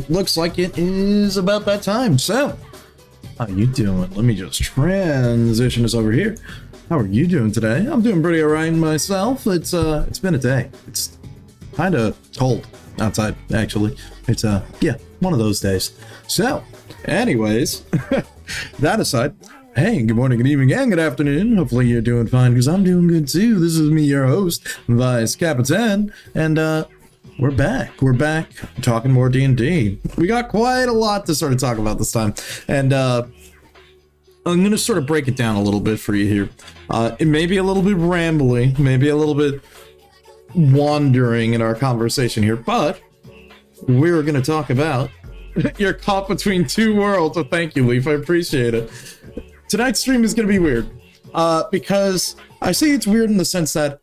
looks like it is about that time. So, how you doing? Let me just transition us over here. How are you doing today? I'm doing pretty alright myself. It's been a day. It's kind of cold outside, actually. It's yeah, one of those days. So, anyways, that aside, hey, good morning, good evening, and good afternoon. Hopefully you're doing fine, because I'm doing good too. This is me, your host, Vice Capitan, and we're back. We're back talking more D&D. We got quite a lot to sort of talk about this time, and I'm going to sort of break it down a little bit for you here. It may be a little bit rambly, maybe a little bit wandering in our conversation here, but we're going to talk about you're caught between two worlds. So thank you, Leaf. I appreciate it. Tonight's stream is going to be weird because I say it's weird in the sense that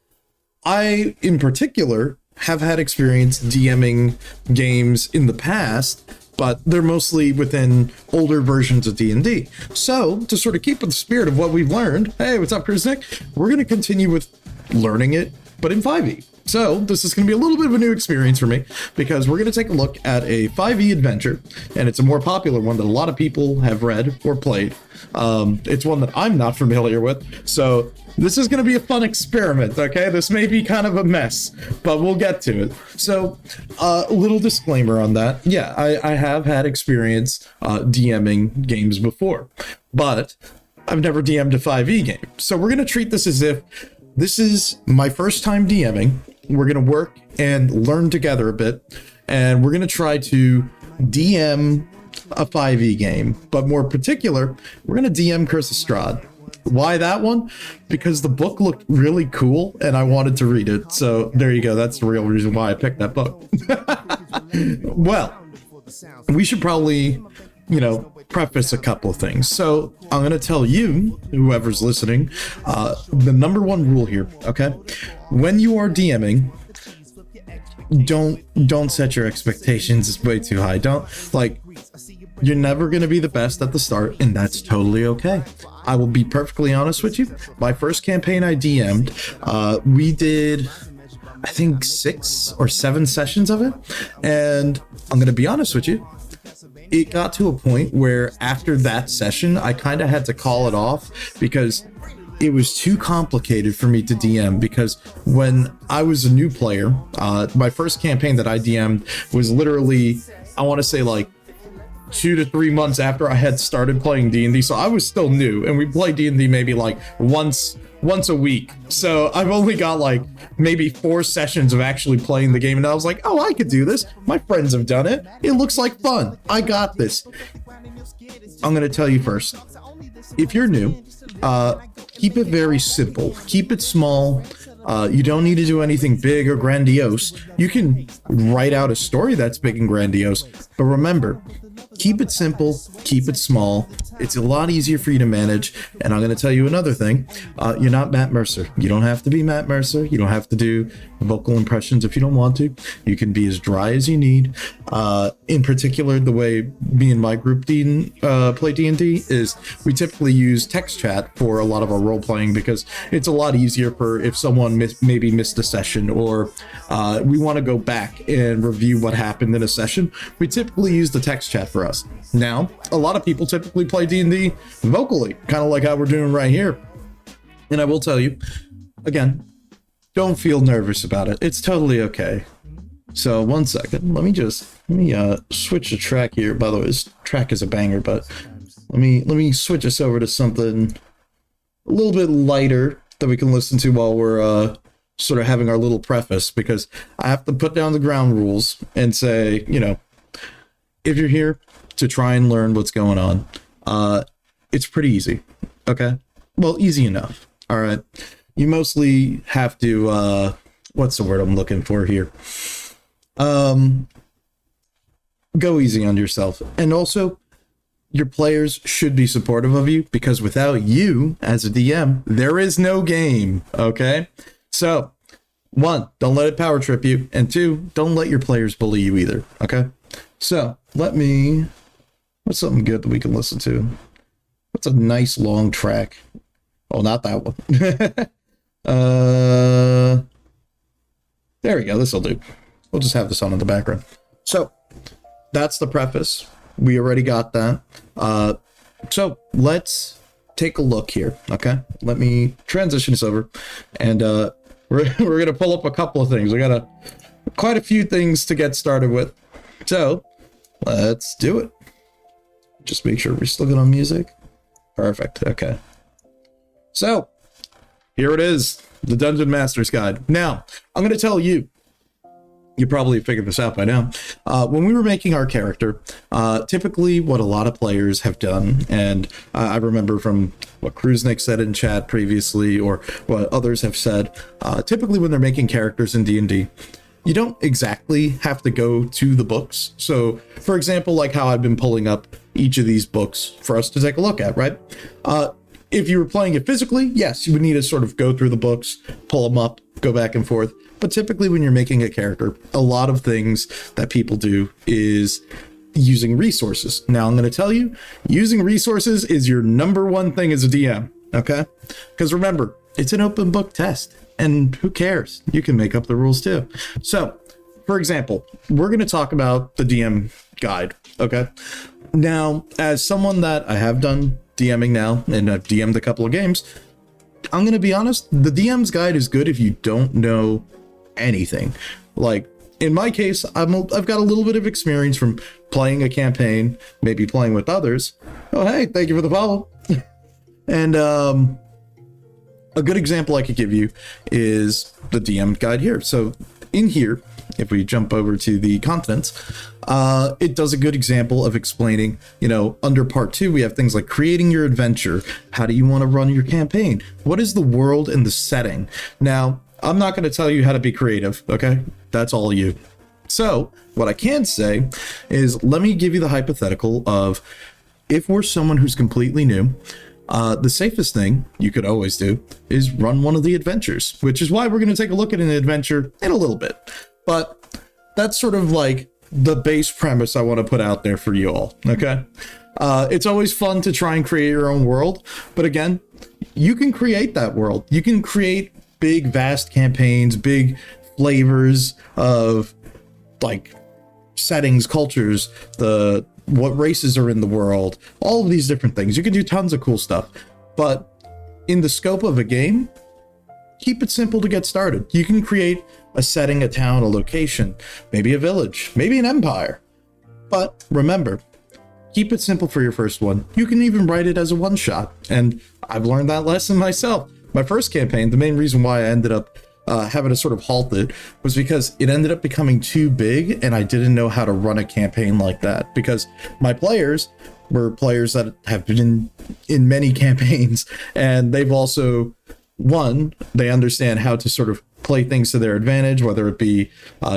I, in particular, have had experience DMing games in the past, but they're mostly within older versions of D&D. So, to sort of keep with the spirit of what we've learned, hey, what's up, Chris Nick? We're going to continue with learning it, but in 5e. So, this is going to be a little bit of a new experience for me, because we're going to take a look at a 5e adventure, and it's a more popular one that a lot of people have read or played. It's one that I'm not familiar with, so this is going to be a fun experiment, okay? This may be kind of a mess, but we'll get to it. So, a little disclaimer on that. Yeah, I have had experience DMing games before, but I've never DM'd a 5e game. So we're going to treat this as if this is my first time DMing. We're going to work and learn together a bit, and we're going to try to DM a 5e game, but more particular, we're going to DM Curse of Strahd. Why that one? Because the book looked really cool and I wanted to read it. So there you go. That's the real reason why I picked that book. Well, we should probably, preface a couple of things. So I'm going to tell you, whoever's listening, the number one rule here, okay? When you are DMing, don't set your expectations way too high. You're never going to be the best at the start, and that's totally okay. I will be perfectly honest with you. My first campaign I DM'd, we did, I think, 6 or 7 sessions of it. And I'm going to be honest with you. It got to a point where after that session, I kind of had to call it off because it was too complicated for me to DM. Because when I was a new player, my first campaign that I DM'd was literally, I want to say 2 to 3 months after I had started playing D&D, so I was still new, and we played D&D maybe once a week. So I've only got maybe 4 sessions of actually playing the game, and I was like, oh, I could do this. My friends have done it. It looks like fun. I got this. I'm gonna tell you first, if you're new, keep it very simple. Keep it small. You don't need to do anything big or grandiose. You can write out a story that's big and grandiose, but remember, keep it simple, keep it small. It's a lot easier for you to manage. And I'm going to tell you another thing. You're not Matt Mercer. You don't have to be Matt Mercer. You don't have to do vocal impressions if you don't want to. You can be as dry as you need. In particular, the way me and my group play D&D is we typically use text chat for a lot of our role playing, because it's a lot easier for if someone maybe missed a session, or we want to go back and review what happened in a session. We typically use the text chat for us. Now, a lot of people typically play D&D vocally, kind of like how we're doing right here. And I will tell you, again, don't feel nervous about it. It's totally okay. So 1 second, let me switch the track here. By the way, this track is a banger, but let me switch us over to something a little bit lighter that we can listen to while we're sort of having our little preface, because I have to put down the ground rules and say, if you're here to try and learn what's going on, it's pretty easy. Okay? Well, easy enough. All right. You mostly have to, what's the word I'm looking for here? Go easy on yourself. And also, your players should be supportive of you, because without you as a DM, there is no game. Okay? So, 1, don't let it power trip you. And 2, don't let your players bully you either. Okay? So, what's something good that we can listen to? What's a nice long track? Oh, not that one. There we go. This'll do. We'll just have this on in the background. So, that's the preface. We already got that. So let's take a look here. Okay, let me transition this over, and we're gonna pull up a couple of things. We got quite a few things to get started with. So let's do it. Just make sure we're still good on music. Perfect. Okay. So here it is, the Dungeon Master's Guide. Now, I'm going to tell you, you probably figured this out by now. When we were making our character, typically what a lot of players have done, and I remember from what Kruznik said in chat previously, or what others have said, typically when they're making characters in D&D, you don't exactly have to go to the books. So, for example, like how I've been pulling up each of these books for us to take a look at, right? If you were playing it physically, yes, you would need to sort of go through the books, pull them up, go back and forth. But typically when you're making a character, a lot of things that people do is using resources. Now, I'm going to tell you, using resources is your number one thing as a DM, okay? Because remember, it's an open book test. And who cares? You can make up the rules too. So, for example, we're going to talk about the DM guide, okay? Now, as someone that I have done DMing now, and I've DM'd a couple of games, I'm going to be honest, the DM's guide is good if you don't know anything. Like, in my case, I've got a little bit of experience from playing a campaign, maybe playing with others. Oh, hey, thank you for the follow. And, a good example I could give you is the DM guide here. So in here, if we jump over to the continents, it does a good example of explaining, under part 2, we have things like creating your adventure. How do you want to run your campaign? What is the world and the setting? Now, I'm not going to tell you how to be creative, okay? That's all you. So what I can say is, let me give you the hypothetical of, if we're someone who's completely new, the safest thing you could always do is run one of the adventures, which is why we're going to take a look at an adventure in a little bit. But that's sort of like the base premise I want to put out there for you all, okay? It's always fun to try and create your own world, but again, you can create that world. You can create big, vast campaigns, big flavors of like settings, cultures, what races are in the world, all of these different things. You can do tons of cool stuff, but in the scope of a game, keep it simple to get started. You can create a setting, a town, a location, maybe a village, maybe an empire. But remember, keep it simple for your first one. You can even write it as a one-shot, and I've learned that lesson myself. My first campaign, the main reason why I ended up having to sort of halt it was because it ended up becoming too big, and I didn't know how to run a campaign like that, because my players were players that have been in many campaigns, and they've also, they understand how to sort of play things to their advantage, whether it be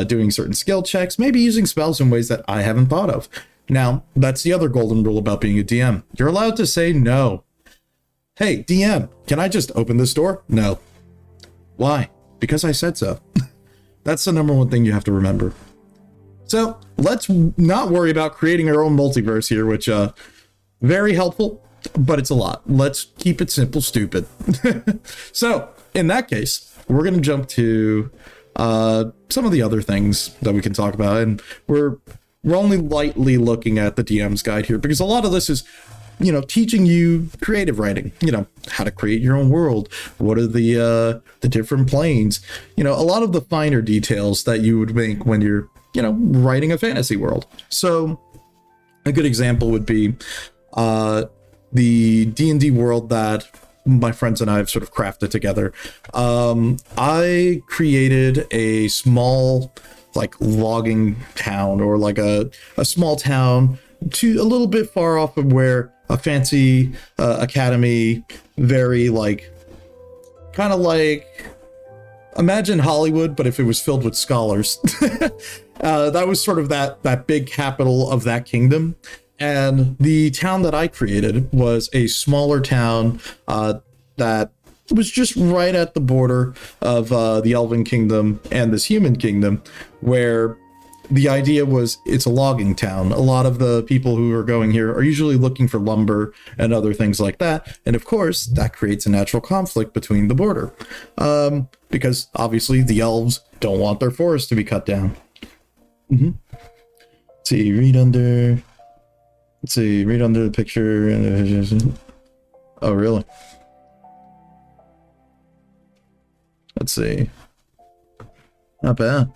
doing certain skill checks, maybe using spells in ways that I haven't thought of. Now, that's the other golden rule about being a DM. You're allowed to say no. Hey, DM, can I just open this door? No. Why? Because I said so. That's the number one thing you have to remember. So let's not worry about creating our own multiverse here, which very helpful, but it's a lot. Let's keep it simple, stupid. So in that case, we're going to jump to some of the other things that we can talk about. And we're only lightly looking at the DM's guide here, because a lot of this is, teaching you creative writing, how to create your own world. What are the different planes, a lot of the finer details that you would make when you're, writing a fantasy world. So a good example would be the D&D world that my friends and I have sort of crafted together. I created a small, logging town, or a small town a little bit far off of where a fancy academy, very kind of imagine Hollywood, but if it was filled with scholars. That was sort of that big capital of that kingdom. And the town that I created was a smaller town that was just right at the border of the Elven Kingdom and this human kingdom, where the idea was it's a logging town. A lot of the people who are going here are usually looking for lumber and other things like that. And of course, that creates a natural conflict between the border. Because obviously the elves don't want their forest to be cut down. see, read under. Let's see, read under the picture. Oh, really? Let's see. Not bad.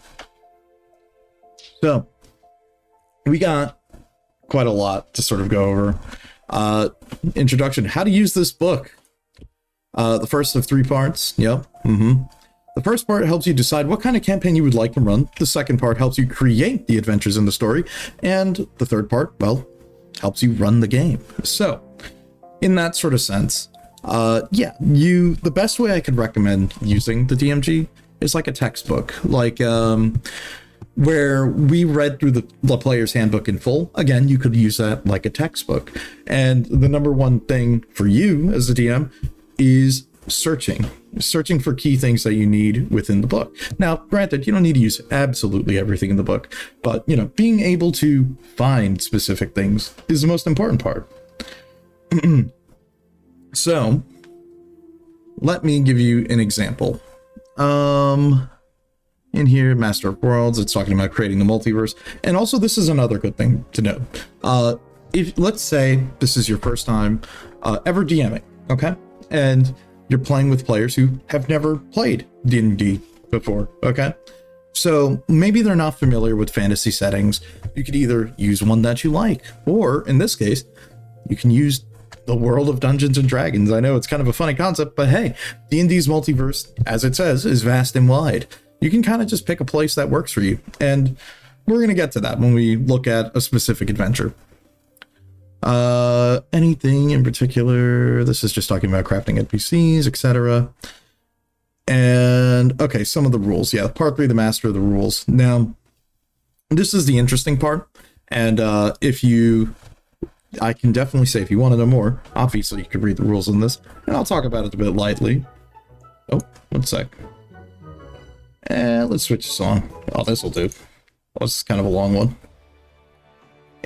So, we got quite a lot to sort of go over. Introduction, how to use this book. The first of 3 parts. Yep. The first part helps you decide what kind of campaign you would like to run. The second part helps you create the adventures in the story. And the third part, well, helps you run the game. So, in that sort of sense, yeah, the best way I could recommend using the DMG is like a textbook, like where we read through the player's handbook in full. Again, you could use that like a textbook. And the number one thing for you as a DM is searching for key things that you need within the book. Now, granted, you don't need to use absolutely everything in the book, but being able to find specific things is the most important part. So, let me give you an example. In here, Master of Worlds, it's talking about creating the multiverse. And also, this is another good thing to note. If let's say this is your first time ever DMing, okay? And you're playing with players who have never played D&D before, okay? So maybe they're not familiar with fantasy settings. You could either use one that you like, or in this case, you can use the world of Dungeons and Dragons. I know it's kind of a funny concept, but hey, D&D's multiverse, as it says, is vast and wide. You can kind of just pick a place that works for you. And we're going to get to that when we look at a specific adventure. Anything in particular? This is just talking about crafting NPCs, etc. And okay, some of the rules. Yeah, part 3, the master of the rules. Now, this is the interesting part. And I can definitely say if you want to know more, obviously you could read the rules on this, and I'll talk about it a bit lightly. Oh, 1 sec. Let's switch the song. Oh, this will do. Oh, this is kind of a long one.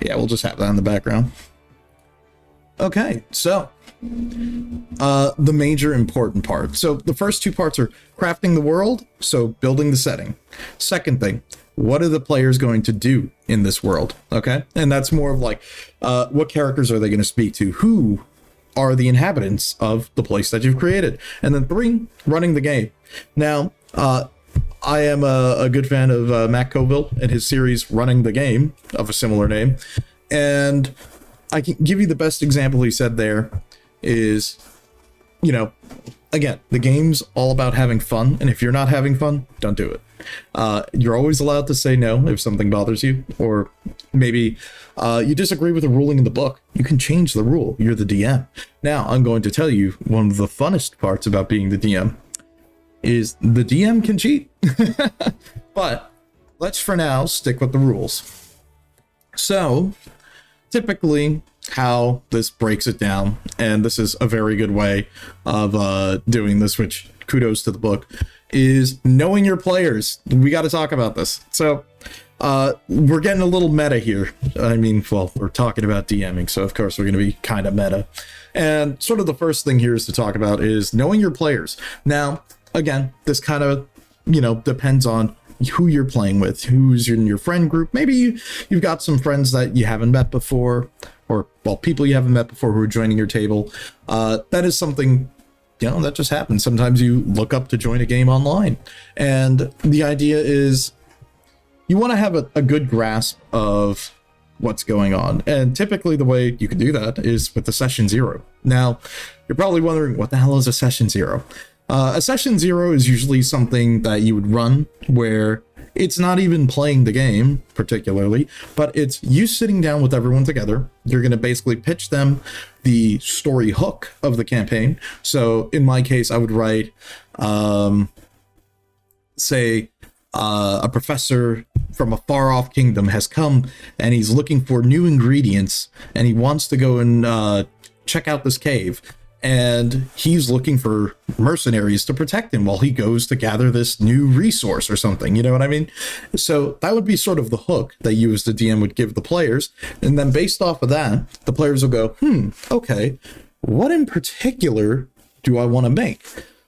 Yeah, we'll just have that in the background. Okay, so the major important part. So the first 2 parts are crafting the world, so building the setting. Second thing, what are the players going to do in this world? Okay, and that's more of like, what characters are they going to speak to? Who are the inhabitants of the place that you've created? And then 3, running the game. Now, I am a good fan of Matt Colville and his series Running the Game of a similar name. And I can give you the best example he said there is, again, the game's all about having fun. And if you're not having fun, don't do it. You're always allowed to say no if something bothers you, or maybe you disagree with a ruling in the book. You can change the rule. You're the DM. Now, I'm going to tell you one of the funnest parts about being the DM is the DM can cheat. But let's for now stick with the rules. So, typically how this breaks it down, and this is a very good way of doing this, which kudos to the book, is knowing your players. We got to talk about this. So we're getting a little meta here. I mean, well, we're talking about DMing, so of course we're going to be kind of meta. And sort of the first thing here is to talk about is knowing your players. Now, again, this kind of, depends on who you're playing with, who's in your friend group. Maybe you've got some friends that you haven't met before, or, well, people you haven't met before who are joining your table. That is something, that just happens. Sometimes you look up to join a game online. And the idea is you want to have a good grasp of what's going on. And typically the way you can do that is with the session 0. Now, you're probably wondering, what the hell is a session 0? A session 0 is usually something that you would run where it's not even playing the game particularly, but it's you sitting down with everyone together. You're going to basically pitch them the story hook of the campaign. So in my case, I would write, say, a professor from a far off kingdom has come and he's looking for new ingredients and he wants to go and check out this cave. And he's looking for mercenaries to protect him while he goes to gather this new resource or something. You know what I mean? So that would be sort of the hook that you as the DM would give the players. And then based off of that, the players will go, okay, what in particular do I want to make?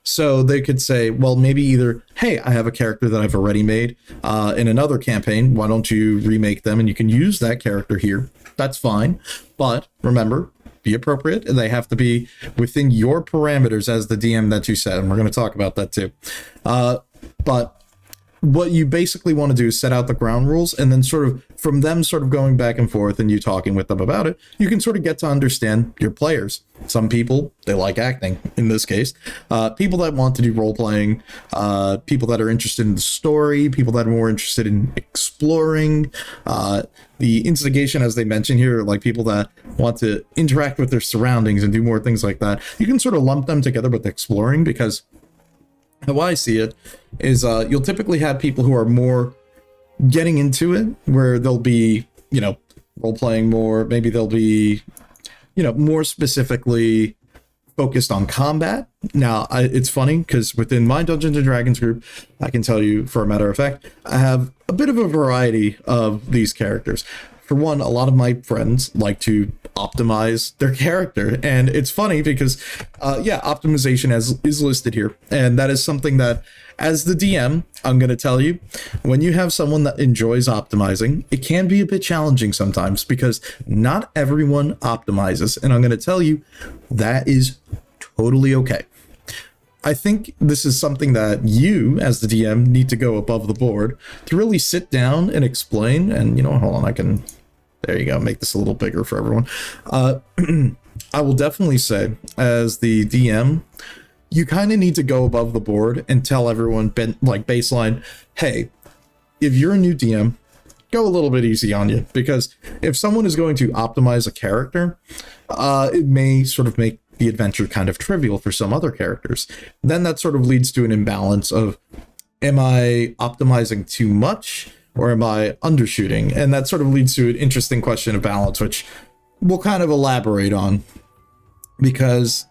So they could say, well, maybe either, hey, I have a character that I've already made in another campaign. Why don't you remake them and you can use that character here? That's fine. But remember, be appropriate, and they have to be within your parameters as the DM that you set. And we're going to talk about that too. But what you basically want to do is set out the ground rules, and then sort of from them sort of going back and forth and you talking with them about it, you can sort of get to understand your players. Some people, they like acting in this case, people that want to do role playing, people that are interested in the story, people that are more interested in exploring, the instigation, as they mention here, like people that want to interact with their surroundings and do more things like that. You can sort of lump them together with exploring, because how I see it is you'll typically have people who are more getting into it, where they'll be, role playing more. Maybe they'll be, more specifically focused on combat. Now, it's funny because within my Dungeons and Dragons group, I can tell you for a matter of fact, I have a bit of a variety of these characters. For one, a lot of my friends like to optimize their character, and it's funny because optimization is listed here, and that is something that, as the DM, I'm going to tell you, when you have someone that enjoys optimizing, it can be a bit challenging sometimes because not everyone optimizes, and I'm going to tell you that is totally okay. I think this is something that you, as the DM, need to go above the board to really sit down and explain. And, hold on, there you go, make this a little bigger for everyone. I will definitely say, as the DM, you kind of need to go above the board and tell everyone, baseline, hey, if you're a new DM, go a little bit easy on you. Because if someone is going to optimize a character, it may sort of make the adventure kind of trivial for some other characters. Then that sort of leads to an imbalance of, am I optimizing too much or am I undershooting? And that sort of leads to an interesting question of balance, which we'll kind of elaborate on, because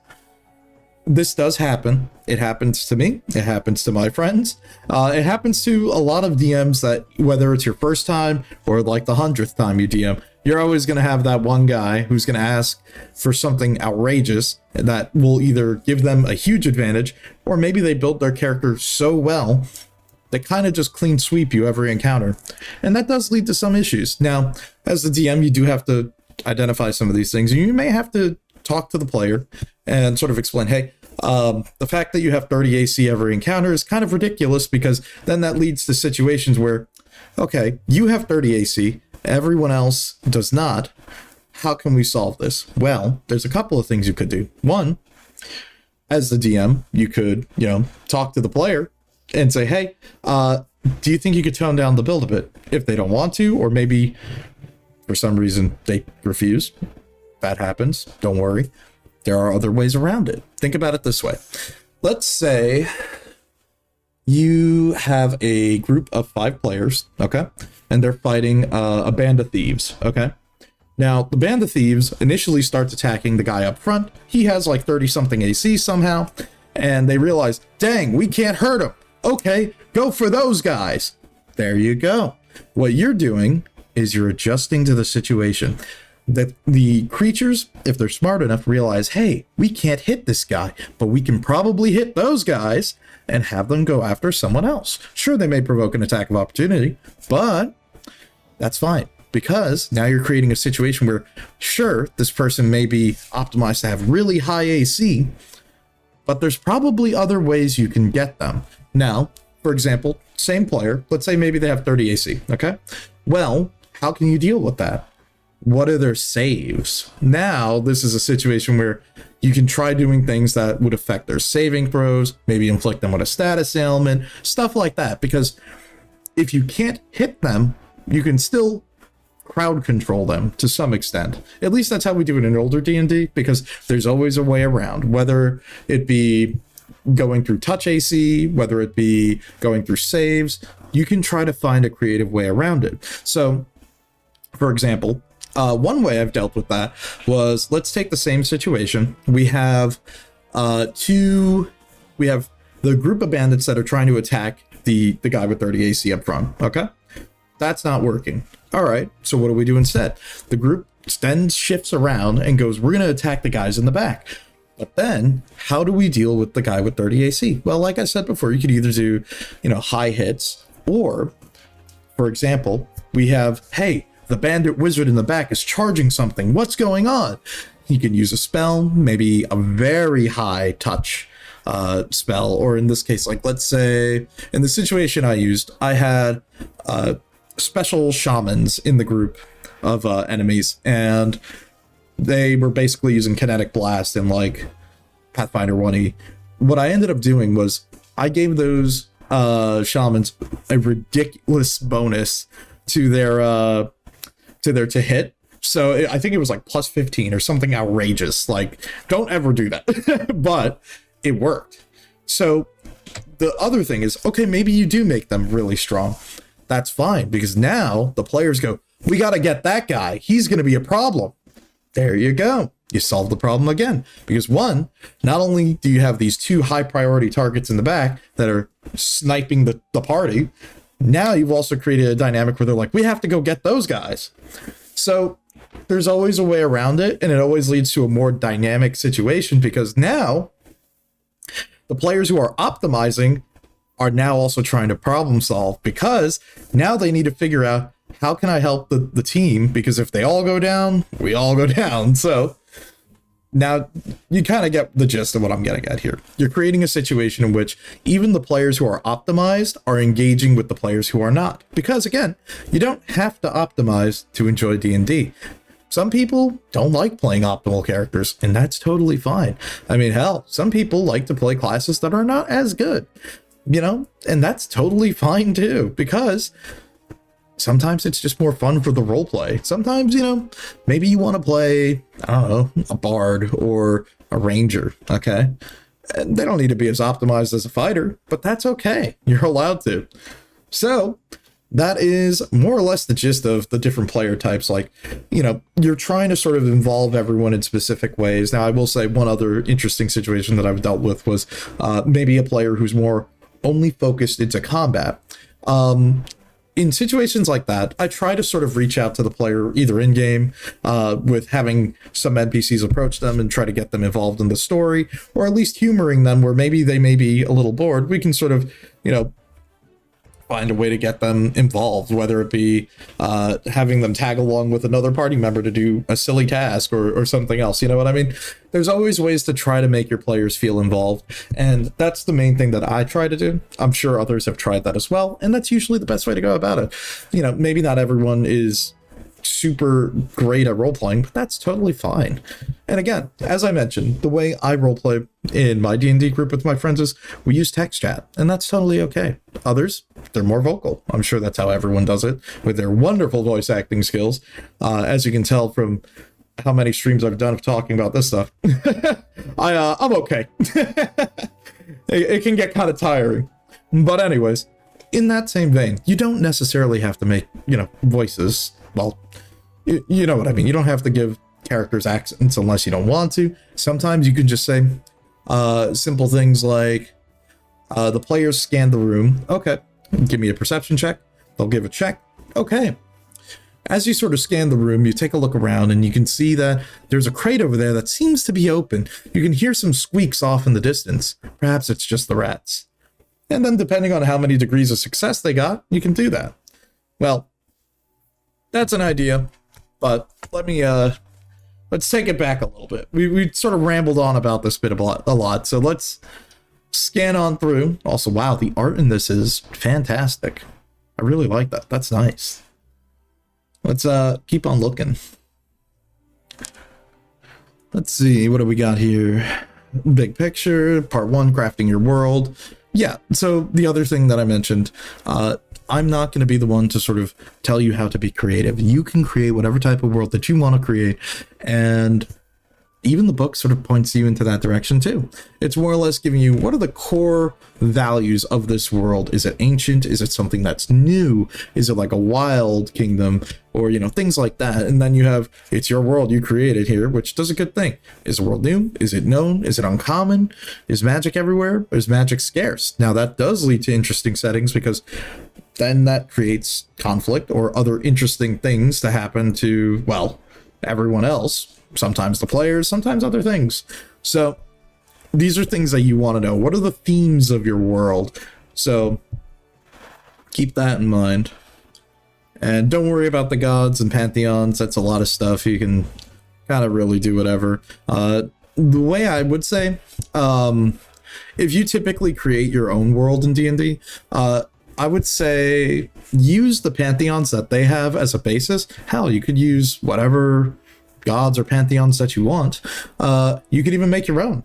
this does happen. It happens to me. It happens to my friends. It happens to a lot of DMs that, whether it's your first time or like the 100th time you DM, you're always going to have that one guy who's going to ask for something outrageous that will either give them a huge advantage, or maybe they built their character so well they kind of just clean sweep you every encounter. And that does lead to some issues. Now, as the DM, you do have to identify some of these things. You may have to talk to the player and sort of explain, hey, the fact that you have 30 AC every encounter is kind of ridiculous, because then that leads to situations where, okay, you have 30 AC, everyone else does not. How can we solve this? Well, there's a couple of things you could do. One, as the DM, you could, talk to the player and say, hey, do you think you could tone down the build a bit? If they don't want to, or maybe for some reason they refuse, that happens. Don't worry. There are other ways around it. Think about it this way. Let's say you have a group of 5 players, okay? And they're fighting a band of thieves, okay? Now, the band of thieves initially starts attacking the guy up front. He has like 30-something AC somehow, and they realize, dang, we can't hurt him. Okay, go for those guys. There you go. What you're doing is you're adjusting to the situation. That the creatures, if they're smart enough, realize, hey, we can't hit this guy, but we can probably hit those guys and have them go after someone else. Sure, they may provoke an attack of opportunity, but that's fine, because now you're creating a situation where, sure, this person may be optimized to have really high AC, but there's probably other ways you can get them. Now, for example, same player, let's say maybe they have 30 AC, okay? Well, how can you deal with that? What are their saves? Now, this is a situation where you can try doing things that would affect their saving throws, maybe inflict them with a status ailment, stuff like that. Because if you can't hit them, you can still crowd control them to some extent. At least that's how we do it in older D&D, because there's always a way around, whether it be going through touch AC, whether it be going through saves, you can try to find a creative way around it. So, for example, one way I've dealt with that was, let's take the same situation. We have the group of bandits that are trying to attack the guy with 30 AC up front. Okay, that's not working. All right, so what do we do instead? The group then shifts around and goes, we're going to attack the guys in the back. But then, how do we deal with the guy with 30 AC? Well, like I said before, you could either do, high hits, or, for example, we have, hey, the bandit wizard in the back is charging something. What's going on? You can use a spell, maybe a very high touch spell, or in this case, like, let's say, in the situation I used, I had special shamans in the group of enemies, and they were basically using kinetic blast and like Pathfinder 1E. What I ended up doing was I gave those shamans a ridiculous bonus to their to hit. So I think it was like plus 15 or something outrageous. Like, don't ever do that. But it worked. So the other thing is, okay, maybe you do make them really strong. That's fine, because now the players go, we got to get that guy. He's going to be a problem. There you go. You solve the problem again. Because one, not only do you have these two high priority targets in the back that are sniping the party, now you've also created a dynamic where they're like, we have to go get those guys. So there's always a way around it, and it always leads to a more dynamic situation, because now the players who are optimizing are now also trying to problem solve, because now they need to figure out, how can I help the team? Because if they all go down, we all go down. So now you kind of get the gist of what I'm getting at here. You're creating a situation in which even the players who are optimized are engaging with the players who are not. Because again, you don't have to optimize to enjoy D&D. Some people don't like playing optimal characters, and that's totally fine. I mean, hell, some people like to play classes that are not as good, and that's totally fine too, because sometimes it's just more fun for the role play. Sometimes, maybe you want to play, I don't know, a bard or a ranger, okay? And they don't need to be as optimized as a fighter, but that's okay. You're allowed to. So that is more or less the gist of the different player types. Like, you're trying to sort of involve everyone in specific ways. Now, I will say one other interesting situation that I've dealt with was maybe a player who's more only focused into combat. In situations like that, I try to sort of reach out to the player either in game with having some NPCs approach them and try to get them involved in the story, or at least humoring them where maybe they may be a little bored. We can sort of, find a way to get them involved, whether it be having them tag along with another party member to do a silly task or something else. You know what I mean? There's always ways to try to make your players feel involved, and that's the main thing that I try to do. I'm sure others have tried that as well, and that's usually the best way to go about it. Maybe not everyone is super great at role-playing, but that's totally fine. And again, as I mentioned, the way I role-play in my D&D group with my friends is we use text chat, and that's totally okay. Others, they're more vocal. I'm sure that's how everyone does it with their wonderful voice acting skills. As you can tell from how many streams I've done of talking about this stuff, I'm okay. It can get kind of tiring. But anyways, in that same vein, you don't necessarily have to make, voices. Well, you know what I mean. You don't have to give characters accents unless you don't want to. Sometimes you can just say simple things like, the players scan the room. Okay. Give me a perception check. They'll give a check. Okay. As you sort of scan the room, you take a look around and you can see that there's a crate over there that seems to be open. You can hear some squeaks off in the distance. Perhaps it's just the rats. And then depending on how many degrees of success they got, you can do that. Well, that's an idea, but let's take it back a little bit. We sort of rambled on about this bit a lot, so let's scan on through. Also, wow, the art in this is fantastic. I really like that. That's nice. Let's keep on looking. Let's see, what do we got here? Big picture, part 1, crafting your world. Yeah, so the other thing that I mentioned, I'm not going to be the one to sort of tell you how to be creative. You can create whatever type of world that you want to create, and even the book sort of points you into that direction too. It's more or less giving you, what are the core values of this world? Is it ancient? Is it something that's new? Is it like a wild kingdom? Or, things like that. And then you have, it's your world, you created here, which does a good thing. Is the world new? Is it known? Is it uncommon? Is magic everywhere? Or is magic scarce? Now that does lead to interesting settings, because then that creates conflict or other interesting things to happen to, well, everyone else. Sometimes the players, sometimes other things. So these are things that you want to know. What are the themes of your world? So keep that in mind. And don't worry about the gods and pantheons. That's a lot of stuff. You can kind of really do whatever. The way I would say, if you typically create your own world in D&D, I would say use the pantheons that they have as a basis. Hell, you could use whatever gods or pantheons that you want. You could even make your own.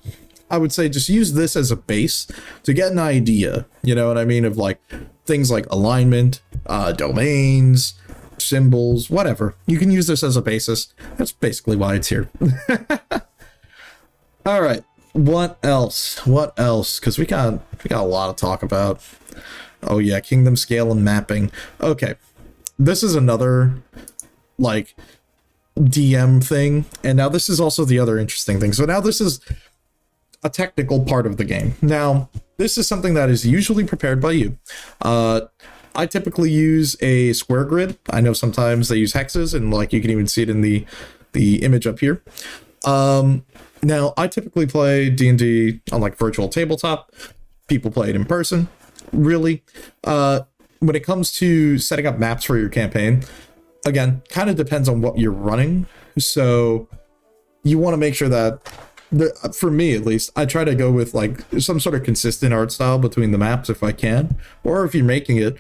I would say just use this as a base to get an idea, you know what I mean, of like things like alignment, domains, symbols, whatever. You can use this as a basis. That's basically why it's here. All right. What else? What else? Because we got a lot to talk about. Oh yeah, kingdom scale and mapping. Okay. This is another like DM thing. And now this is also the other interesting thing. So now this is a technical part of the game. Now, this is something that is usually prepared by you. I typically use a square grid. I know sometimes they use hexes, and like you can even see it in the image up here. Now, I typically play D&D on like virtual tabletop. People play it in person. Really, when it comes to setting up maps for your campaign, again, kind of depends on what you're running. So you want to make sure that, for me at least, I try to go with like some sort of consistent art style between the maps if I can, or if you're making it,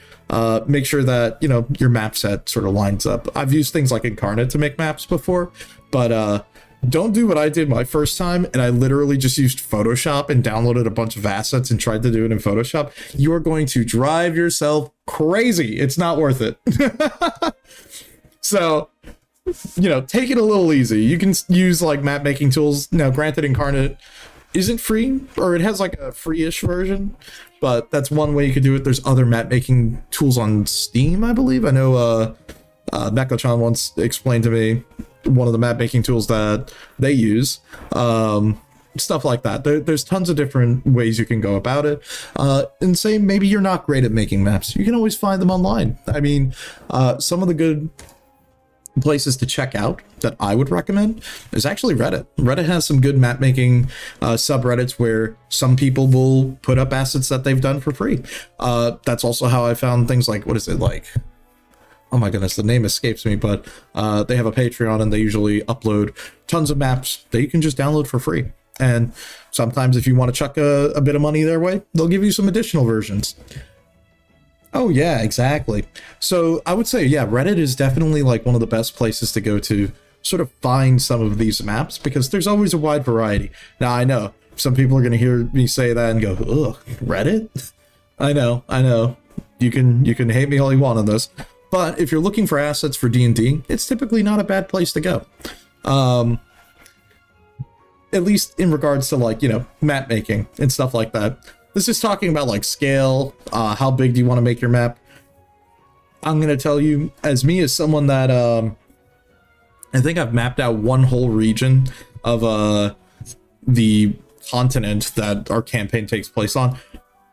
make sure that, you know, your map set sort of lines up. I've used things like Incarnate to make maps before, but don't do what I did my first time, and I literally just used Photoshop and downloaded a bunch of assets and tried to do it in Photoshop. You're going to drive yourself crazy. It's not worth it. So, you know, take it a little easy. You can use like map making tools. Now, granted, Incarnate isn't free, or it has like a free-ish version, but that's one way you could do it. There's other map making tools on Steam, I believe. I know Meko-chan once explained to me one of the map making tools that they use. Stuff like that. There's tons of different ways you can go about it. And say maybe you're not great at making maps. You can always find them online. I mean, some of the good places to check out that I would recommend is actually Reddit. Reddit has some good map making subreddits where some people will put up assets that they've done for free. That's also how I found things like, what is it, like, oh my goodness, the name escapes me, but they have a Patreon and they usually upload tons of maps that you can just download for free. And sometimes if you want to chuck a bit of money their way, they'll give you some additional versions. Oh yeah, exactly. So I would say, yeah, Reddit is definitely like one of the best places to go to sort of find some of these maps, because there's always a wide variety. Now, I know some people are going to hear me say that and go, ugh, Reddit? I know. You can hate me all you want on this. But if you're looking for assets for D&D, it's typically not a bad place to go. At least in regards to, like, you know, map making and stuff like that. This is talking about like scale, how big do you want to make your map? I'm going to tell you, as someone that I think I've mapped out one whole region of the continent that our campaign takes place on.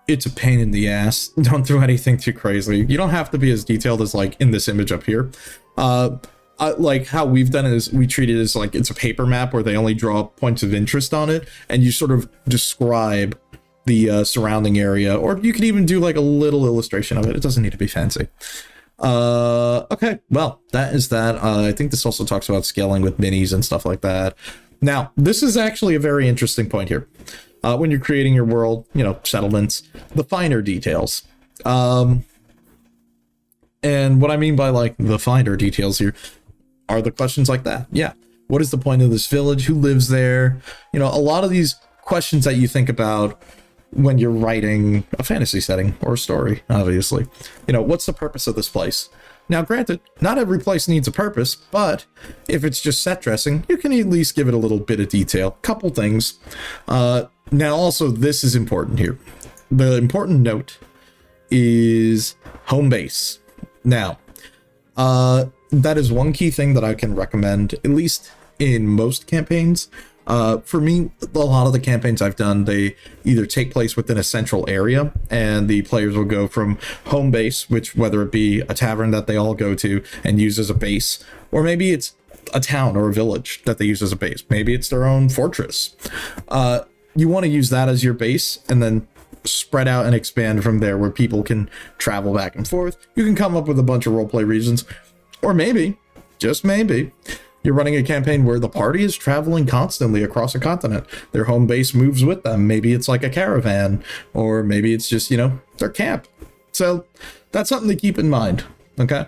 It's a pain in the ass. Don't do anything too crazy. You don't have to be as detailed as like in this image up here. Like how we've done it is we treat it as like it's a paper map where they only draw points of interest on it, and you sort of describe the surrounding area, or you could even do like a little illustration of it. It doesn't need to be fancy. Okay, well, that is that. I think this also talks about scaling with minis and stuff like that. Now, this is actually a very interesting point here. When you're creating your world, you know, settlements, the finer details. And what I mean by like the finer details here are the questions like that. Yeah. What is the point of this village? Who lives there? You know, a lot of these questions that you think about when you're writing a fantasy setting or a story, obviously. You know, what's the purpose of this place? Now, granted, not every place needs a purpose, but if it's just set dressing, you can at least give it a little bit of detail. Couple things. Now, also, this is important here. The important note is home base. Now, that is one key thing that I can recommend, at least in most campaigns. For me, a lot of the campaigns I've done, they either take place within a central area, and the players will go from home base, which whether it be a tavern that they all go to and use as a base, or maybe it's a town or a village that they use as a base. Maybe it's their own fortress. you want to use that as your base and then spread out and expand from there, where people can travel back and forth. You can come up with a bunch of roleplay regions, or maybe, just maybe, you're running a campaign where the party is traveling constantly across a continent. Their home base moves with them. Maybe it's like a caravan, or maybe it's just, their camp. So that's something to keep in mind, okay?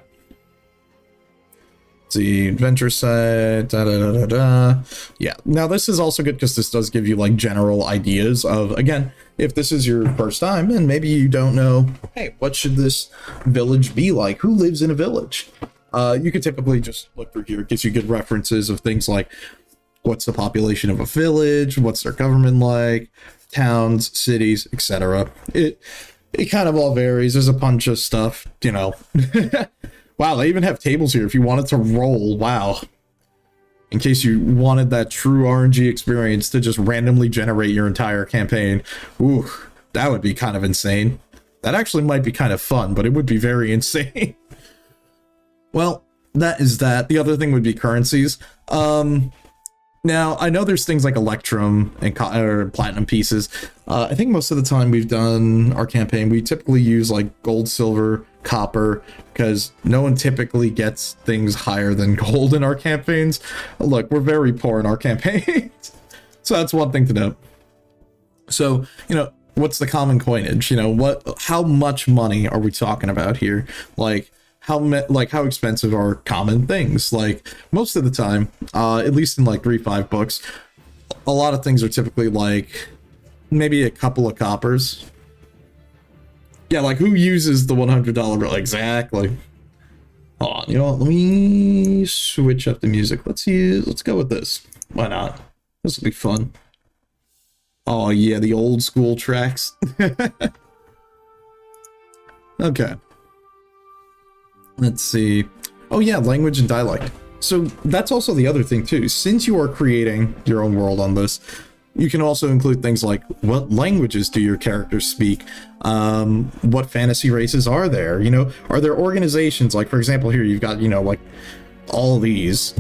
Let's see, adventure site, Yeah, now this is also good because this does give you like general ideas of, again, if this is your first time and maybe you don't know, hey, what should this village be like? Who lives in a village? You could typically just look through here. It gives you good references of things like what's the population of a village, what's their government like, towns, cities, etc. It kind of all varies. There's a bunch of stuff, Wow, they even have tables here if you wanted to roll. Wow. In case you wanted that true RNG experience to just randomly generate your entire campaign. Ooh, that would be kind of insane. That actually might be kind of fun, but it would be very insane. Well, that is that. The other thing would be currencies. Now, I know there's things like Electrum and or Platinum pieces. I think most of the time we've done our campaign, we typically use like gold, silver, copper, because no one typically gets things higher than gold in our campaigns. Look, we're very poor in our campaigns. So that's one thing to note. So, what's the common coinage? How much money are we talking about here? Like, how expensive are common things? Like, most of the time, at least in like 3.5 books, a lot of things are typically like maybe a couple of coppers. Yeah, like who uses the $100 bill? Exactly. Hold on, let me switch up the music. Let's go with this. Why not? This will be fun. Oh yeah, the old school tracks. Okay. Let's see. Oh yeah, language and dialect. So that's also the other thing too. Since you are creating your own world on this, you can also include things like what languages do your characters speak? What fantasy races are there? Are there organizations, like for example here you've got, like all these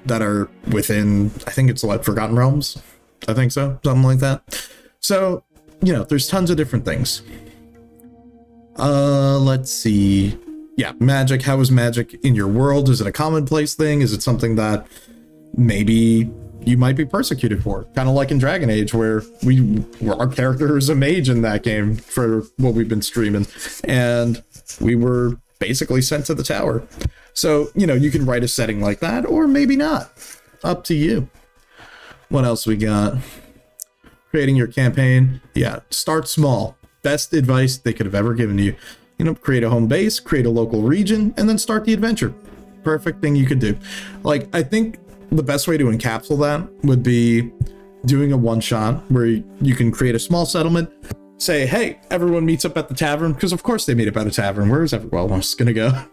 that are within, I think it's like Forgotten Realms. I think so, something like that. So, there's tons of different things. Let's see. Yeah, magic. How is magic in your world? Is it a commonplace thing? Is it something that maybe you might be persecuted for? Kind of like in Dragon Age, where our character is a mage in that game for what we've been streaming, and we were basically sent to the tower. So, you can write a setting like that, or maybe not. Up to you. What else we got? Creating your campaign. Yeah, start small. Best advice they could have ever given you. Create a home base, create a local region, and then start the adventure. Perfect thing you could do. Like, I think the best way to encapsulate that would be doing a one-shot where you can create a small settlement, say, hey, everyone meets up at the tavern, because of course they meet up at a tavern. Where is everyone else gonna go?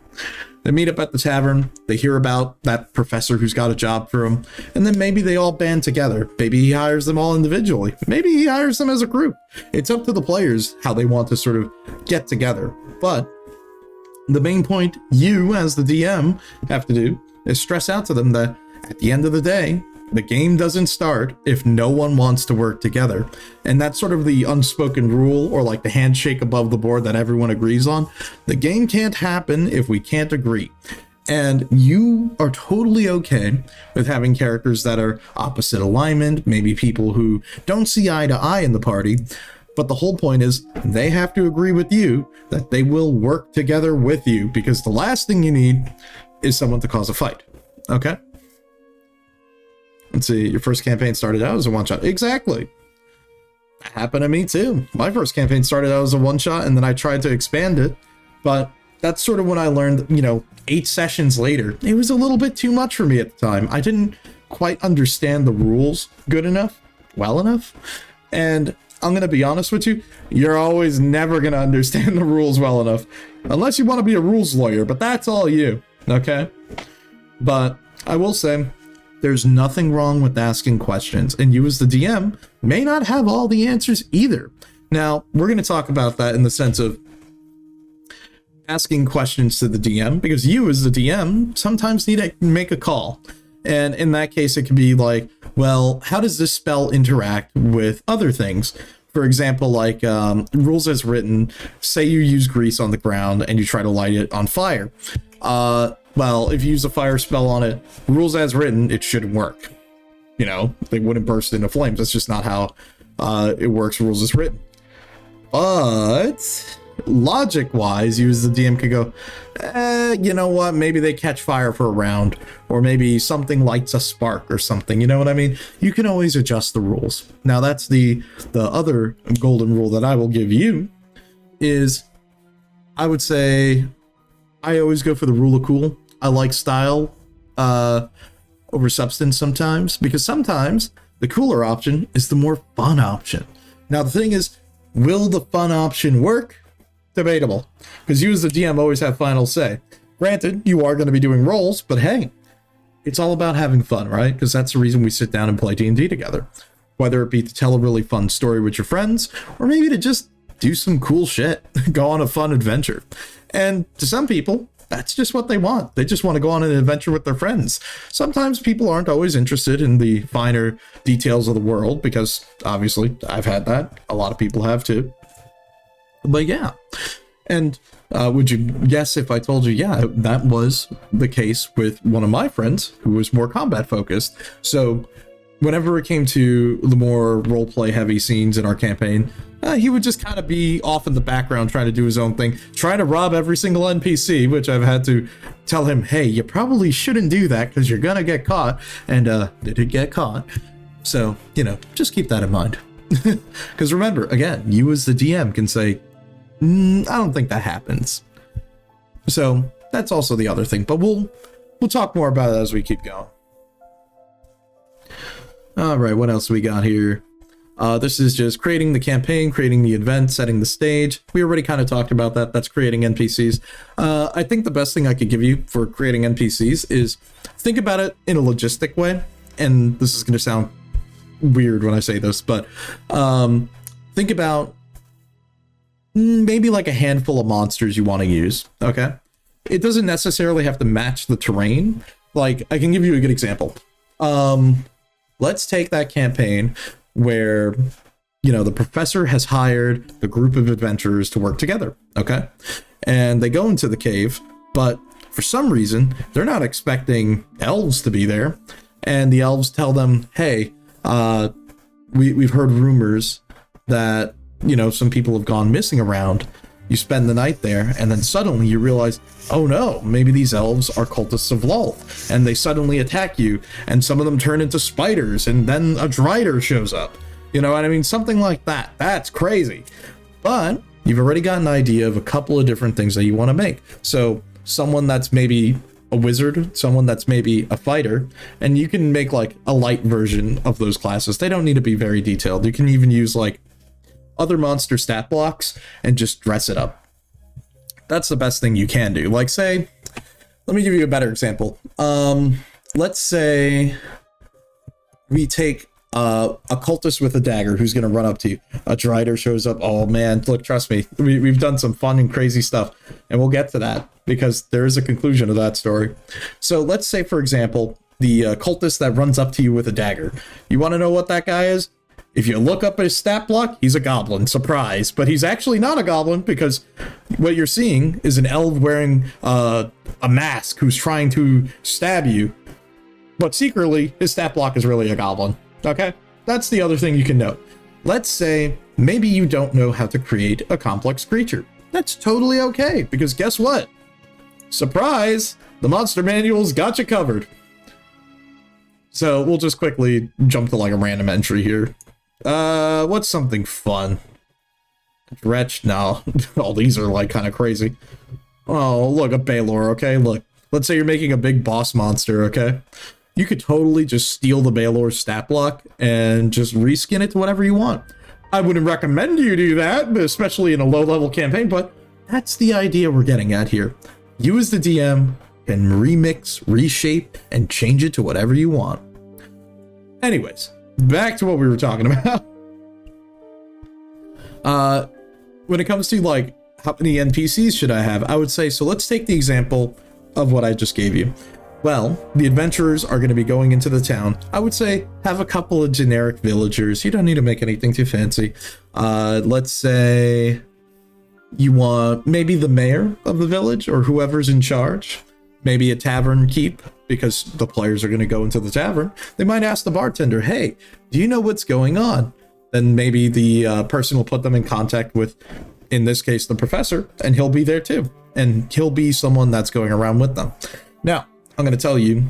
They meet up at the tavern, they hear about that professor who's got a job for them, and then maybe they all band together. Maybe he hires them all individually. Maybe he hires them as a group. It's up to the players how they want to sort of get together. But the main point you, as the DM, have to do is stress out to them that at the end of the day, the game doesn't start if no one wants to work together. And that's sort of the unspoken rule, or like the handshake above the board that everyone agrees on. The game can't happen if we can't agree. And you are totally okay with having characters that are opposite alignment, maybe people who don't see eye to eye in the party. But the whole point is they have to agree with you that they will work together with you, because the last thing you need is someone to cause a fight. Okay? Let's see, your first campaign started out as a one-shot. Exactly. That happened to me too. My first campaign started out as a one-shot, and then I tried to expand it. But that's sort of when I learned, 8 sessions later, it was a little bit too much for me at the time. I didn't quite understand the rules good enough, well enough. And I'm going to be honest with you, you're always never going to understand the rules well enough, unless you want to be a rules lawyer, but that's all you, okay? But I will say, there's nothing wrong with asking questions, and you as the DM may not have all the answers either. Now, we're going to talk about that in the sense of asking questions to the DM, because you as the DM sometimes need to make a call. And in that case, it could be like, well, how does this spell interact with other things? For example, like rules as written, say you use grease on the ground and you try to light it on fire. Well, if you use a fire spell on it, rules as written, it shouldn't work. You know, they wouldn't burst into flames. That's just not how it works, rules as written. But logic-wise, you as the DM could go, you know what, maybe they catch fire for a round, or maybe something lights a spark or something, you know what I mean? You can always adjust the rules. Now, that's the other golden rule that I will give you, is I would say I always go for the rule of cool. I like style over substance sometimes, because sometimes the cooler option is the more fun option. Now, the thing is, will the fun option work? Debatable, because you as the DM always have final say. Granted, you are going to be doing rolls, but hey, it's all about having fun, right? Because that's the reason we sit down and play D&D together. Whether it be to tell a really fun story with your friends, or maybe to just do some cool shit, go on a fun adventure. And to some people, that's just what they want. They just want to go on an adventure with their friends. Sometimes people aren't always interested in the finer details of the world, because obviously I've had that. A lot of people have too. But yeah, and would you guess if I told you, yeah, that was the case with one of my friends who was more combat focused. So whenever it came to the more roleplay heavy scenes in our campaign, he would just kind of be off in the background trying to do his own thing, trying to rob every single NPC, which I've had to tell him, hey, you probably shouldn't do that because you're going to get caught. And did it get caught? So, you know, just keep that in mind. Because remember, again, you as the DM can say, I don't think that happens. So that's also the other thing, but we'll talk more about it as we keep going. All right, what else we got here? This is just creating the campaign, creating the event, setting the stage. We already kind of talked about that. That's creating NPCs. I think the best thing I could give you for creating NPCs is think about it in a logistic way. And this is going to sound weird when I say this, but think about maybe like a handful of monsters you want to use. Okay, it doesn't necessarily have to match the terrain. Like, I can give you a good example. Let's take that campaign where, you know, the professor has hired a group of adventurers to work together. Okay, and they go into the cave, but for some reason they're not expecting elves to be there, and the elves tell them, hey, we've heard rumors that, you know, some people have gone missing around. You spend the night there, and then suddenly you realize, oh no, maybe these elves are cultists of Lolth, and they suddenly attack you, and some of them turn into spiders, and then a Drider shows up. You know what I mean? Something like that. That's crazy. But you've already got an idea of a couple of different things that you want to make. So someone that's maybe a wizard, someone that's maybe a fighter, and you can make like a light version of those classes. They don't need to be very detailed. You can even use like other monster stat blocks and just dress it up. That's the best thing you can do. Like, say, let me give you a better example. Let's say we take a cultist with a dagger who's going to run up to you. A Drider shows up. Oh man, look, trust me, we've done some fun and crazy stuff, and we'll get to that because there is a conclusion to that story. So let's say, for example, the cultist that runs up to you with a dagger. You want to know what that guy is? If you look up his stat block, he's a goblin. Surprise. But he's actually not a goblin, because what you're seeing is an elf wearing a mask who's trying to stab you. But secretly, his stat block is really a goblin. Okay? That's the other thing you can note. Let's say maybe you don't know how to create a complex creature. That's totally okay, because guess what? Surprise! The monster manual's got you covered. So we'll just quickly jump to like a random entry here. What's something fun? Wretch? No. All these are like kind of crazy. Oh, look, a Baylor, okay? Look, let's say you're making a big boss monster, okay? You could totally just steal the Baylor's stat block and just reskin it to whatever you want. I wouldn't recommend you do that, especially in a low-level campaign, but that's the idea we're getting at here. You as the DM can remix, reshape, and change it to whatever you want. Anyways, back to what we were talking about. When it comes to like how many NPCs should I have, I would say, so let's take the example of what I just gave you. Well, the adventurers are going to be going into the town. I would say have a couple of generic villagers. You don't need to make anything too fancy. Let's say you want maybe the mayor of the village or whoever's in charge. Maybe a tavern keep, because the players are going to go into the tavern. They might ask the bartender, hey, do you know what's going on? Then maybe the person will put them in contact with, in this case, the professor, and he'll be there too. And he'll be someone that's going around with them. Now, I'm going to tell you,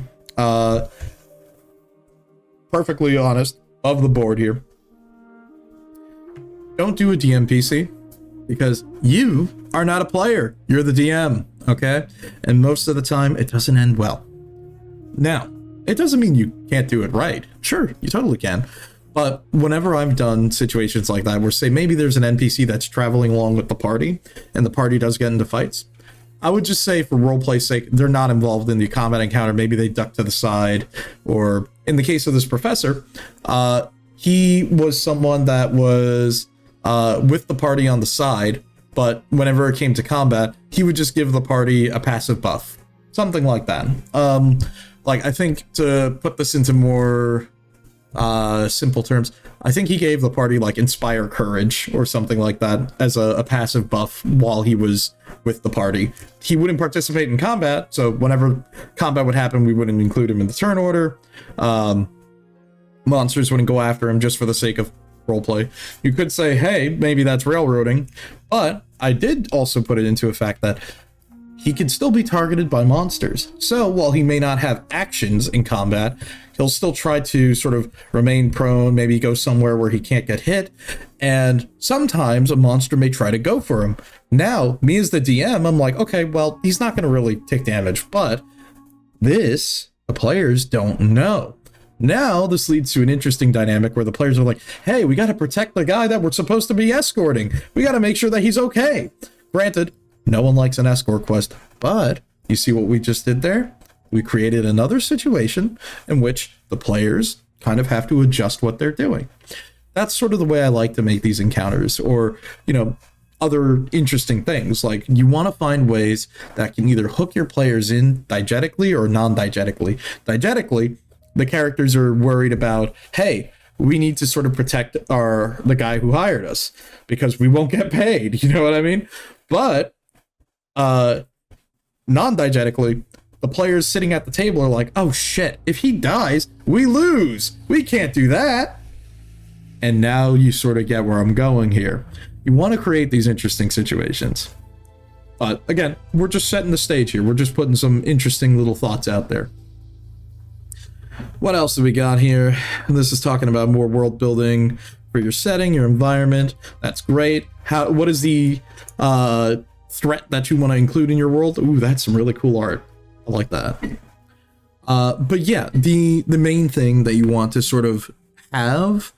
perfectly honest, of the board here, don't do a DMPC, because you are not a player. You're the DM, okay? And most of the time, it doesn't end well. Now, it doesn't mean you can't do it right. Sure, you totally can. But whenever I've done situations like that, where say maybe there's an NPC that's traveling along with the party, and the party does get into fights, I would just say for roleplay's sake, they're not involved in the combat encounter. Maybe they duck to the side, or in the case of this professor, he was someone that was with the party on the side, but whenever it came to combat, he would just give the party a passive buff. Something like that. Like, I think to put this into more simple terms, I think he gave the party like Inspire Courage or something like that as a passive buff while he was with the party. He wouldn't participate in combat, so whenever combat would happen, we wouldn't include him in the turn order. Monsters wouldn't go after him just for the sake of roleplay. You could say, hey, maybe that's railroading, but I did also put it into a fact that he could still be targeted by monsters. So while he may not have actions in combat, he'll still try to sort of remain prone, maybe go somewhere where he can't get hit, and sometimes a monster may try to go for him. Now, me as the DM, I'm like, okay, well, he's not going to really take damage, but this, the players don't know. Now, this leads to an interesting dynamic where the players are like, hey, we got to protect the guy that we're supposed to be escorting. We got to make sure that he's okay. Granted, no one likes an escort quest, but you see what we just did there? We created another situation in which the players kind of have to adjust what they're doing. That's sort of the way I like to make these encounters, or, you know, other interesting things. Like, you want to find ways that can either hook your players in diegetically or non-diegetically. Diegetically, the characters are worried about, hey, we need to sort of protect the guy who hired us because we won't get paid. You know what I mean? But non-diegetically, the players sitting at the table are like, oh shit, if he dies, we lose. We can't do that. And now you sort of get where I'm going here. You want to create these interesting situations. But again, we're just setting the stage here. We're just putting some interesting little thoughts out there. What else do we got here? This is talking about more world building for your setting, your environment. That's great. What is the threat that you want to include in your world? Ooh, that's some really cool art. I like that. But yeah, the main thing that you want to sort of have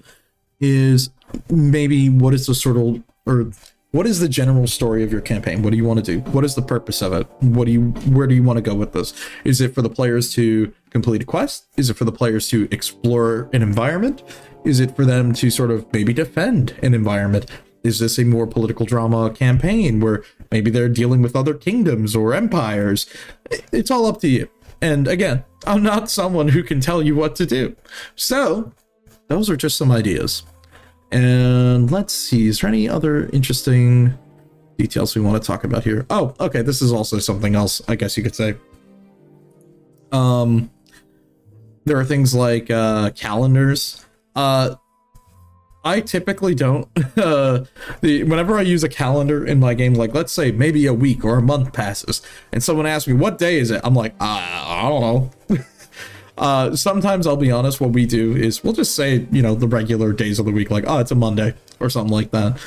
is maybe what is the sort of, or what is the general story of your campaign? What do you want to do? What is the purpose of it? Where do you want to go with this? Is it for the players to complete a quest? Is it for the players to explore an environment? Is it for them to sort of maybe defend an environment? Is this a more political drama campaign where maybe they're dealing with other kingdoms or empires? It's all up to you. And again, I'm not someone who can tell you what to do. So those are just some ideas. And let's see, is there any other interesting details we want to talk about here? Oh, okay, this is also something else, I guess you could say. There are things like calendars. I typically don't. Whenever I use a calendar in my game, like let's say maybe a week or a month passes, and someone asks me, what day is it? I'm like, I don't know. Sometimes I'll be honest, what we do is we'll just say, you know, the regular days of the week, like, oh, it's a Monday or something like that.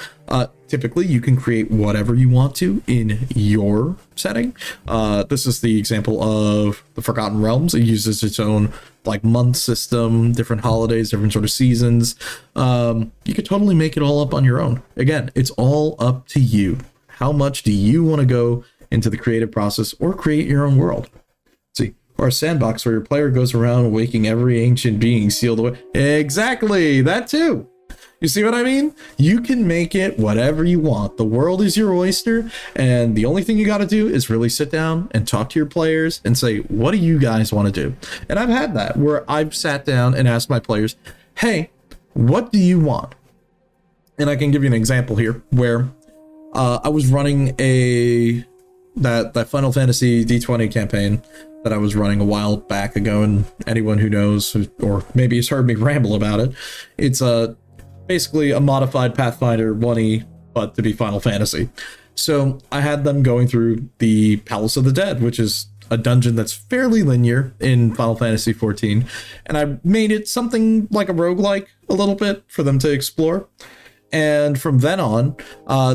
Typically, you can create whatever you want to in your setting. This is the example of the Forgotten Realms. It uses its own like month system, different holidays, different sort of seasons. You could totally make it all up on your own. Again, it's all up to you. How much do you want to go into the creative process or create your own world? See, or a sandbox where your player goes around waking every ancient being sealed away. Exactly, that too. You see what I mean? You can make it whatever you want. The world is your oyster, and the only thing you got to do is really sit down and talk to your players and say, what do you guys want to do? And I've had that where I've sat down and asked my players, hey, what do you want? And I can give you an example here where I was running that Final Fantasy D20 campaign that I was running a while back ago, and anyone who knows or maybe has heard me ramble about it, it's basically a modified Pathfinder 1E, but to be Final Fantasy. So I had them going through the Palace of the Dead, which is a dungeon that's fairly linear in Final Fantasy XIV, and I made it something like a roguelike a little bit for them to explore. And from then on,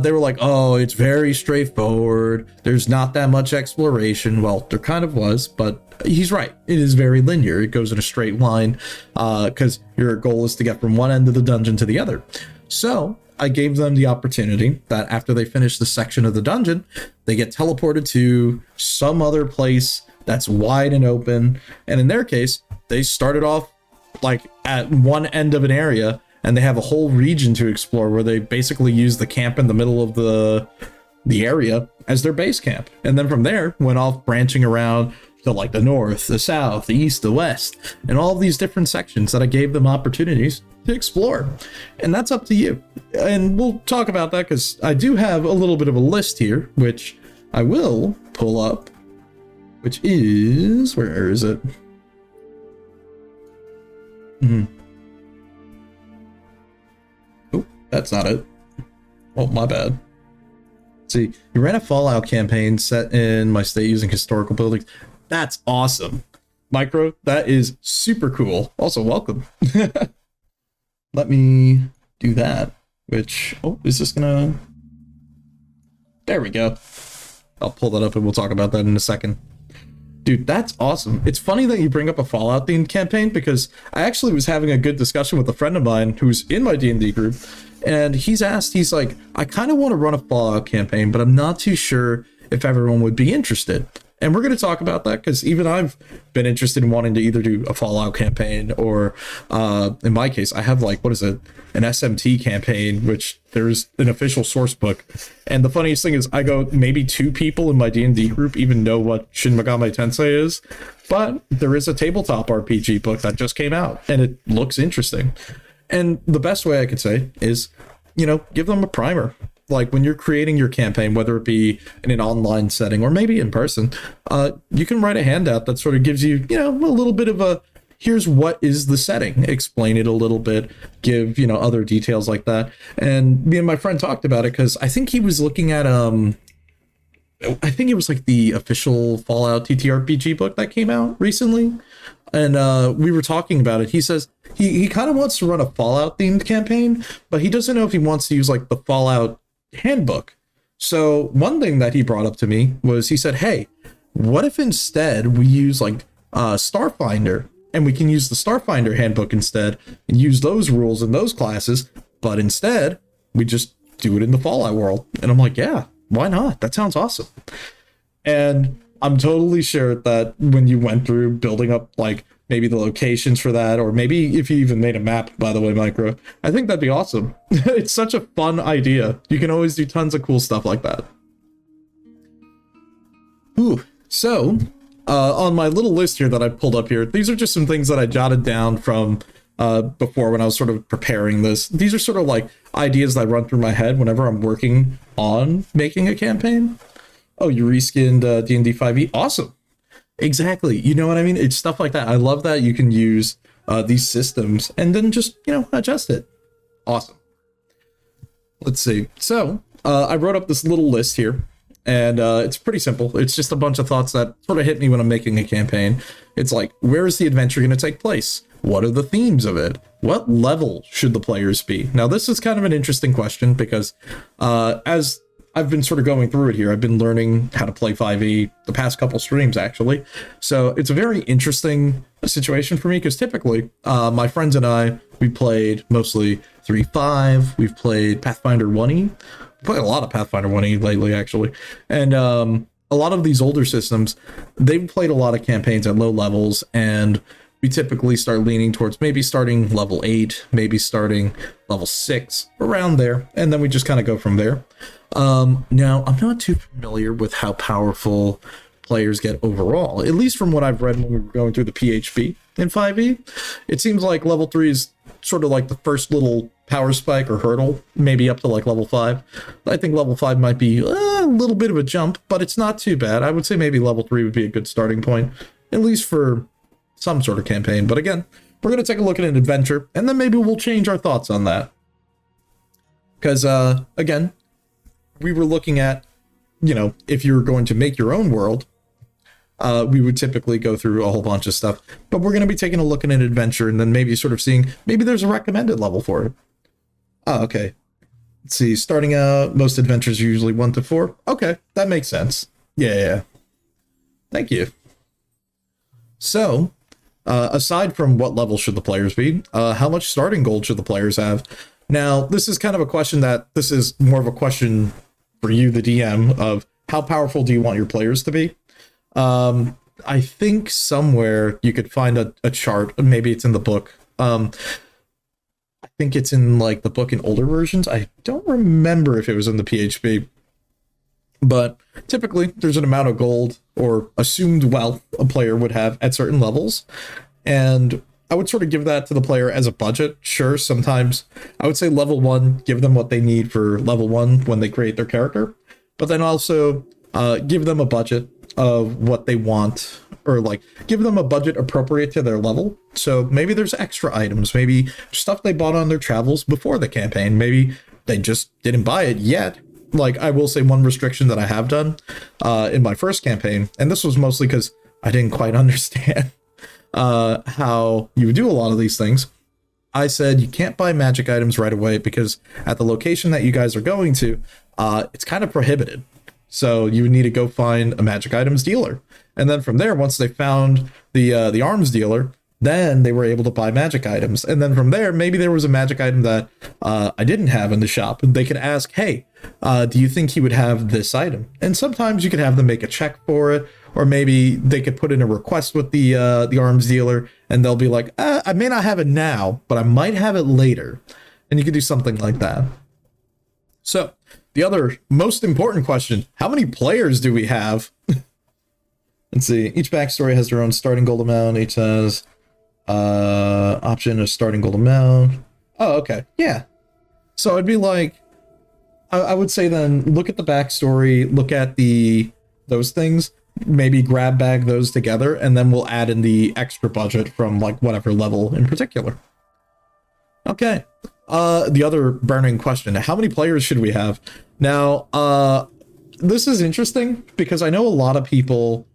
they were like, oh, it's very straightforward. There's not that much exploration. Well, there kind of was, but he's right. It is very linear. It goes in a straight line because your goal is to get from one end of the dungeon to the other. So I gave them the opportunity that after they finish the section of the dungeon, they get teleported to some other place that's wide and open. And in their case, they started off like at one end of an area, and they have a whole region to explore where they basically use the camp in the middle of the area as their base camp. And then from there went off branching around to like the north, the south, the east, the west, and all of these different sections that I gave them opportunities to explore. And that's up to you. And we'll talk about that because I do have a little bit of a list here, which I will pull up, which is, where is it? Oh, that's not it. Oh, my bad. See, you ran a Fallout campaign set in my state using historical buildings. That's awesome. Micro, that is super cool. Also, welcome. Let me do that, which, oh, is this gonna... There we go. I'll pull that up and we'll talk about that in a second. Dude, that's awesome. It's funny that you bring up a Fallout themed campaign because I actually was having a good discussion with a friend of mine who's in my D&D group, and he's like, I kind of want to run a Fallout campaign, but I'm not too sure if everyone would be interested. And we're going to talk about that because even I've been interested in wanting to either do a Fallout campaign or, in my case, I have like, what is it? An SMT campaign, which there's an official source book. And the funniest thing is I go, maybe 2 people in my D&D group even know what Shin Megami Tensei is, but there is a tabletop RPG book that just came out and it looks interesting. And the best way I could say is, you know, give them a primer. Like when you're creating your campaign, whether it be in an online setting or maybe in person, you can write a handout that sort of gives you, you know, a little bit of a, here's what is the setting, explain it a little bit, give, you know, other details like that. And me and my friend talked about it because I think he was looking at, I think it was like the official Fallout TTRPG book that came out recently. And we were talking about it. He says he kind of wants to run a Fallout themed campaign, but he doesn't know if he wants to use like the Fallout handbook. So one thing that he brought up to me was he said, hey, what if instead we use like Starfinder, and we can use the Starfinder handbook instead and use those rules and those classes, but instead we just do it in the Fallout world. And I'm like, yeah, why not? That sounds awesome. And I'm totally sure that when you went through building up like maybe the locations for that, or maybe if you even made a map, by the way, Micro, I think that'd be awesome. It's such a fun idea. You can always do tons of cool stuff like that. Ooh, so on my little list here that I pulled up here, these are just some things that I jotted down from before when I was sort of preparing this. These are sort of like ideas that run through my head whenever I'm working on making a campaign. Oh, you reskinned D&D 5e? Awesome. Exactly. You know what I mean? It's stuff like that. I love that you can use these systems and then just, you know, adjust it. Awesome. Let's see. So I wrote up this little list here, and it's pretty simple. It's just a bunch of thoughts that sort of hit me when I'm making a campaign. It's like, where is the adventure going to take place? What are the themes of it? What level should the players be? Now, this is kind of an interesting question because as I've been sort of going through it here, I've been learning how to play 5e the past couple streams, actually. So it's a very interesting situation for me because typically my friends and I, we played mostly 3.5. We've played Pathfinder 1e. We played a lot of Pathfinder 1e lately, actually. And a lot of these older systems, they've played a lot of campaigns at low levels. And we typically start leaning towards maybe starting level 8, maybe starting level 6, around there, and then we just kind of go from there. Now, I'm not too familiar with how powerful players get overall, at least from what I've read when we were going through the PHP in 5e. It seems like level 3 is sort of like the first little power spike or hurdle, maybe up to like level 5. I think level 5 might be a little bit of a jump, but it's not too bad. I would say maybe level 3 would be a good starting point, at least for some sort of campaign. But again, we're going to take a look at an adventure, and then maybe we'll change our thoughts on that. Because, again, we were looking at, you know, if you're going to make your own world, we would typically go through a whole bunch of stuff. But we're going to be taking a look at an adventure, and then maybe sort of seeing, maybe there's a recommended level for it. Oh, okay. Let's see, starting out, most adventures are usually 1 to 4. Okay, that makes sense. Yeah. Thank you. So, aside from what level should the players be, how much starting gold should the players have? Now, this is kind of a question this is more of a question for you, the DM, of how powerful do you want your players to be? I think somewhere you could find a chart, maybe it's in the book. I think it's in like the book in older versions. I don't remember if it was in the PHP. But typically, there's an amount of gold or assumed wealth a player would have at certain levels. And I would sort of give that to the player as a budget. Sure, sometimes I would say level 1, give them what they need for level 1 when they create their character. But then also give them a budget of what they want, or like give them a budget appropriate to their level. So maybe there's extra items, maybe stuff they bought on their travels before the campaign. Maybe they just didn't buy it yet. Like, I will say one restriction that I have done in my first campaign, and this was mostly because I didn't quite understand how you would do a lot of these things. I said you can't buy magic items right away because at the location that you guys are going to, it's kind of prohibited. So you would need to go find a magic items dealer. And then from there, once they found the arms dealer, then they were able to buy magic items. And then from there, maybe there was a magic item that I didn't have in the shop. And they could ask, hey, do you think he would have this item? And sometimes you could have them make a check for it. Or maybe they could put in a request with the arms dealer. And they'll be like, I may not have it now, but I might have it later. And you could do something like that. So the other most important question, how many players do we have? Let's see. Each backstory has their own starting gold amount. Each has option of starting gold amount. Oh, okay. Yeah. So it'd be like, I would say then look at the backstory, look at those things, maybe grab bag those together, and then we'll add in the extra budget from like whatever level in particular. Okay. The other burning question, how many players should we have? Now, this is interesting because I know a lot of people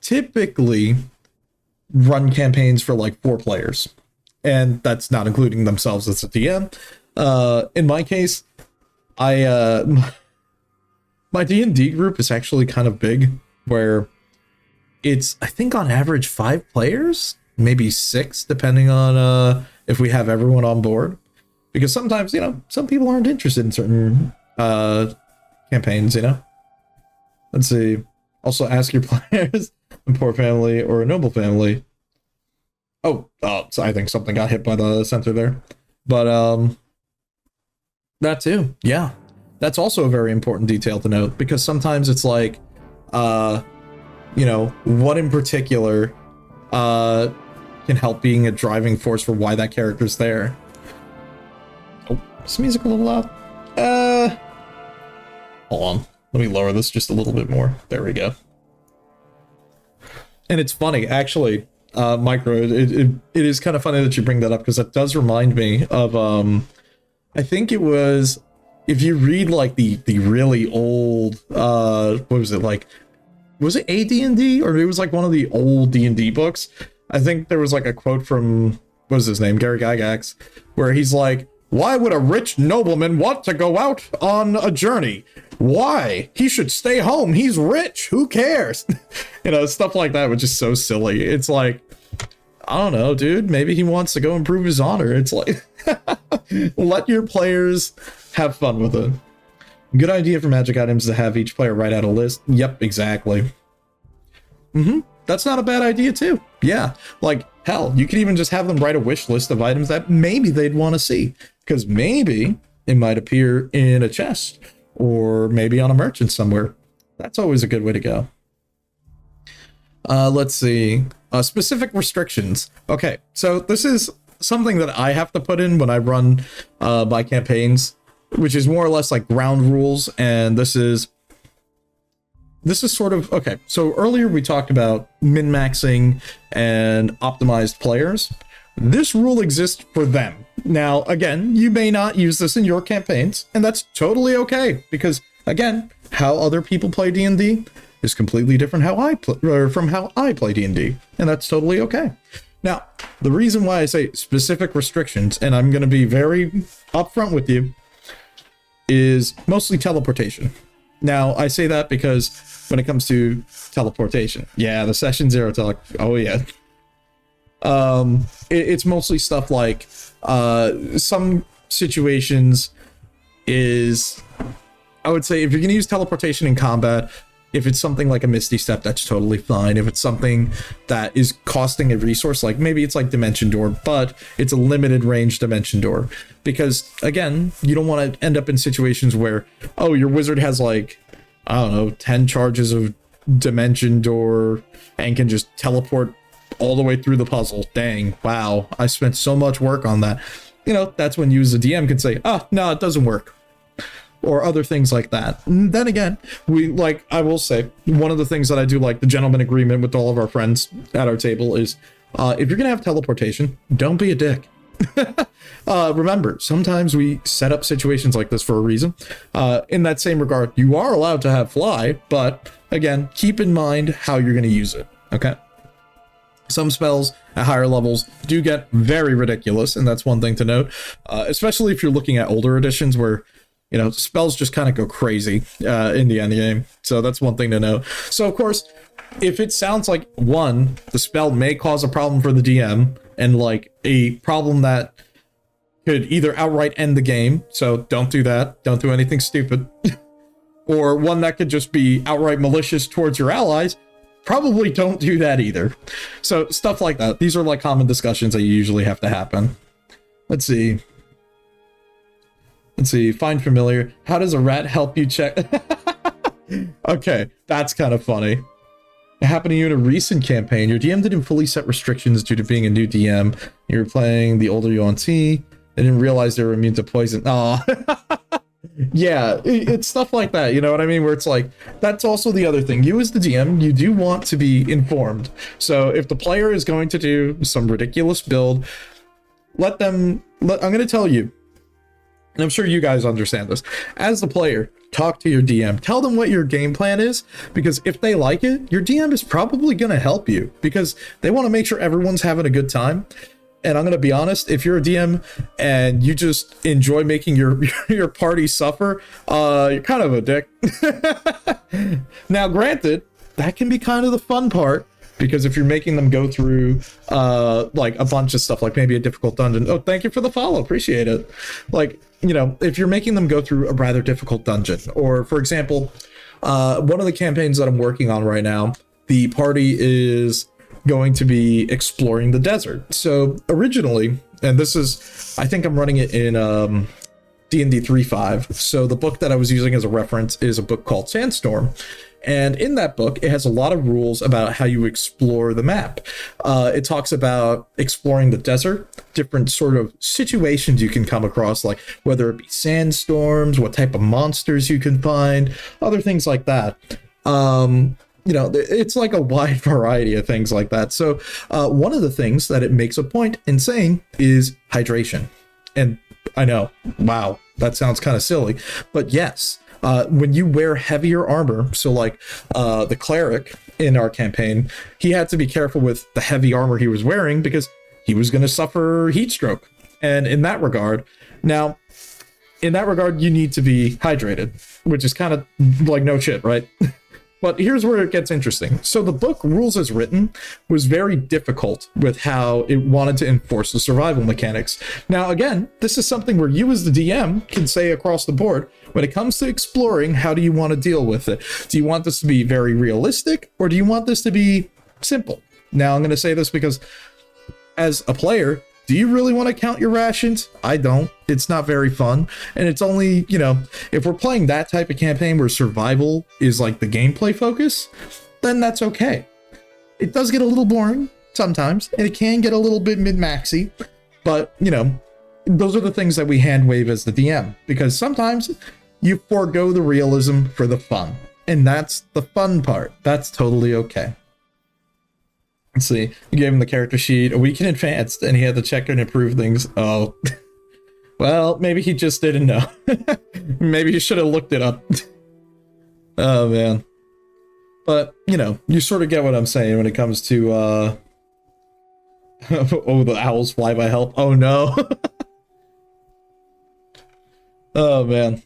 typically run campaigns for like 4 players, and that's not including themselves as a DM. In my case, my D&D group is actually kind of big, where it's, I think on average 5 players, maybe 6, depending on if we have everyone on board. Because sometimes, you know, some people aren't interested in certain campaigns, you know? Let's see. Also ask your players, a poor family or a noble family. Oh, so I think something got hit by the center there. But that too, yeah. That's also a very important detail to note, because sometimes it's like, you know, what in particular can help being a driving force for why that character's there. Oh, is music a little loud? Hold on. Let me lower this just a little bit more. There we go. And it's funny, actually, Micro, it is kind of funny that you bring that up, because that does remind me of, I think it was, if you read like the really old, what was it, like, was it a D&D? Or it was like one of the old D&D books. I think there was like a quote from, what is his name, Gary Gygax, where he's like, why would a rich nobleman want to go out on a journey? Why? He should stay home. He's rich. Who cares? You know, stuff like that, which is so silly. It's like, I don't know, dude. Maybe he wants to go improve his honor. It's like, let your players have fun with it. Good idea for magic items to have each player write out a list. Yep, exactly. that's not a bad idea too. Yeah, like hell, you could even just have them write a wish list of items that maybe they'd want to see, because maybe it might appear in a chest or maybe on a merchant somewhere. That's always a good way to go. Let's see. Specific restrictions. Okay, so this is something that I have to put in when I run my campaigns, which is more or less like ground rules, and this is sort of, okay, so earlier we talked about min-maxing and optimized players. This rule exists for them. Now, again, you may not use this in your campaigns, and that's totally okay, because, again, how other people play D&D is completely different from how I play D&D, and that's totally okay. Now, the reason why I say specific restrictions, and I'm going to be very upfront with you, is mostly teleportation. Now, I say that because when it comes to teleportation, yeah, the session zero talk, oh yeah. It's mostly stuff like some situations is, I would say, if you're going to use teleportation in combat, if it's something like a Misty Step, that's totally fine. If it's something that is costing a resource, like maybe it's like Dimension Door, but it's a limited range Dimension Door. Because, again, you don't want to end up in situations where, oh, your wizard has like, I don't know, 10 charges of Dimension Door and can just teleport all the way through the puzzle. Dang, wow, I spent so much work on that. You know, that's when you as a DM can say, oh, no, it doesn't work. Or other things like that. And then again, I will say, one of the things that I do like the gentleman agreement with all of our friends at our table is, if you're gonna have teleportation, don't be a dick. Remember, sometimes we set up situations like this for a reason. In that same regard, you are allowed to have fly, but again, keep in mind how you're gonna use it, okay? Some spells at higher levels do get very ridiculous, and that's one thing to note, especially if you're looking at older editions where, you know, spells just kind of go crazy in the end game. So that's one thing to know. So, of course, if it sounds like, one, the spell may cause a problem for the DM, and like a problem that could either outright end the game, so don't do that. Don't do anything stupid. Or one that could just be outright malicious towards your allies, probably don't do that either. So stuff like that. These are like common discussions that usually have to happen. Let's see. Find familiar. How does a rat help you check? Okay, that's kind of funny. It happened to you in a recent campaign. Your DM didn't fully set restrictions due to being a new DM. You were playing the older Yuan-Ti. They didn't realize they were immune to poison. Oh, yeah, it's stuff like that. You know what I mean? Where it's like, that's also the other thing. You as the DM, you do want to be informed. So if the player is going to do some ridiculous build, I'm going to tell you, and I'm sure you guys understand this. As the player, talk to your DM. Tell them what your game plan is, because if they like it, your DM is probably going to help you, because they want to make sure everyone's having a good time. And I'm going to be honest, if you're a DM and you just enjoy making your party suffer, you're kind of a dick. Now, granted, that can be kind of the fun part, because if you're making them go through like a bunch of stuff, like maybe a difficult dungeon. Oh, thank you for the follow. Appreciate it. Like, you know, if you're making them go through a rather difficult dungeon, or for example, one of the campaigns that I'm working on right now, the party is going to be exploring the desert. So originally, and this is, I think I'm running it in D&D 3.5. So the book that I was using as a reference is a book called Sandstorm. And in that book, it has a lot of rules about how you explore the map. It talks about exploring the desert, different sort of situations you can come across, like whether it be sandstorms, what type of monsters you can find, other things like that. You know, it's like a wide variety of things like that. So one of the things that it makes a point in saying is hydration. And I know, wow, that sounds kind of silly, but yes. When you wear heavier armor, so like the cleric in our campaign, he had to be careful with the heavy armor he was wearing because he was going to suffer heat stroke. And in that regard, you need to be hydrated, which is kind of like no shit, right? But here's where it gets interesting. So the book, Rules as Written, was very difficult with how it wanted to enforce the survival mechanics. Now, again, this is something where you as the DM can say across the board, when it comes to exploring, how do you want to deal with it? Do you want this to be very realistic, or do you want this to be Simple. Now I'm going to say this because as a player, do you really want to count your rations? I don't. It's not very fun. And it's only, you know, if we're playing that type of campaign where survival is like the gameplay focus, then that's okay. It does get a little boring sometimes, and it can get a little bit min-maxy, but, you know, those are the things that we hand wave as the DM, because sometimes you forego the realism for the fun, and that's the fun part. That's totally okay. Let's see. You gave him the character sheet a week in advance, and he had to check and improve things. Oh, well, maybe he just didn't know. Maybe he should have looked it up. Oh, man. But, you know, you sort of get what I'm saying when it comes to, oh, the owls fly by help. Oh, no. Oh, man.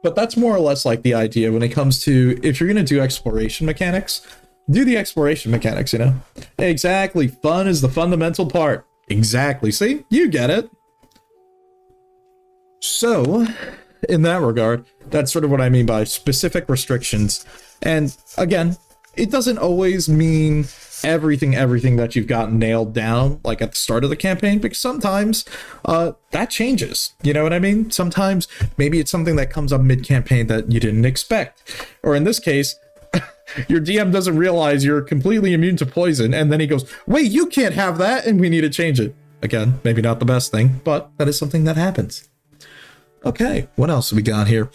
But that's more or less like the idea when it comes to, if you're going to do exploration mechanics, do the exploration mechanics, you know? Exactly. Fun is the fundamental part. Exactly. See? You get it. So, in that regard, that's sort of what I mean by specific restrictions. And again, it doesn't always mean everything that you've got nailed down, like at the start of the campaign, because sometimes that changes. You know what I mean? Sometimes maybe it's something that comes up mid-campaign that you didn't expect. Or in this case, your DM doesn't realize you're completely immune to poison, and then he goes, wait, you can't have that, and we need to change it. Again, maybe not the best thing, but that is something that happens. Okay, what else have we got here?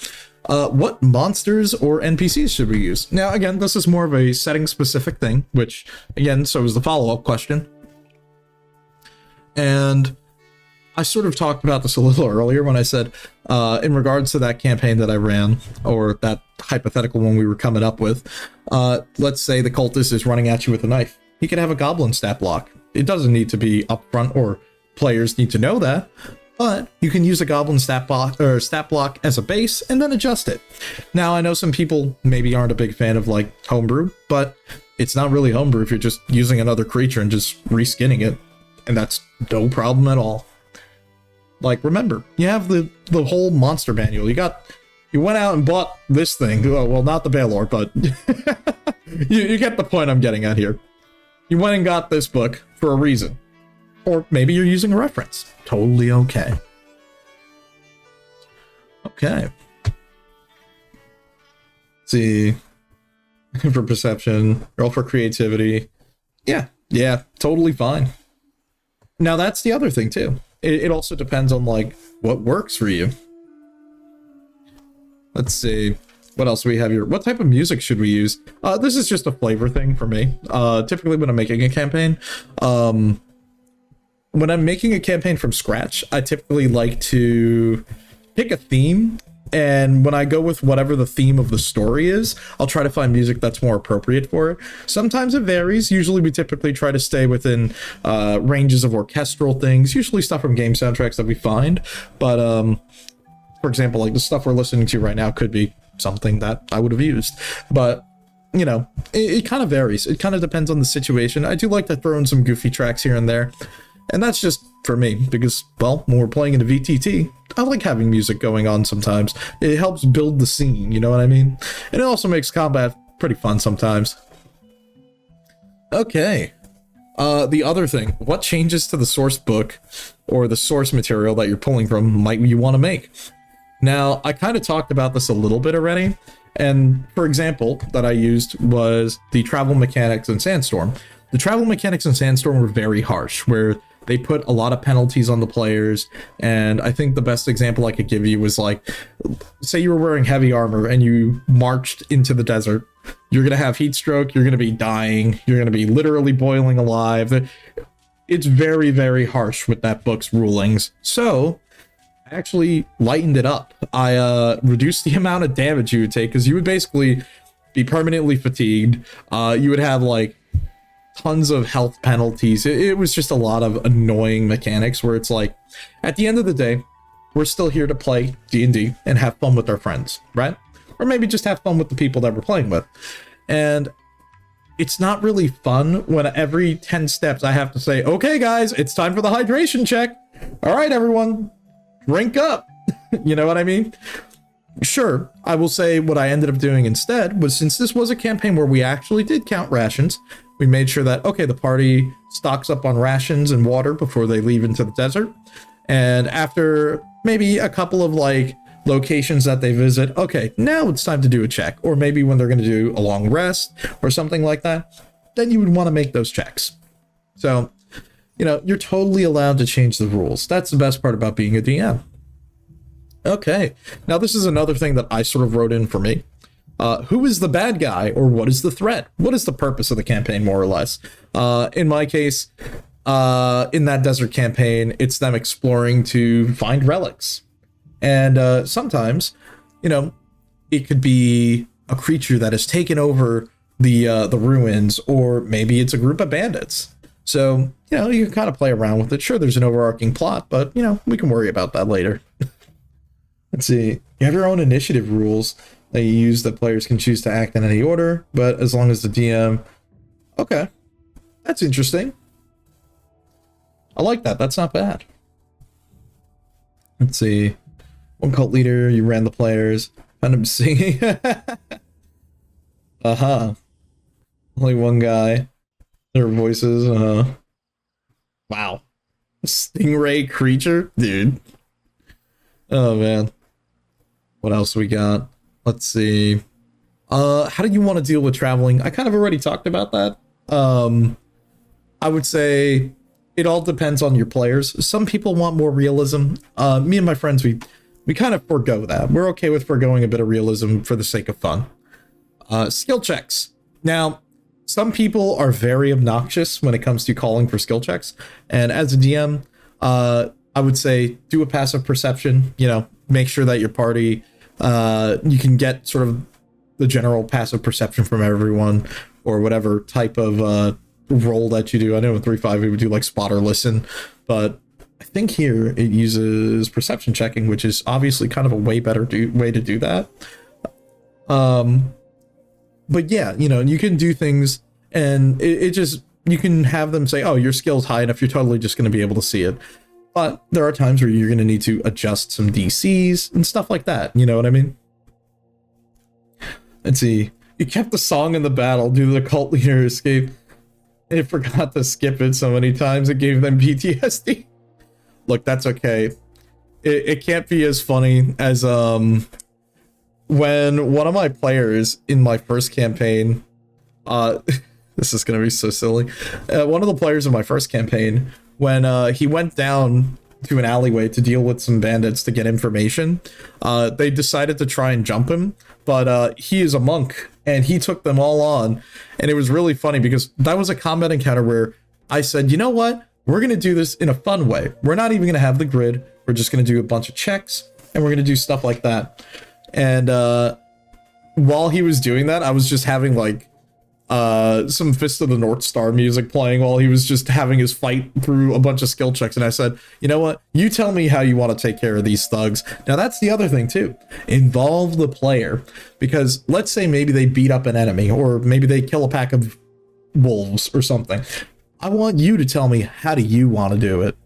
What monsters or NPCs should we use? Now, again, this is more of a setting-specific thing, which, again, so is the follow-up question. And I sort of talked about this a little earlier when I said, in regards to that campaign that I ran, or that hypothetical one we were coming up with, let's say the cultist is running at you with a knife. He could have a goblin stat block. It doesn't need to be upfront, or players need to know that. But you can use a goblin stat block as a base and then adjust it. Now, I know some people maybe aren't a big fan of like homebrew, but it's not really homebrew if you're just using another creature and just reskinning it. And that's no problem at all. Like, remember, you have the whole monster manual. You went out and bought this thing. Well, not the Balor, but you get the point I'm getting at here. You went and got this book for a reason. Or maybe you're using a reference. Totally okay. Okay. Let's see. For perception. Roll for creativity. Yeah, totally fine. Now that's the other thing too. It also depends on like what works for you. Let's see. What else do we have here? What type of music should we use? This is just a flavor thing for me. Typically when I'm making a campaign, when I'm making a campaign from scratch, I typically like to pick a theme, and when I go with whatever the theme of the story is, I'll try to find music that's more appropriate for it. Sometimes it varies. Usually we typically try to stay within ranges of orchestral things, usually stuff from game soundtracks that we find. But for example, like the stuff we're listening to right now could be something that I would have used. But you know, it kind of varies. It kind of depends on the situation. I do like to throw in some goofy tracks here and there. And that's just for me, because, well, when we're playing in a VTT, I like having music going on sometimes. It helps build the scene, you know what I mean? And it also makes combat pretty fun sometimes. Okay. The other thing, what changes to the source book or the source material that you're pulling from might you want to make? Now, I kind of talked about this a little bit already. And for example, that I used was the travel mechanics in Sandstorm. The travel mechanics in Sandstorm were very harsh, where they put a lot of penalties on the players, and I think the best example I could give you was like, say you were wearing heavy armor and you marched into the desert. You're going to have heat stroke, you're going to be dying, you're going to be literally boiling alive. It's very, very harsh with that book's rulings. So I actually lightened it up. I reduced the amount of damage you would take, because you would basically be permanently fatigued. You would have like tons of health penalties. It was just a lot of annoying mechanics where it's like, at the end of the day, we're still here to play D&D and have fun with our friends, right? Or maybe just have fun with the people that we're playing with. And it's not really fun when every 10 steps I have to say, okay, guys, it's time for the hydration check. All right, everyone, drink up. You know what I mean? Sure, I will say what I ended up doing instead was, since this was a campaign where we actually did count rations, We made sure that, okay, the party stocks up on rations and water before they leave into the desert. And after maybe a couple of like locations that they visit, okay, now it's time to do a check. Or maybe when they're going to do a long rest or something like that, then you would want to make those checks. So, you know, you're totally allowed to change the rules. That's the best part about being a DM. Okay, now this is another thing that I sort of wrote in for me. Who is the bad guy, or what is the threat? What is the purpose of the campaign, more or less? In my case, in that desert campaign, it's them exploring to find relics. And sometimes, you know, it could be a creature that has taken over the ruins, or maybe it's a group of bandits. So, you know, you can kind of play around with it. Sure, there's an overarching plot, but, you know, we can worry about that later. Let's see. You have your own initiative rules that you use that players can choose to act in any order, but as long as the DM... Okay. That's interesting. I like that. That's not bad. Let's see. One cult leader, you ran the players. Found him singing. Uh-huh. Only one guy. Their voices, Wow. Stingray creature? Dude. Oh, man. What else we got? Let's see. How do you want to deal with traveling? I kind of already talked about that. I would say it all depends on your players. Some people want more realism. Me and my friends, we kind of forego that. We're okay with foregoing a bit of realism for the sake of fun. Skill checks. Now, some people are very obnoxious when it comes to calling for skill checks. And as a DM, I would say do a passive perception, you know, make sure that your party, you can get sort of the general passive perception from everyone, or whatever type of role that you do. I know in 3.5 we would do like spot or listen, but I think here it uses perception checking, which is obviously kind of a way better way to do that. But yeah, you know, you can do things, and it just, you can have them say, oh, your skill's high enough, you're totally just going to be able to see it. But there are times where you're going to need to adjust some DCs and stuff like that. You know what I mean? Let's see. You kept the song in the battle due to the cult leader escape. They forgot to skip it so many times it gave them PTSD. Look, that's okay. It can't be as funny as when one of my players in my first campaign, this is gonna be so silly. One of the players in my first campaign, when he went down to an alleyway to deal with some bandits to get information, they decided to try and jump him, but he is a monk and he took them all on. And it was really funny because that was a combat encounter where I said, you know what? We're going to do this in a fun way. We're not even going to have the grid. We're just going to do a bunch of checks and we're going to do stuff like that. And while he was doing that, I was just having like some Fist of the North Star music playing while he was just having his fight through a bunch of skill checks. And I said, you know what? You tell me how you want to take care of these thugs. Now that's the other thing too. Involve the player, because let's say maybe they beat up an enemy, or maybe they kill a pack of wolves or something. I want you to tell me, how do you want to do it?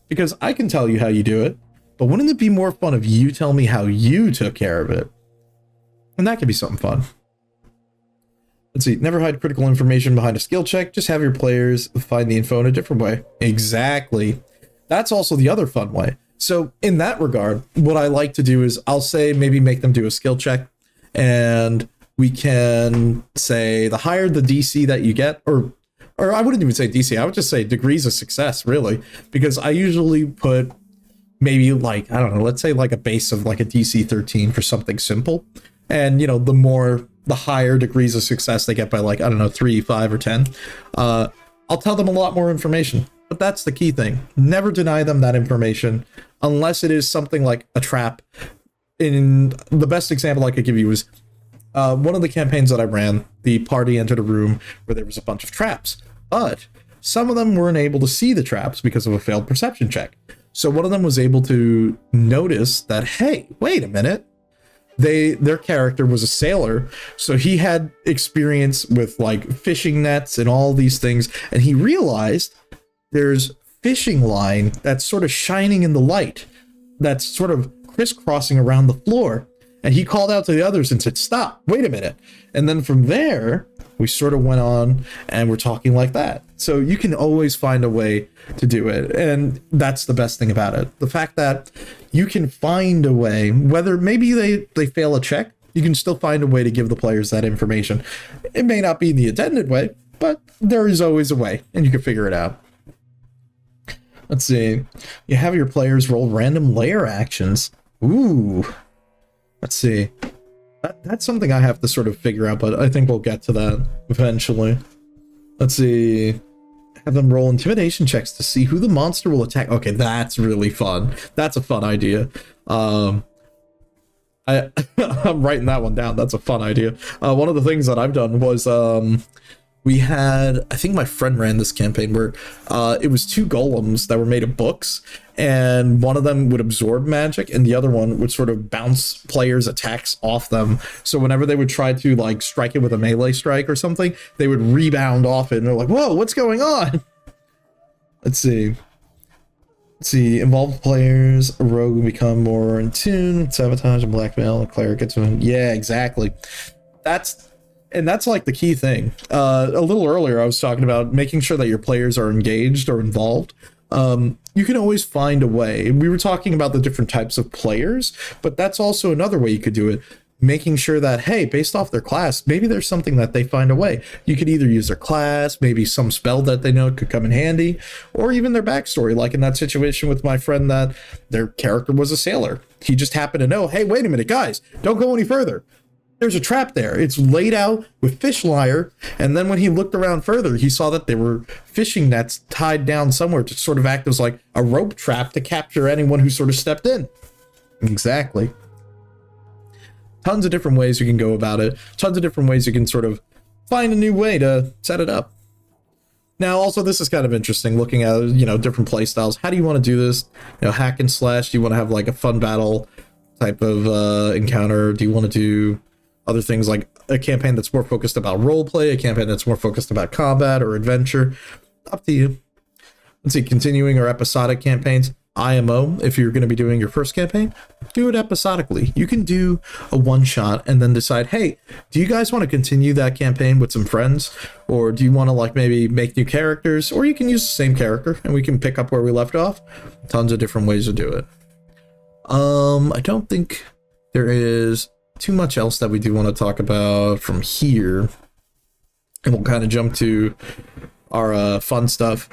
Because I can tell you how you do it, but wouldn't it be more fun if you tell me how you took care of it? And that could be something fun. Let's see, never hide critical information behind a skill check. Just have your players find the info in a different way. Exactly. That's also the other fun way. So in that regard, what I like to do is I'll say maybe make them do a skill check, and we can say the higher the DC that you get, or I wouldn't even say DC, I would just say degrees of success, really, because I usually put maybe like, I don't know, let's say like a base of like a DC 13 for something simple. And, you know, the higher degrees of success they get by like, I don't know, 3, 5, or 10, I'll tell them a lot more information. But that's the key thing. Never deny them that information unless it is something like a trap. In the best example I could give you is one of the campaigns that I ran, the party entered a room where there was a bunch of traps, but some of them weren't able to see the traps because of a failed perception check. So one of them was able to notice that, hey, wait a minute. Their character was a sailor, so he had experience with like fishing nets and all these things, and he realized there's fishing line that's sort of shining in the light, that's sort of crisscrossing around the floor. And he called out to the others and said, stop, wait a minute. And then from there, we sort of went on and we're talking like that. So you can always find a way to do it. And that's the best thing about it. The fact that you can find a way, whether maybe they fail a check, you can still find a way to give the players that information. It may not be in the intended way, but there is always a way, and you can figure it out. Let's see. You have your players roll random layer actions. Ooh. Let's see. That's something I have to sort of figure out, but I think we'll get to that eventually. Let's see. Have them roll intimidation checks to see who the monster will attack. Okay, that's really fun. That's a fun idea. I'm writing that one down. That's a fun idea. One of the things that I've done was we had, I think my friend ran this campaign where it was 2 golems that were made of books, and one of them would absorb magic and the other one would sort of bounce players' attacks off them. So whenever they would try to like strike it with a melee strike or something, they would rebound off it and they're like, whoa, what's going on? Let's see. Involved players, a rogue will become more in tune, sabotage and blackmail, a cleric gets one. Yeah, exactly. That's like the key thing. A little earlier, I was talking about making sure that your players are engaged or involved. You can always find a way. We were talking about the different types of players, but that's also another way you could do it. Making sure that, hey, based off their class, maybe there's something that they find a way. You could either use their class, maybe some spell that they know could come in handy, or even their backstory, like in that situation with my friend that their character was a sailor. He just happened to know, hey, wait a minute, guys, don't go any further. There's a trap there. It's laid out with fish lyre, and then when he looked around further, he saw that there were fishing nets tied down somewhere to sort of act as like a rope trap to capture anyone who sort of stepped in. Exactly. Tons of different ways you can go about it. Tons of different ways you can sort of find a new way to set it up. Now, also, this is kind of interesting, looking at, different play styles. How do you want to do this? Hack and slash? Do you want to have like a fun battle type of encounter? Do you want to do other things like a campaign that's more focused about roleplay, a campaign that's more focused about combat or adventure? Up to you. Let's see, continuing or episodic campaigns. IMO, if you're going to be doing your first campaign, do it episodically. You can do a one-shot and then decide, hey, do you guys want to continue that campaign with some friends? Or do you want to like maybe make new characters? Or you can use the same character and we can pick up where we left off. Tons of different ways to do it. I don't think there is too much else that we do want to talk about from here. And we'll kind of jump to our fun stuff.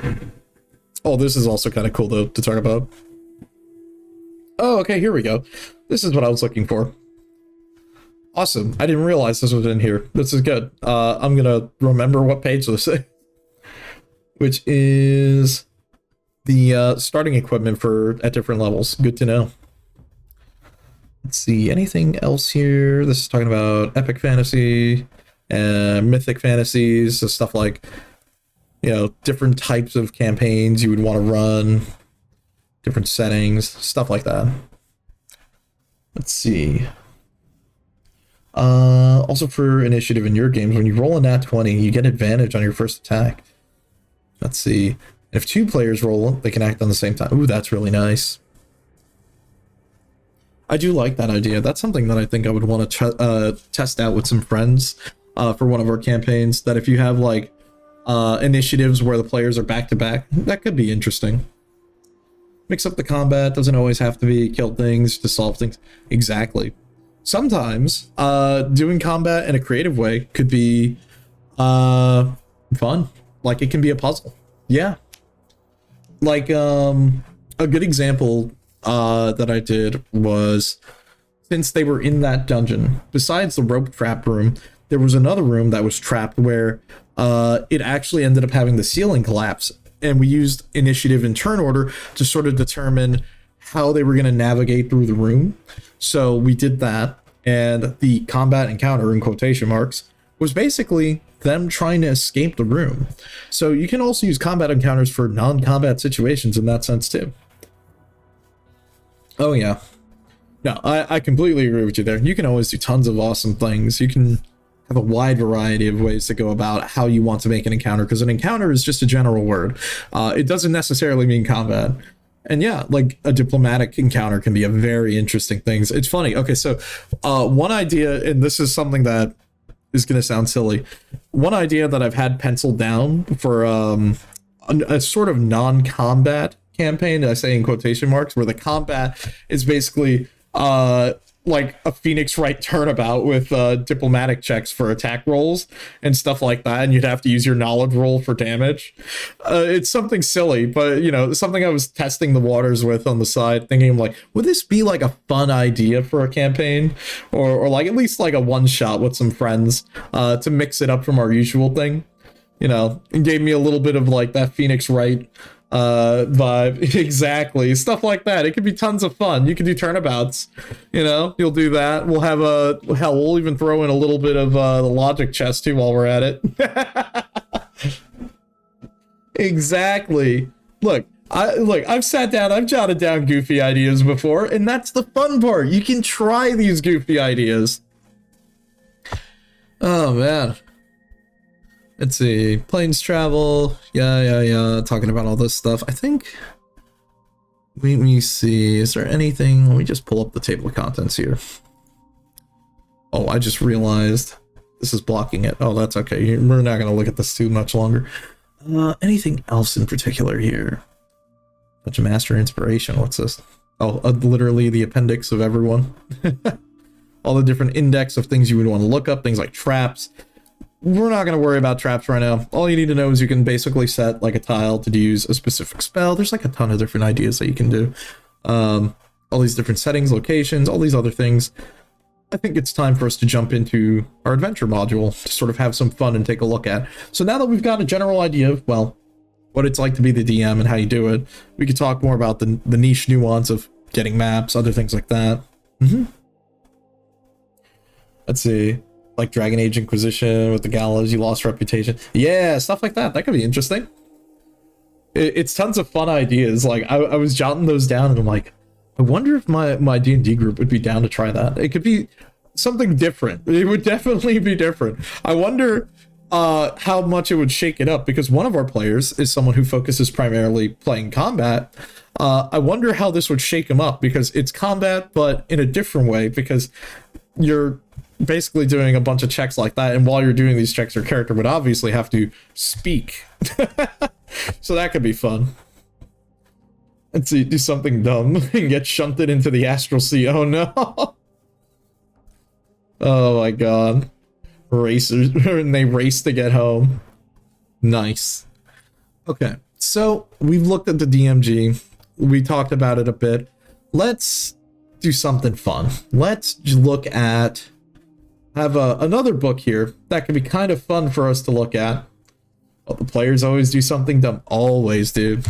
Oh, this is also kind of cool to talk about. Oh, okay, here we go. This is what I was looking for. Awesome. I didn't realize this was in here. This is good. I'm going to remember what page this is. Which is the starting equipment at different levels. Good to know. Let's see, anything else here? This is talking about epic fantasy and mythic fantasies, so stuff like, different types of campaigns you would want to run, different settings, stuff like that. Let's see. Also for initiative in your games, when you roll a nat 20, you get advantage on your first attack. Let's see. If 2 players roll, they can act on the same time. Ooh, that's really nice. I do like that idea. That's something that I think I would want to test out with some friends for one of our campaigns, that if you have like initiatives where the players are back to back, that could be interesting. Mix up the combat. Doesn't always have to be kill things to solve things. Exactly. Sometimes doing combat in a creative way could be fun. Like it can be a puzzle. Yeah. Like a good example that I did was, since they were in that dungeon, besides the rope trap room, there was another room that was trapped where it actually ended up having the ceiling collapse, and we used initiative and turn order to sort of determine how they were going to navigate through the room. So we did that, and the combat encounter, in quotation marks, was basically them trying to escape the room. So you can also use combat encounters for non-combat situations in that sense too. Oh yeah. No, I completely agree with you there. You can always do tons of awesome things. You can have a wide variety of ways to go about how you want to make an encounter, because an encounter is just a general word. It doesn't necessarily mean combat. And yeah, like a diplomatic encounter can be a very interesting thing. It's funny. Okay, so one idea, and this is something that is going to sound silly. One idea that I've had penciled down for a sort of non-combat campaign, I say in quotation marks, where the combat is basically like a Phoenix Wright turnabout with diplomatic checks for attack rolls and stuff like that, and you'd have to use your knowledge roll for damage. It's something silly, but you know, something I was testing the waters with on the side, thinking like, would this be like a fun idea for a campaign, or like at least like a one shot with some friends to mix it up from our usual thing. You know, it gave me a little bit of like that Phoenix Wright vibe. Exactly, stuff like that. It could be tons of fun. You can do turnabouts, you know, you'll do that. We'll have we'll even throw in a little bit of the logic chest too while we're at it. Exactly. Look, I've sat down, I've jotted down goofy ideas before, and that's the fun part. You can try these goofy ideas. Oh man. Let's see, planes travel, yeah, talking about all this stuff. I think, let me see, is there anything, let me just pull up the table of contents here. Oh, I just realized this is blocking it. Oh, that's okay, we're not gonna look at this too much longer. Anything else in particular here? Bunch of master inspiration, what's this? Oh, literally the appendix of everyone. All the different index of things you would want to look up, things like traps. We're not going to worry about traps right now. All you need to know is you can basically set like a tile to use a specific spell. There's like a ton of different ideas that you can do. All these different settings, locations, all these other things. I think it's time for us to jump into our adventure module to sort of have some fun and take a look at. So now that we've got a general idea of, well, what it's like to be the DM and how you do it, we could talk more about the niche nuance of getting maps, other things like that. Let's see. Like Dragon Age Inquisition with the gallows, you lost reputation. Yeah, stuff like that. That could be interesting. It's tons of fun ideas. Like I was jotting those down and I'm like, I wonder if my D&D group would be down to try that. It could be something different. It would definitely be different. I wonder how much it would shake it up, because one of our players is someone who focuses primarily playing combat. I wonder how this would shake him up, because it's combat, but in a different way, because you're basically doing a bunch of checks like that, and while you're doing these checks, your character would obviously have to speak. So that could be fun. Let's see, do something dumb and get shunted into the astral sea. Oh no. Oh my god. Racers, and they race to get home. Nice. Okay, so we've looked at the DMG. We talked about it a bit. Let's do something fun. Let's look at, have another book here that can be kind of fun for us to look at. Well, the players always do something dumb. Always, dude.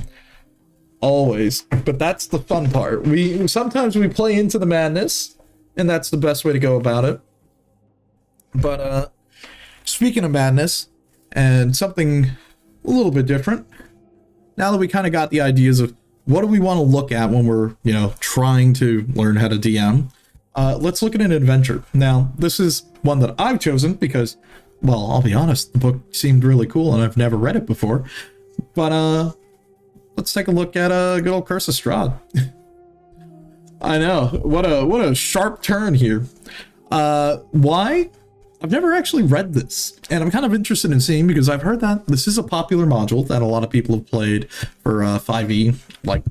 Always. But that's the fun part. Sometimes we play into the madness, and that's the best way to go about it. But speaking of madness, and something a little bit different, now that we kind of got the ideas of what do we want to look at when we're, you know, trying to learn how to DM, let's look at an adventure. Now, this is one that I've chosen because, well, I'll be honest, the book seemed really cool and I've never read it before. But let's take a look at good old Curse of Strahd. I know, what a sharp turn here. Why? I've never actually read this, and I'm kind of interested in seeing, because I've heard that this is a popular module that a lot of people have played for 5e, like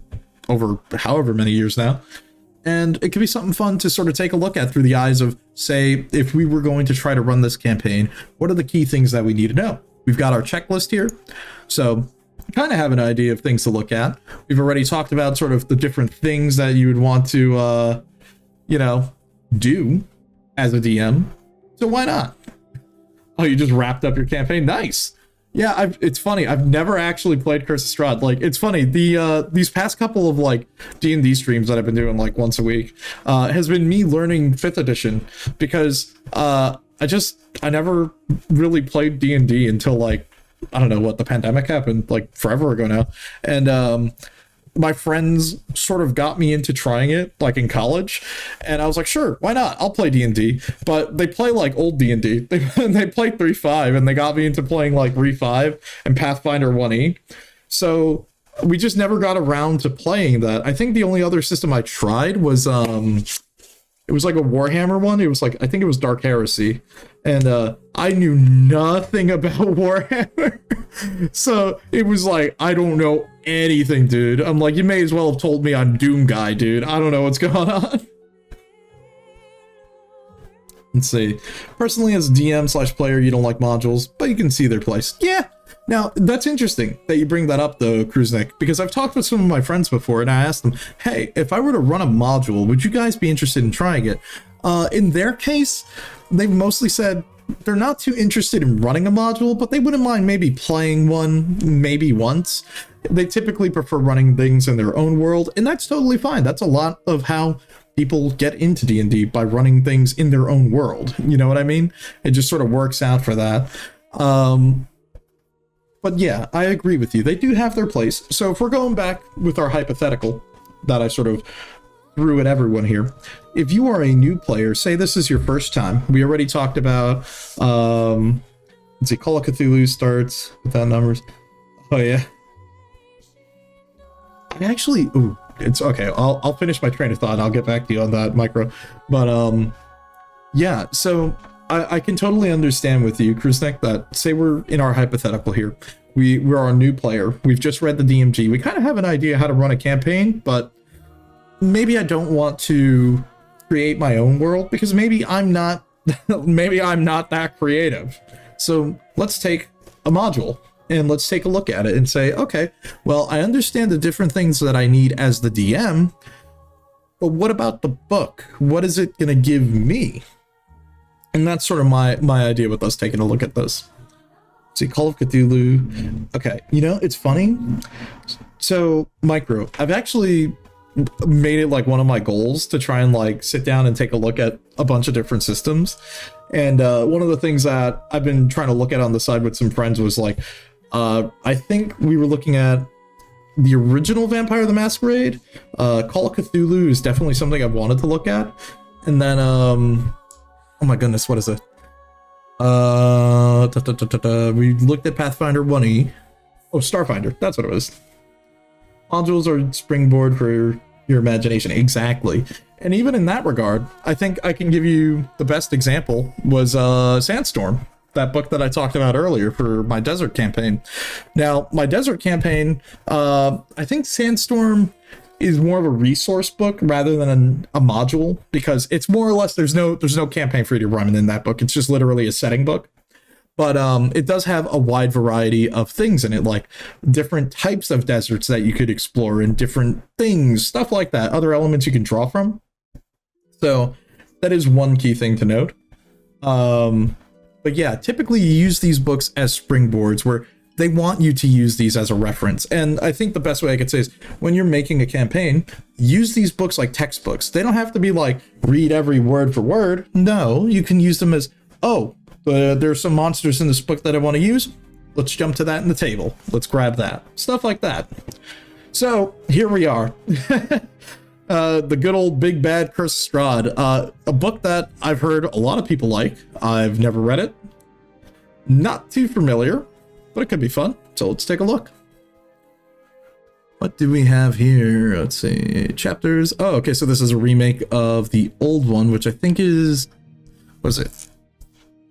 over however many years now. And it could be something fun to sort of take a look at through the eyes of, say, if we were going to try to run this campaign, what are the key things that we need to know? We've got our checklist here, so kind of have an idea of things to look at. We've already talked about sort of the different things that you would want to, you know, do as a DM. So why not? Oh, you just wrapped up your campaign. Nice. Yeah, it's funny. I've never actually played Curse of Strahd. Like, it's funny. These past couple of like D&D streams that I've been doing like once a week has been me learning 5th edition, because I never really played D&D until like, I don't know what, the pandemic happened like forever ago now. And my friends sort of got me into trying it like in college, and I was like, sure, why not? I'll play D&D. But they play like old D&D. They play 3.5, and they got me into playing like Re5 and Pathfinder 1e. So we just never got around to playing that. I think the only other system I tried was it It was like a Warhammer one. It was like, I think it was Dark Heresy. And I knew nothing about Warhammer. So it was like, I don't know anything, dude. I'm like, you may as well have told me I'm Doom Guy, dude. I don't know what's going on. Let's see. Personally, as DM/player, you don't like modules, but you can see their place. Yeah. Now, that's interesting that you bring that up, though, Cruznick, because I've talked with some of my friends before, and I asked them, hey, if I were to run a module, would you guys be interested in trying it? In their case, they've mostly said they're not too interested in running a module, but they wouldn't mind maybe playing one, maybe once. They typically prefer running things in their own world, and that's totally fine. That's a lot of how people get into D&D, by running things in their own world. You know what I mean? It just sort of works out for that. But yeah, I agree with you. They do have their place. So if we're going back with our hypothetical that I sort of threw at everyone here, if you are a new player, say this is your first time, we already talked about, let's see, Call of Cthulhu starts without numbers. Oh yeah. I actually, ooh, it's okay. I'll finish my train of thought. I'll get back to you on that, Micro. But yeah, so I can totally understand with you, Cruznick, that say we're in our hypothetical here. We're a new player. We've just read the DMG. We kind of have an idea how to run a campaign, but maybe I don't want to create my own world because maybe I'm not that creative. So let's take a module and let's take a look at it and say, okay, well, I understand the different things that I need as the DM, but what about the book? What is it going to give me? And that's sort of my idea with us taking a look at this. See, Call of Cthulhu. Okay, you know, it's funny. So, Micro, I've actually made it like one of my goals to try and like sit down and take a look at a bunch of different systems. And one of the things that I've been trying to look at on the side with some friends was like, I think we were looking at the original Vampire the Masquerade. Call of Cthulhu is definitely something I've wanted to look at. And then, oh my goodness, what is it? We looked at Pathfinder 1E. Oh, Starfinder, that's what it was. Modules are springboard for your imagination. Exactly. And even in that regard, I think I can give you the best example was Sandstorm, that book that I talked about earlier for my desert campaign. Now, my desert campaign, I think Sandstorm is more of a resource book rather than a module, because it's more or less there's no campaign for you to run in that book. It's just literally a setting book. But it does have a wide variety of things in it, like different types of deserts that you could explore and different things, stuff like that, other elements you can draw from. So that is one key thing to note. But yeah, typically you use these books as springboards where they want you to use these as a reference. And I think the best way I could say is when you're making a campaign, use these books like textbooks. They don't have to be like, read every word for word. No, you can use them as, oh, there's some monsters in this book that I want to use. Let's jump to that in the table. Let's grab that. Stuff like that. So here we are. The good old big bad Curse of Strahd. A book that I've heard a lot of people like. I've never read it. Not too familiar, but it could be fun. So let's take a look. What do we have here? Let's see. Chapters. Oh, okay. So this is a remake of the old one, which I think is, what is it?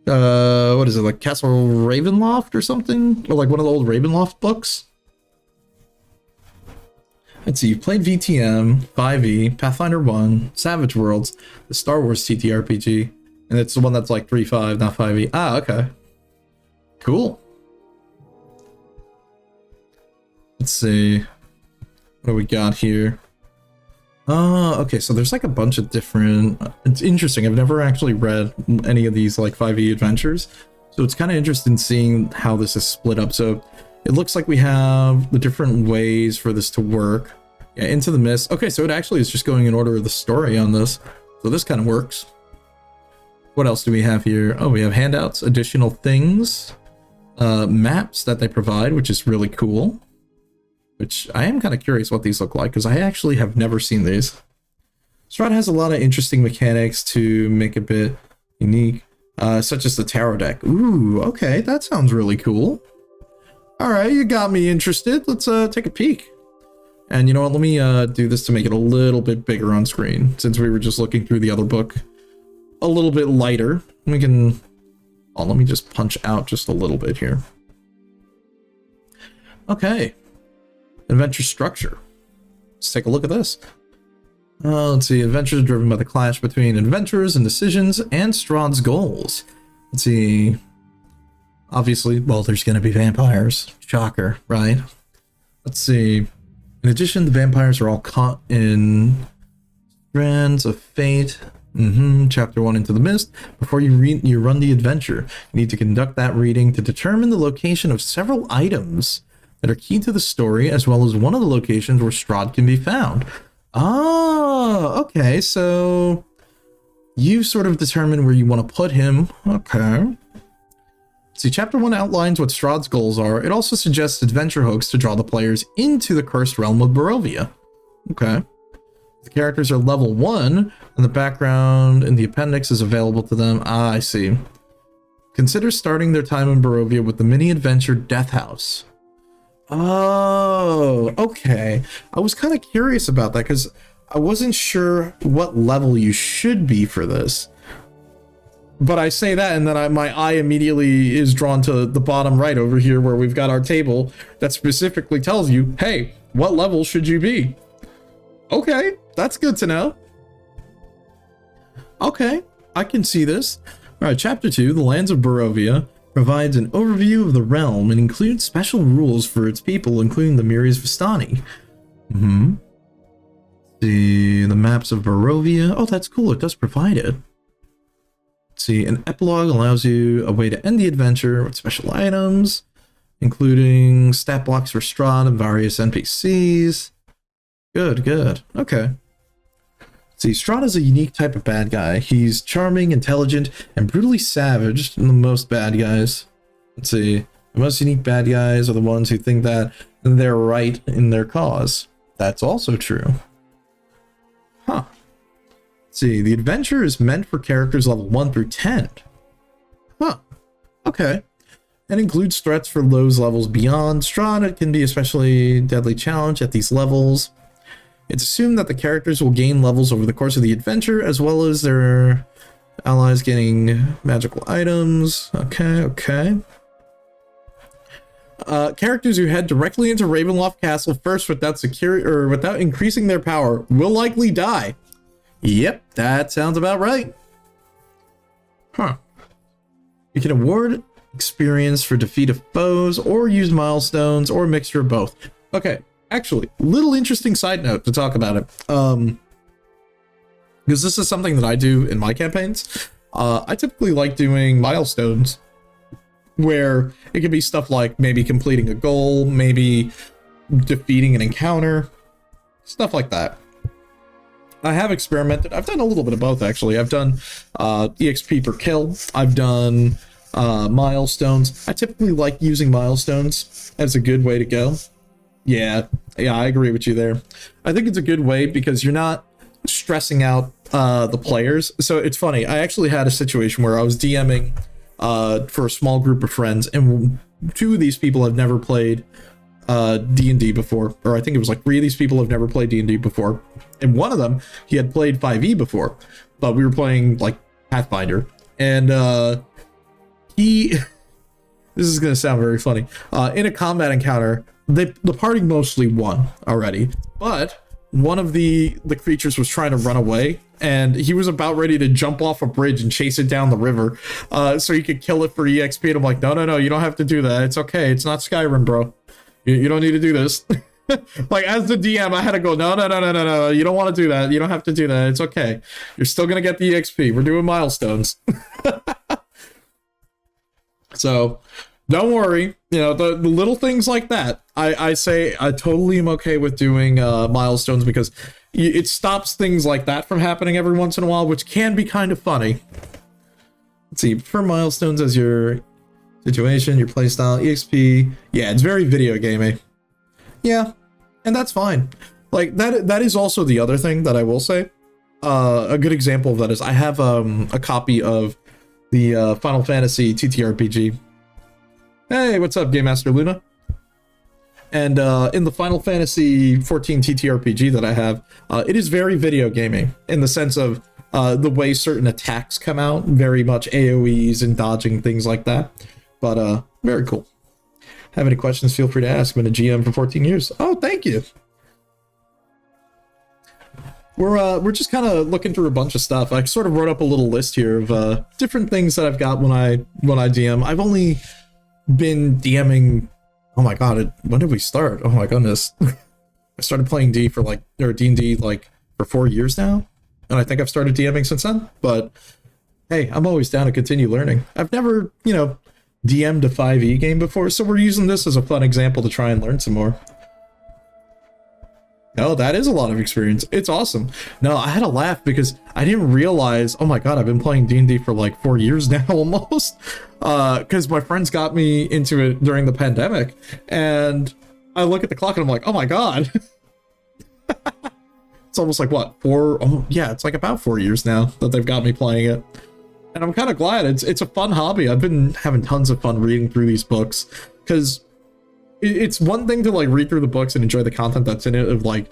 What is it, like Castle Ravenloft or something? Or like one of the old Ravenloft books? Let's see, you've played VTM, 5e, Pathfinder 1, Savage Worlds, the Star Wars TTRPG, and it's the one that's like 3.5, not 5e. Ah, okay. Cool. Let's see. What do we got here? Okay, so there's like a bunch of different... It's interesting, I've never actually read any of these like 5e adventures, so it's kind of interesting seeing how this is split up. So it looks like we have the different ways for this to work. Yeah, Into the Mist. Okay, so it actually is just going in order of the story on this, so this kind of works. What else do we have here? Oh, we have handouts, additional things, maps that they provide, which is really cool. Which I am kind of curious what these look like, because I actually have never seen these. Strahd has a lot of interesting mechanics to make it a bit unique, such as the tarot deck. Ooh, okay, that sounds really cool. All right, you got me interested. Let's take a peek. And you know what, let me do this to make it a little bit bigger on screen, since we were just looking through the other book. A little bit lighter. We can, oh, let me just punch out just a little bit here. Okay. Adventure structure. Let's take a look at this. Let's see, adventures driven by the clash between adventurers and decisions and Strahd's goals. Let's see. Obviously, well, there's going to be vampires. Shocker, right? Let's see. In addition, the vampires are all caught in strands of fate. Chapter 1, Into the Mist. Before you run the adventure, you need to conduct that reading to determine the location of several items that are key to the story, as well as one of the locations where Strahd can be found. Oh, okay, so you sort of determine where you want to put him. Okay. See, Chapter 1 outlines what Strahd's goals are. It also suggests adventure hooks to draw the players into the cursed realm of Barovia. Okay. The characters are level 1, and the background in the appendix is available to them. Ah, I see. Consider starting their time in Barovia with the mini-adventure Death House. Oh, okay. I was kind of curious about that, because I wasn't sure what level you should be for this. But I say that, and then my eye immediately is drawn to the bottom right over here, where we've got our table that specifically tells you, hey, what level should you be? Okay, that's good to know. Okay, I can see this. All right, Chapter 2, The Lands of Barovia, provides an overview of the realm and includes special rules for its people, including the Miri's Vistani. See, the maps of Barovia. Oh, that's cool. It does provide it. See, an epilogue allows you a way to end the adventure with special items, including stat blocks for Strahd and various NPCs. Good, good. Okay. See, Strahd is a unique type of bad guy. He's charming, intelligent, and brutally savage than the most bad guys. Let's see. The most unique bad guys are the ones who think that they're right in their cause. That's also true. Huh. Let's see, the adventure is meant for characters level 1 through 10. Huh. Okay. And includes threats for those levels beyond. Strahd can be especially deadly challenge at these levels. It's assumed that the characters will gain levels over the course of the adventure, as well as their allies getting magical items. Okay, okay. Characters who head directly into Ravenloft Castle first without without increasing their power will likely die. Yep, that sounds about right. Huh. You can award experience for defeat of foes, or use milestones, or a mixture of both. Okay. Actually, little interesting side note to talk about it. Because this is something that I do in my campaigns. I typically like doing milestones where it could be stuff like maybe completing a goal, maybe defeating an encounter, stuff like that. I have experimented. I've done a little bit of both, actually. I've done EXP per kill. I've done milestones. I typically like using milestones as a good way to go. Yeah, I agree with you there. I think it's a good way because you're not stressing out the players. So it's funny. I actually had a situation where I was DMing for a small group of friends, and 2 of these people have never played D&D before, or I think it was like 3 of these people have never played D&D before, and one of them, he had played 5e before, but we were playing like Pathfinder, and this is going to sound very funny, in a combat encounter, the party mostly won already, but one of the creatures was trying to run away, and he was about ready to jump off a bridge and chase it down the river so he could kill it for EXP. And I'm like, no, you don't have to do that. It's okay. It's not Skyrim, bro. You don't need to do this. Like, as the DM, I had to go, no. You don't want to do that. You don't have to do that. It's okay. You're still going to get the EXP. We're doing milestones. So... don't worry, you know, the little things like that, I say I totally am okay with doing milestones, because it stops things like that from happening every once in a while, which can be kind of funny. Let's see, for milestones as your situation, your playstyle, EXP. Yeah, it's very video gamey. Yeah, and that's fine. Like, that is also the other thing that I will say. A good example of that is I have a copy of the Final Fantasy TTRPG. Hey, what's up, Game Master Luna? And in the Final Fantasy 14 TTRPG that I have, it is very video gaming in the sense of the way certain attacks come out, very much AoEs and dodging, things like that. But very cool. Have any questions, feel free to ask. I've been a GM for 14 years. Oh, thank you. We're just kind of looking through a bunch of stuff. I sort of wrote up a little list here of different things that I've got when I DM. I've only been DMing. Oh my god! When did we start? Oh my goodness! I started playing D&D like for 4 years now, and I think I've started DMing since then. But hey, I'm always down to continue learning. I've never, DM'd a 5e game before, so we're using this as a fun example to try and learn some more. No, that is a lot of experience. It's awesome. No, I had a laugh because I didn't realize, oh my god, I've been playing D&D for like 4 years now almost. Because my friends got me into it during the pandemic. And I look at the clock and I'm like, oh my god. It's almost like what, 4? Oh, yeah, it's like about 4 years now that they've got me playing it. And I'm kind of glad. It's a fun hobby. I've been having tons of fun reading through these books because it's one thing to like read through the books and enjoy the content that's in it of like,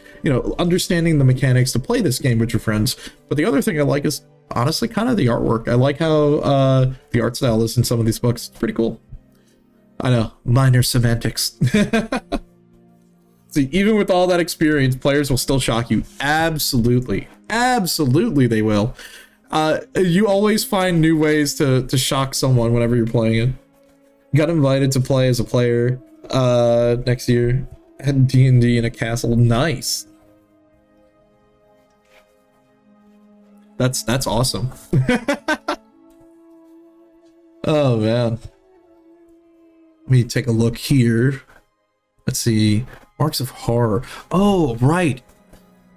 understanding the mechanics to play this game with your friends. But the other thing I like is honestly kind of the artwork. I like how the art style is in some of these books. It's pretty cool. I know, minor semantics. See, even with all that experience, players will still shock you. Absolutely. Absolutely they will. You always find new ways to shock someone whenever you're playing it. Got invited to play as a player next year. Had D&D in a castle. Nice. That's awesome. Oh man. Let me take a look here. Let's see. Marks of Horror. Oh, right.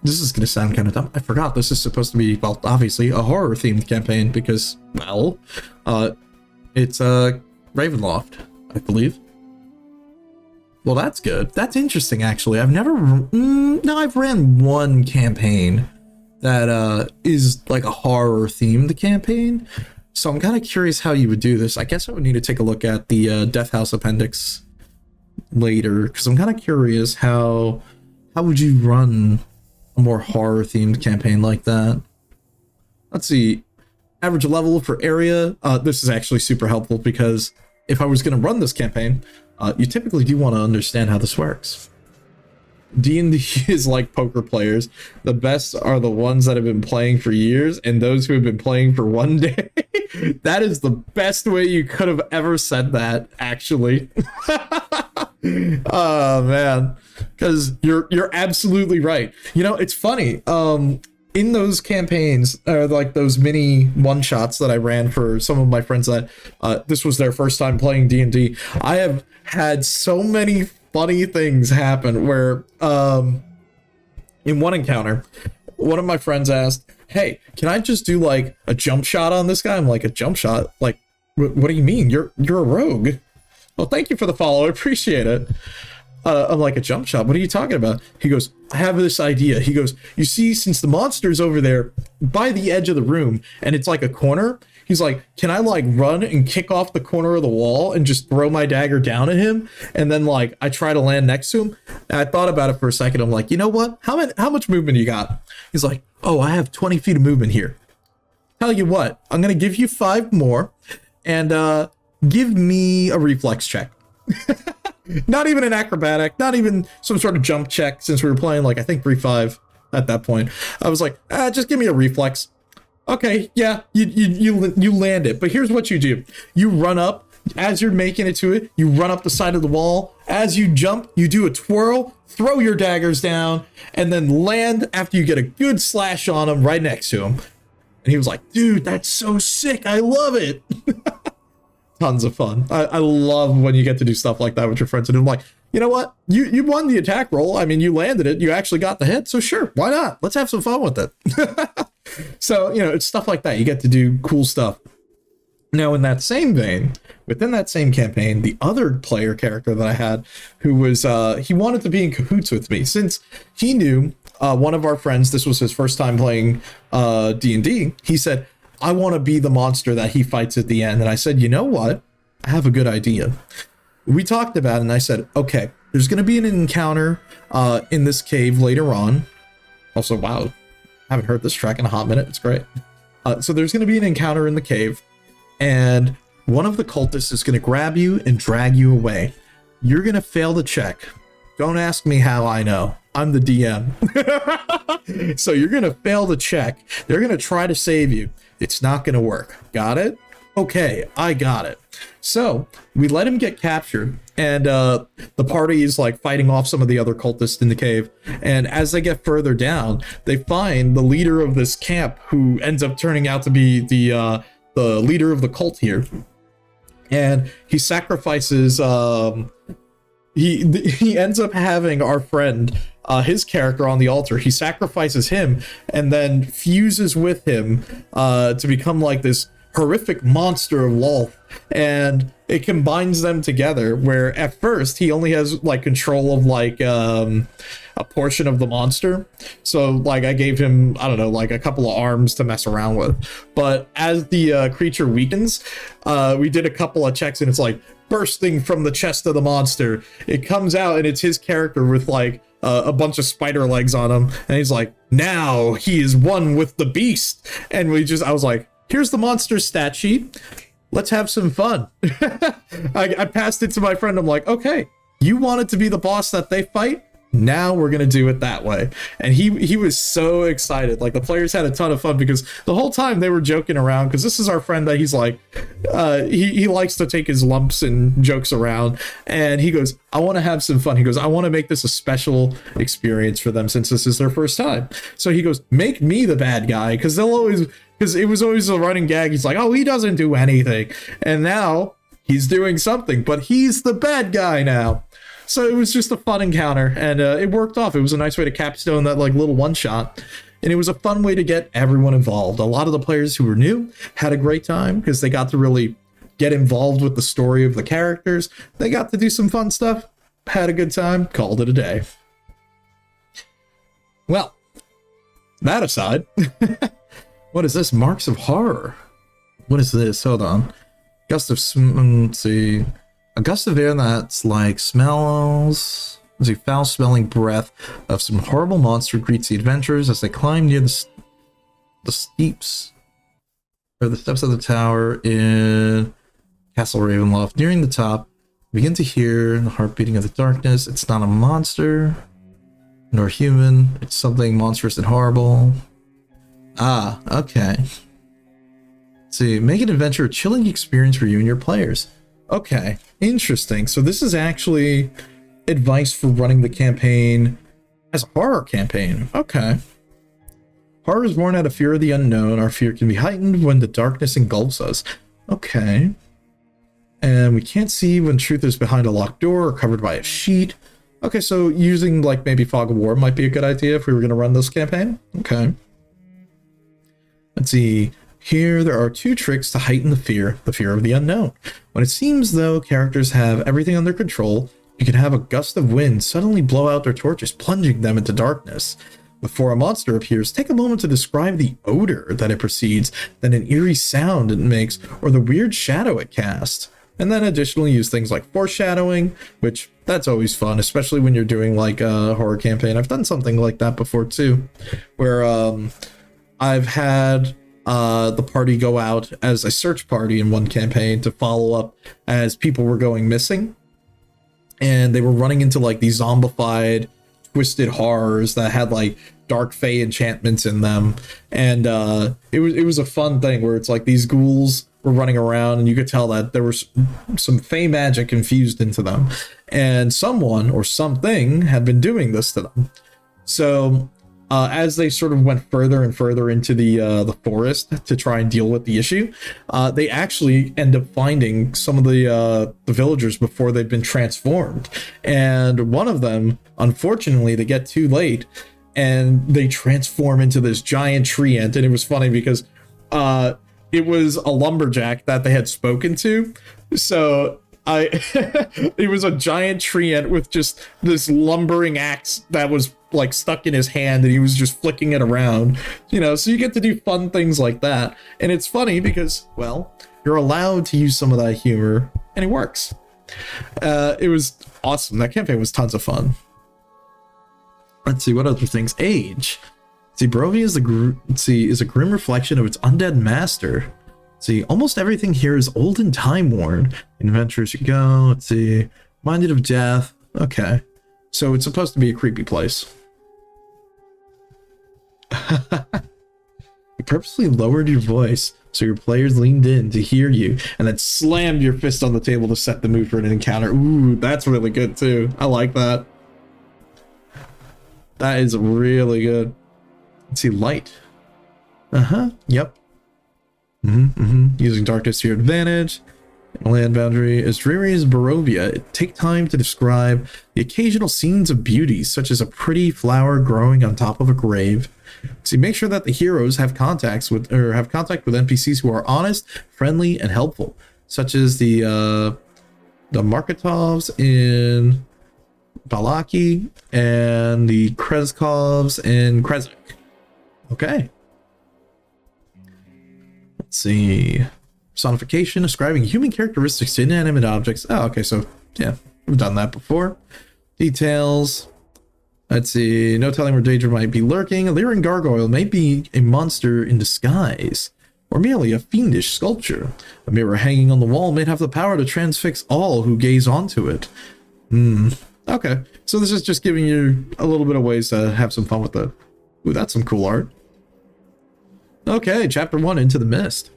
This is gonna sound kind of dumb. I forgot this is supposed to be, well, obviously a horror themed campaign because, well, it's Ravenloft, I believe. Well, that's good. That's interesting, actually. I've never... no, I've ran one campaign that is like a horror-themed campaign. So I'm kind of curious how you would do this. I guess I would need to take a look at the Death House Appendix later, because I'm kind of curious how would you run a more horror-themed campaign like that. Let's see. Average level for area. This is actually super helpful because if I was going to run this campaign... you typically do want to understand how this works. D&D is like poker players. The best are the ones that have been playing for years and those who have been playing for one day. That is the best way you could have ever said that, actually. Oh, man. Because you're absolutely right. It's funny. In those campaigns, like those mini one-shots that I ran for some of my friends that this was their first time playing D&D, I have had so many funny things happen where in one encounter, one of my friends asked, hey, can I just do like a jump shot on this guy? I'm like, a jump shot? Like, what do you mean? You're a rogue. Well, thank you for the follow. I appreciate it. I'm like, a jump shot? What are you talking about? He goes, I have this idea. He goes, you see, since the monster's over there by the edge of the room and it's like a corner, he's like, can I like run and kick off the corner of the wall and just throw my dagger down at him? And then like I try to land next to him. And I thought about it for a second. I'm like, you know what? How much movement you got? He's like, oh, I have 20 feet of movement here. Tell you what, I'm going to give you 5 more and give me a reflex check. Not even an acrobatic, not even some sort of jump check, since we were playing like I think 3-5 at that point. I was like, just give me a reflex. Okay, yeah, you land it, but here's what you do. You run up as you're making it to it, you run up the side of the wall. As you jump, you do a twirl, throw your daggers down, and then land after you get a good slash on him right next to him. And he was like, dude, that's so sick. I love it. Tons of fun. I love when you get to do stuff like that with your friends. And I'm like, you know what? You won the attack roll. I mean, you landed it. You actually got the hit. So sure, why not? Let's have some fun with it. So, it's stuff like that. You get to do cool stuff. Now, in that same vein, within that same campaign, the other player character that I had, who was, he wanted to be in cahoots with me, since he knew one of our friends, this was his first time playing D&D, he said, I want to be the monster that he fights at the end. And I said, you know what? I have a good idea. We talked about it and I said, okay, There's going to be an encounter in this cave later on. Also, wow, I haven't heard this track in a hot minute. It's great. So there's going to be an encounter in the cave, and one of the cultists is going to grab you and drag you away. You're going to fail the check. Don't ask me how I know. I'm the DM. So you're going to fail the check. They're going to try to save you. It's not going to work. Got it? Okay, I got it. So we let him get captured, and the party is like fighting off some of the other cultists in the cave. And as they get further down, they find the leader of this camp, who ends up turning out to be the leader of the cult here. And he sacrifices. He ends up having our friend, his character, on the altar. He sacrifices him and then fuses with him to become like this horrific monster of Lolth, and it combines them together, where at first he only has like control of like a portion of the monster. So like I gave him, I don't know, like a couple of arms to mess around with, but as the creature weakens, we did a couple of checks, and it's like bursting from the chest of the monster. It comes out, and it's his character with like a bunch of spider legs on him, and he's like, now he is one with the beast. And I was like, here's the monster stat sheet. Let's have some fun. I passed it to my friend. I'm like, okay, you wanted to be the boss that they fight? Now we're going to do it that way. And he was so excited. Like, the players had a ton of fun, because the whole time they were joking around, because this is our friend that he's like, he likes to take his lumps and jokes around. And he goes, I want to have some fun. He goes, I want to make this a special experience for them, since this is their first time. So he goes, make me the bad guy, because it was always a running gag. He's like, oh, he doesn't do anything. And now he's doing something, but he's the bad guy now. So it was just a fun encounter, and it worked off. It was a nice way to capstone that like little one shot, and it was a fun way to get everyone involved. A lot of the players who were new had a great time, because they got to really get involved with the story of the characters. They got to do some fun stuff, had a good time, called it a day. Well, that aside, what is this? Marks of Horror. What is this? Hold on. Gust of let's see. A gust of air that's like smells. There's a foul-smelling breath of some horrible monster greets the adventurers as they climb near the steeps, or the steps of the tower in Castle Ravenloft. Nearing the top, you begin to hear the heartbeating of the darkness. It's not a monster, nor human. It's something monstrous and horrible. Ah, okay. Let's see, make an adventure a chilling experience for you and your players. Okay, interesting. So this is actually advice for running the campaign as a horror campaign. Okay. Horror is born out of fear of the unknown. Our fear can be heightened when the darkness engulfs us. Okay. And we can't see when truth is behind a locked door or covered by a sheet. Okay, so using like maybe Fog of War might be a good idea if we were going to run this campaign. Okay. Let's see. Here, there are two tricks to heighten the fear of the unknown. When it seems though characters have everything under control, you can have a gust of wind suddenly blow out their torches, plunging them into darkness. Before a monster appears, take a moment to describe the odor that it precedes, then an eerie sound it makes, or the weird shadow it casts. And then additionally use things like foreshadowing, which that's always fun, especially when you're doing like a horror campaign. I've done something like that before too, where I've had the party go out as a search party in one campaign to follow up as people were going missing, and they were running into like these zombified twisted horrors that had like dark fey enchantments in them, and it was a fun thing where it's like these ghouls were running around, and you could tell that there was some fey magic infused into them, and someone or something had been doing this to them. So as they sort of went further and further into the forest to try and deal with the issue, they actually end up finding some of the villagers before they've been transformed. And one of them, unfortunately, they get too late and they transform into this giant tree ant. And it was funny because it was a lumberjack that they had spoken to. So it was a giant tree ant with just this lumbering axe that was like stuck in his hand, and he was just flicking it around, you know. So you get to do fun things like that, and it's funny because, well, you're allowed to use some of that humor and it works. It was awesome. That campaign was tons of fun. Let's see what other things. Age. See, Barovia is a grim reflection of its undead master. See, almost everything here is old and time-worn. Adventures you go. Let's see. Minded of death. Okay. So it's supposed to be a creepy place. You purposely lowered your voice so your players leaned in to hear you and then slammed your fist on the table to set the mood for an encounter. Ooh, that's really good too. I like that. That is really good. Let's see, light. Yep. Using darkness to your advantage. Land boundary. As dreary as Barovia, take time to describe the occasional scenes of beauty, such as a pretty flower growing on top of a grave. So make sure that the heroes have contact with NPCs who are honest, friendly, and helpful, such as the Marketovs in Balaki and the Krezkovs in Krezek. Okay. Let's see. Personification, ascribing human characteristics to inanimate objects. Oh, okay, so yeah, we've done that before. Details. Let's see. No telling where danger might be lurking. A leering gargoyle may be a monster in disguise, or merely a fiendish sculpture. A mirror hanging on the wall may have the power to transfix all who gaze onto it. Okay, so this is just giving you a little bit of ways to have some fun with the... Ooh, that's some cool art. Okay, chapter 1, Into the Mist.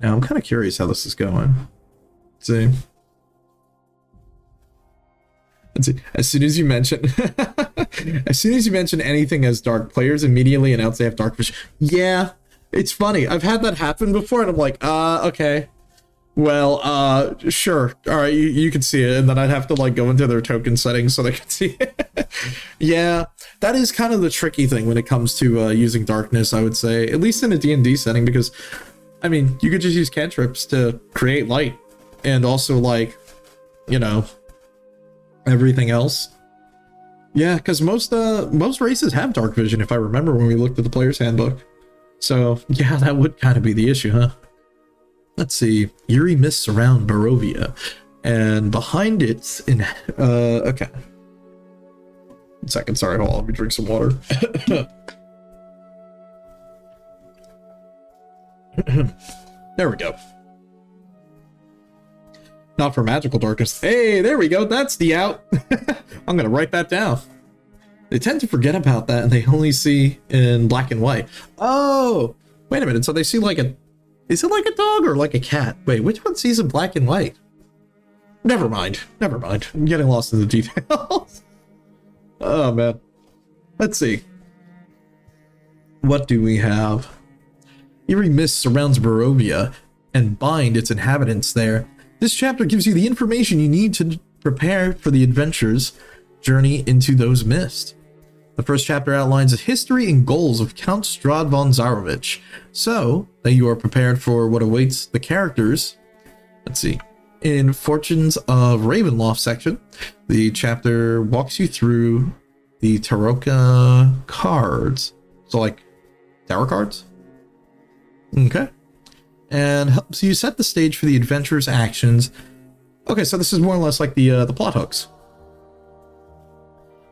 Now, I'm kind of curious how this is going. Let's see. As soon as you mention anything as dark, players immediately announce they have dark vision. Yeah, it's funny. I've had that happen before, and I'm like, okay. Well, sure. All right, you can see it, and then I'd have to like go into their token settings so they can see it. Yeah, that is kind of the tricky thing when it comes to using darkness, I would say, at least in a D&D setting, because, I mean, you could just use cantrips to create light, and also, like, you know, everything else. Yeah, because most races have dark vision, if I remember when we looked at the player's handbook. So, yeah, that would kind of be the issue, huh? Let's see. Eerie mists surround Barovia, and behind it's in... okay. 1 second, sorry, hold on, let me drink some water. There we go. Not for magical darkness. Hey, there we go. That's the out. I'm going to write that down. They tend to forget about that and they only see in black and white. Oh, wait a minute. So they see like a... Is it like a dog or like a cat? Wait, which one sees in black and white? Never mind. Never mind. I'm getting lost in the details. Oh, man. Let's see. What do we have? Eerie mist surrounds Barovia and bind its inhabitants there. This chapter gives you the information you need to prepare for the adventure's journey into those mists. The first chapter outlines the history and goals of Count Strahd von Zarovich, so that you are prepared for what awaits the characters. Let's see. In Fortunes of Ravenloft section, the chapter walks you through the Taroka cards. So like tarot cards? Okay. And helps you set the stage for the adventurer's actions. Okay, so this is more or less like the plot hooks.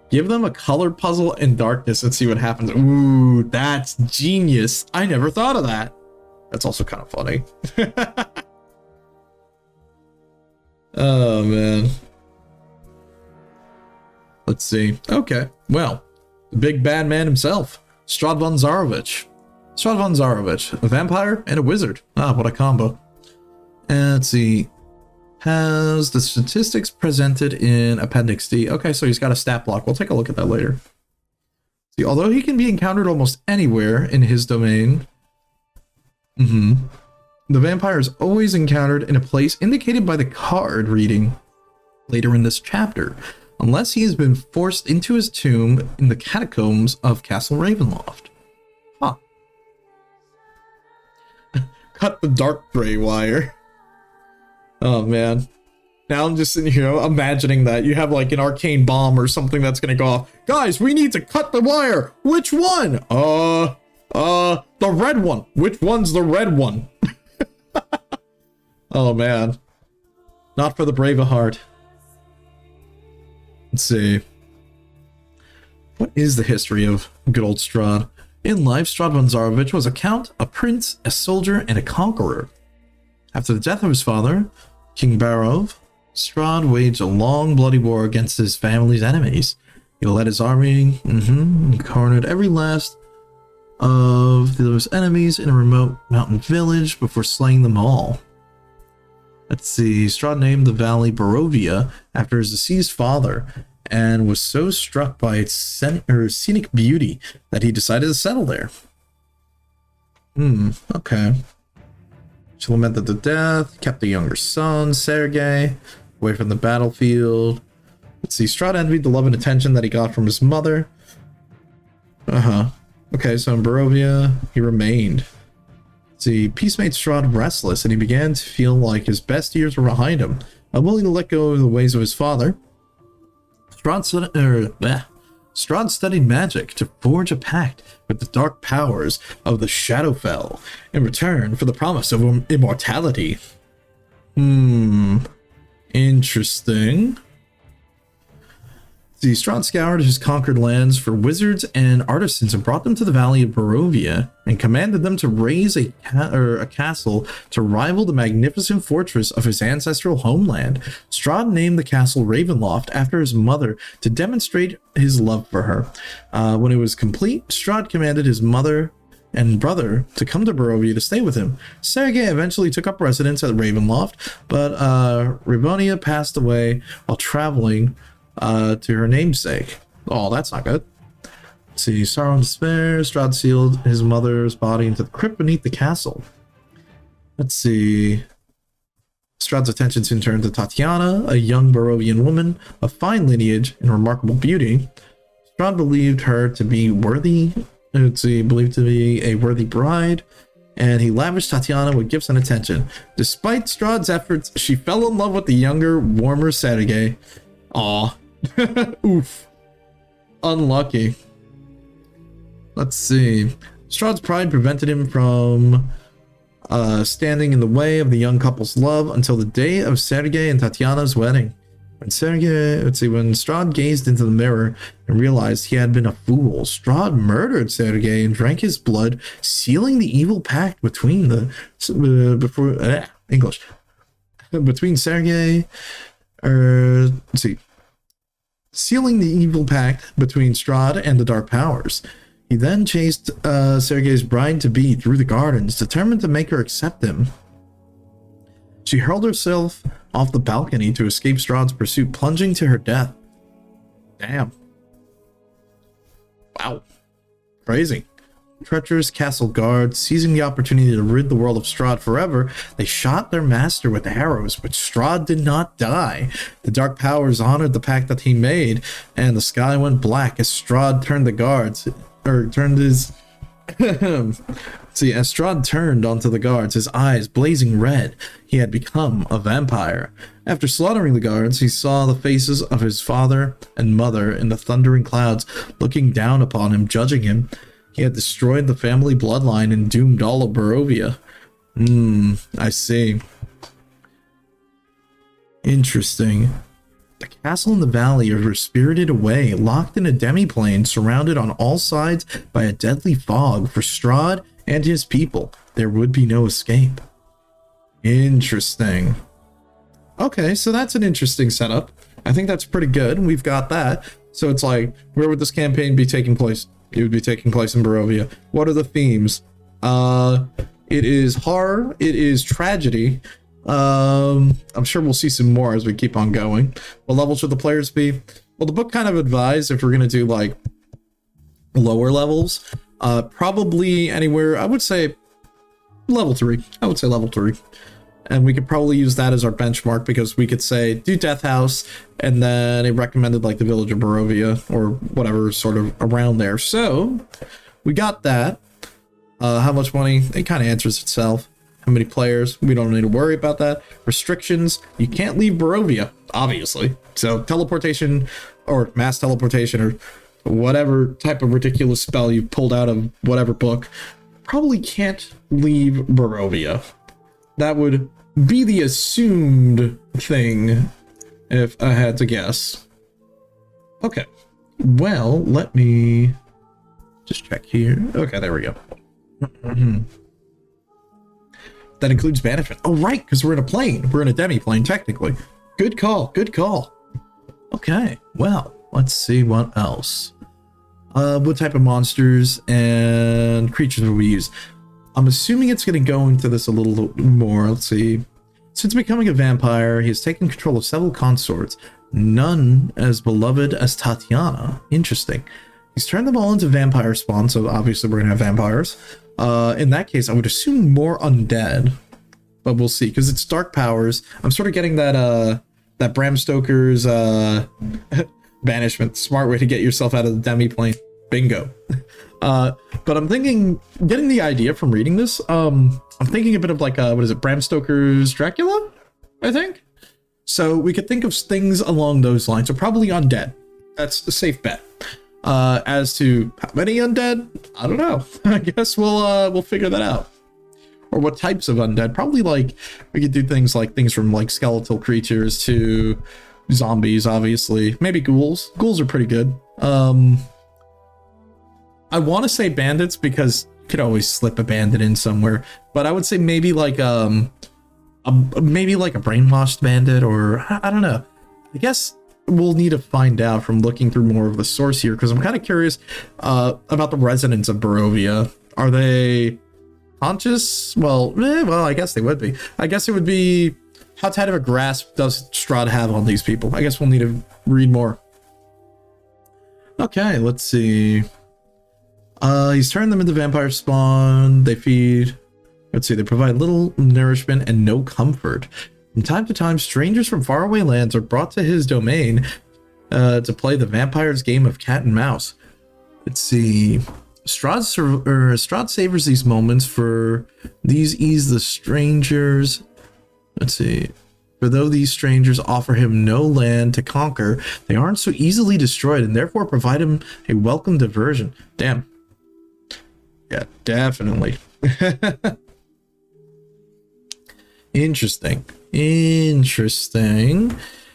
Give them a colored puzzle in darkness and see what happens. Ooh, that's genius. I never thought of that. That's also kind of funny. Oh, man. Let's see. Okay, well, the big bad man himself, Strahd von Zarovich. Strahd von Zarovich, a vampire and a wizard. Ah, what a combo. And let's see. Has the statistics presented in Appendix D. Okay, so he's got a stat block. We'll take a look at that later. See, although he can be encountered almost anywhere in his domain, the vampire is always encountered in a place indicated by the card reading later in this chapter, unless he has been forced into his tomb in the catacombs of Castle Ravenloft. Huh. Cut the dark gray wire. Oh, man. Now I'm just sitting here imagining that. You have like an arcane bomb or something that's going to go off. Guys, we need to cut the wire. Which one? The red one. Which one's the red one? Oh, man. Not for the brave of heart. Let's see. What is the history of good old Strahd? In life, Strahd von Zarovich was a count, a prince, a soldier, and a conqueror. After the death of his father, King Barov, Strahd waged a long, bloody war against his family's enemies. He led his army, and cornered every last of those enemies in a remote mountain village before slaying them all. Let's see. Strahd named the valley Barovia after his deceased father, and was so struck by its scenic beauty that he decided to settle there. Okay. She lamented the death, kept the younger son, Sergei, away from the battlefield. Let's see. Strahd envied the love and attention that he got from his mother. Okay, so in Barovia, he remained. Let's see. Peace made Strahd restless, and he began to feel like his best years were behind him. Unwilling to let go of the ways of his father, Strahd studied magic to forge a pact with the dark powers of the Shadowfell in return for the promise of immortality. Interesting. See, Strahd scoured his conquered lands for wizards and artisans and brought them to the Valley of Barovia and commanded them to raise a castle to rival the magnificent fortress of his ancestral homeland. Strahd named the castle Ravenloft after his mother to demonstrate his love for her. When it was complete, Strahd commanded his mother and brother to come to Barovia to stay with him. Sergei eventually took up residence at Ravenloft, but Rivonia passed away while traveling to her namesake. Oh, that's not good. Let's see. Sorrow and despair. Strahd sealed his mother's body into the crypt beneath the castle. Let's see. Strahd's attention soon turned to Tatiana, a young Barovian woman of fine lineage and remarkable beauty. Strahd believed her to be worthy. Believed to be a worthy bride, and he lavished Tatiana with gifts and attention. Despite Strahd's efforts, she fell in love with the younger, warmer Sergei. Aw. Oof. Unlucky. Let's see. Strahd's pride prevented him from standing in the way of the young couple's love until the day of Sergei and Tatiana's wedding. When Strahd gazed into the mirror and realized he had been a fool, Strahd murdered Sergei and drank his blood, sealing the evil pact between sealing the evil pact between Strahd and the dark powers. He then chased Sergei's bride-to-be through the gardens, determined to make her accept him. She hurled herself off the balcony to escape Strahd's pursuit, plunging to her death. Damn. Wow. Crazy. Treacherous castle guards, seizing the opportunity to rid the world of Strahd forever, they shot their master with arrows, but Strahd did not die. The dark powers honored the pact that he made, and the sky went black as Strahd turned as Strahd turned onto the guards, his eyes blazing red. He had become a vampire. After slaughtering the guards, he saw the faces of his father and mother in the thundering clouds, looking down upon him, judging him. He had destroyed the family bloodline and doomed all of Barovia. I see. Interesting. The castle in the valley was spirited away, locked in a demiplane, surrounded on all sides by a deadly fog. For Strahd and his people, there would be no escape. Interesting. Okay, so that's an interesting setup. I think that's pretty good. We've got that. So it's like, where would this campaign be taking place? It would be taking place in Barovia. What are the themes? It is horror. It is tragedy. I'm sure we'll see some more as we keep on going. What level should the players be? Well, the book kind of advised if we're going to do like lower levels, probably anywhere, I would say level 3. I would say level 3. And we could probably use that as our benchmark, because we could say do Death House, and then it recommended like the Village of Barovia or whatever sort of around there. So we got that. How much money? It kind of answers itself. How many players? We don't need to worry about that. Restrictions. You can't leave Barovia, obviously. So teleportation or mass teleportation or whatever type of ridiculous spell you pulled out of whatever book, probably can't leave Barovia. That would be the assumed thing if I had to guess. Okay. Well, let me just check here. Okay, there we go. That includes banishment. Oh, right, because we're in a plane. We're in a demi-plane, technically. Good call, good call. Okay, well, let's see what else. What type of monsters and creatures will we use? I'm assuming it's going to go into this a little more. Let's see. Since becoming a vampire, he has taken control of several consorts, none as beloved as Tatiana. Interesting. He's turned them all into vampire spawn, so obviously we're going to have vampires. In that case, I would assume more undead, but we'll see, because it's dark powers. I'm sort of getting that that Bram Stoker's banishment. Smart way to get yourself out of the demi-plane. Bingo. But I'm thinking, getting the idea from reading this, I'm thinking a bit of like, what is it, Bram Stoker's Dracula, I think? So we could think of things along those lines. So probably undead. That's a safe bet. As to how many undead, I don't know. I guess we'll figure that out. Or what types of undead. Probably like, we could do things from like skeletal creatures to zombies, obviously. Maybe ghouls. Ghouls are pretty good. I want to say bandits because you could always slip a bandit in somewhere, but I would say maybe like maybe like a brainwashed bandit, or I don't know. I guess we'll need to find out from looking through more of the source here, because I'm kind of curious about the residents of Barovia. Are they conscious? Well, I guess they would be. I guess it would be, how tight of a grasp does Strahd have on these people? I guess we'll need to read more. Okay, let's see. He's turned them into vampire spawn. They feed. Let's see. They provide little nourishment and no comfort. From time to time, strangers from faraway lands are brought to his domain to play the vampire's game of cat and mouse. Let's see. Strahd savors these moments, for these ease the strangers. Let's see. For though these strangers offer him no land to conquer, they aren't so easily destroyed, and therefore provide him a welcome diversion. Damn. Yeah, definitely. Interesting.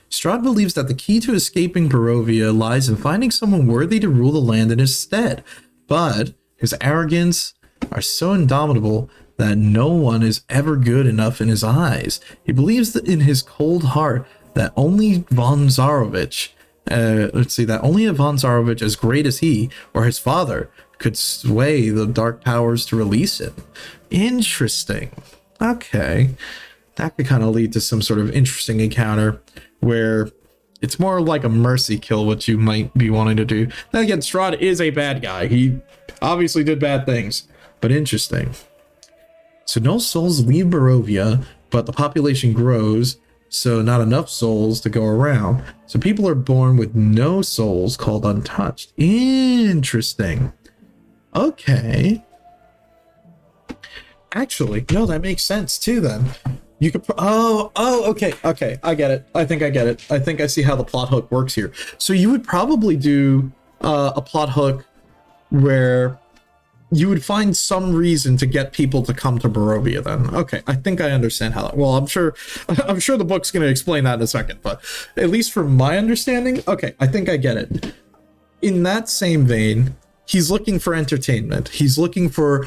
Strahd believes that the key to escaping Barovia lies in finding someone worthy to rule the land in his stead. But his arrogance are so indomitable that no one is ever good enough in his eyes. He believes that in his cold heart that only von Zarovich, that only a von Zarovich as great as he or his father could sway the dark powers to release him. Interesting. Okay. That could kind of lead to some sort of interesting encounter where it's more like a mercy kill, what you might be wanting to do. Then again, Strahd is a bad guy. He obviously did bad things, but interesting. So no souls leave Barovia, but the population grows, so not enough souls to go around. So people are born with no souls, called untouched. Interesting. Okay. Actually, no, that makes sense too then. You could, okay, I get it. I think I get it. I think I see how the plot hook works here. So you would probably do a plot hook where you would find some reason to get people to come to Barovia then. Okay, I think I understand how that, well, I'm sure the book's going to explain that in a second, but at least from my understanding, okay, I think I get it. In that same vein, he's looking for entertainment. He's looking for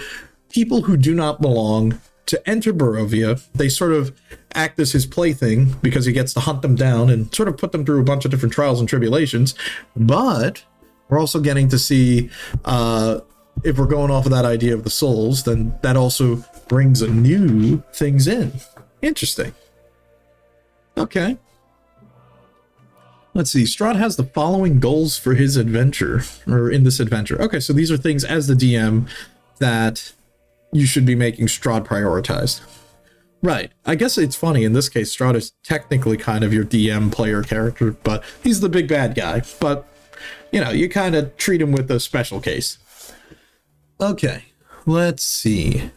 people who do not belong to enter Barovia. They sort of act as his plaything because he gets to hunt them down and sort of put them through a bunch of different trials and tribulations. But we're also getting to see, if we're going off of that idea of the souls, then that also brings a new things in. Interesting. Okay. Let's see. Strahd has the following goals for his adventure, or in this adventure. Okay, so these are things as the DM that you should be making Strahd prioritized. Right. I guess it's funny. In this case, Strahd is technically kind of your DM player character, but he's the big bad guy. But, you know, you kind of treat him with a special case. Okay. Let's see.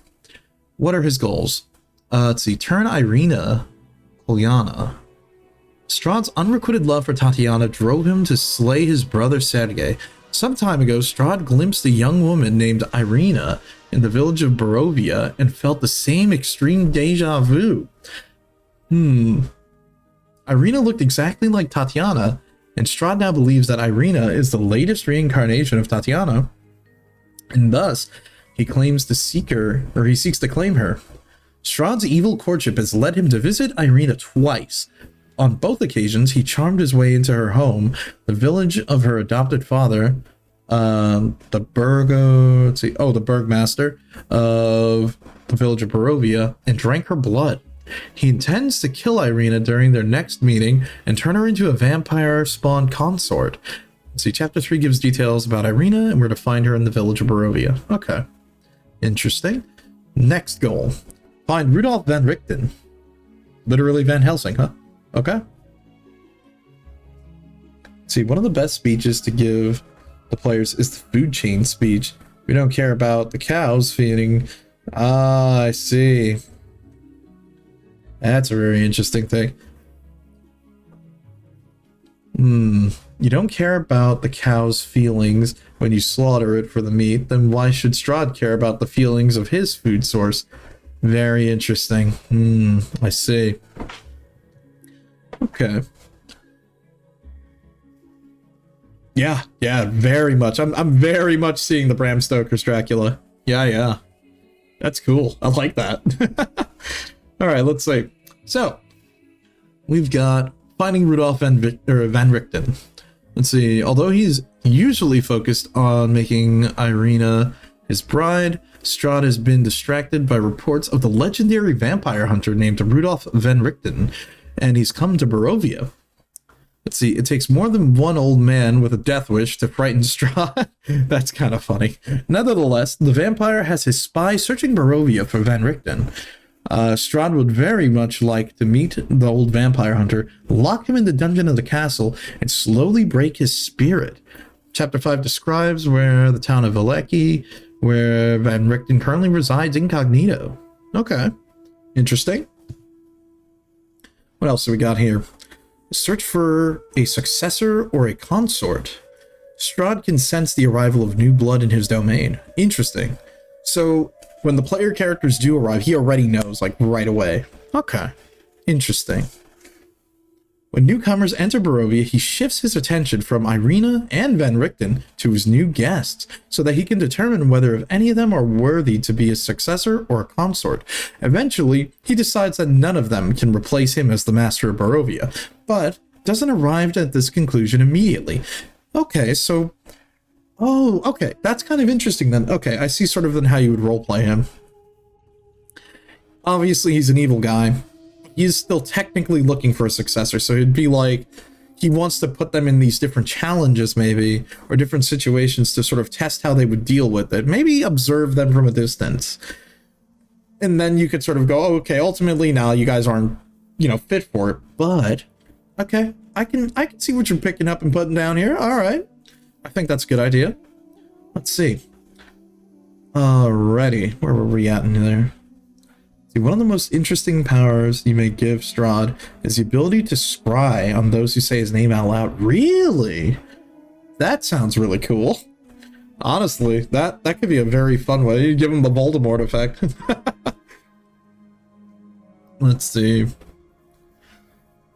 What are his goals? Let's see. Turn Irina Polyana. Strahd's unrequited love for Tatiana drove him to slay his brother Sergei. Some time ago, Strahd glimpsed a young woman named Irina in the village of Barovia and felt the same extreme deja vu. Irina looked exactly like Tatiana and Strahd now believes that Irina is the latest reincarnation of Tatiana, and thus he claims to seek her, or he seeks to claim her. Strahd's evil courtship has led him to visit Irina twice. On both occasions, he charmed his way into her home, the village of her adopted father, the burgmaster of the village of Barovia, and drank her blood. He intends to kill Irina during their next meeting and turn her into a vampire spawn consort. Let's see, chapter 3 gives details about Irina and where to find her in the village of Barovia. Okay. Interesting. Next goal. Find Rudolf van Richten. Literally Van Helsing, huh? Okay. See, one of the best speeches to give the players is the food chain speech. We don't care about the cows feeding. Ah, I see. That's a very interesting thing. You don't care about the cow's feelings when you slaughter it for the meat, then why should Strahd care about the feelings of his food source? Very interesting. I see. Okay. Yeah, very much. I'm very much seeing the Bram Stoker's Dracula. Yeah. That's cool. I like that. All right, let's see. So, we've got finding Rudolf van Richten. Let's see. Although he's usually focused on making Irina his bride, Strahd has been distracted by reports of the legendary vampire hunter named Rudolf van Richten, and he's come to Barovia. Let's see, it takes more than one old man with a death wish to frighten Strahd. That's kind of funny. Nevertheless, the vampire has his spy searching Barovia for Van Richten. Strahd would very much like to meet the old vampire hunter, lock him in the dungeon of the castle, and slowly break his spirit. Chapter 5 describes where the town of Valeki, where Van Richten currently resides incognito. Okay, interesting. What else do we got here? Search for a successor or a consort. Strahd can sense the arrival of new blood in his domain. Interesting. So when the player characters do arrive, he already knows, like, right away. Okay. Interesting. When newcomers enter Barovia, he shifts his attention from Irina and Van Richten to his new guests, so that he can determine whether if any of them are worthy to be a successor or a consort. Eventually, he decides that none of them can replace him as the master of Barovia, but doesn't arrive at this conclusion immediately. Okay, so... Oh, okay, that's kind of interesting then. Okay, I see sort of then how you would roleplay him. Obviously, he's an evil guy. He's still technically looking for a successor, so it'd be like he wants to put them in these different challenges maybe, or different situations to sort of test how they would deal with it. Maybe observe them from a distance. And then you could sort of go, oh, okay, ultimately now you guys aren't, fit for it. But, okay, I can see what you're picking up and putting down here. All right. I think that's a good idea. Let's see. Alrighty, where were we at in there? See, one of the most interesting powers you may give Strahd is the ability to scry on those who say his name out loud. Really? That sounds really cool. Honestly, that could be a very fun way. You give him the Voldemort effect. Let's see.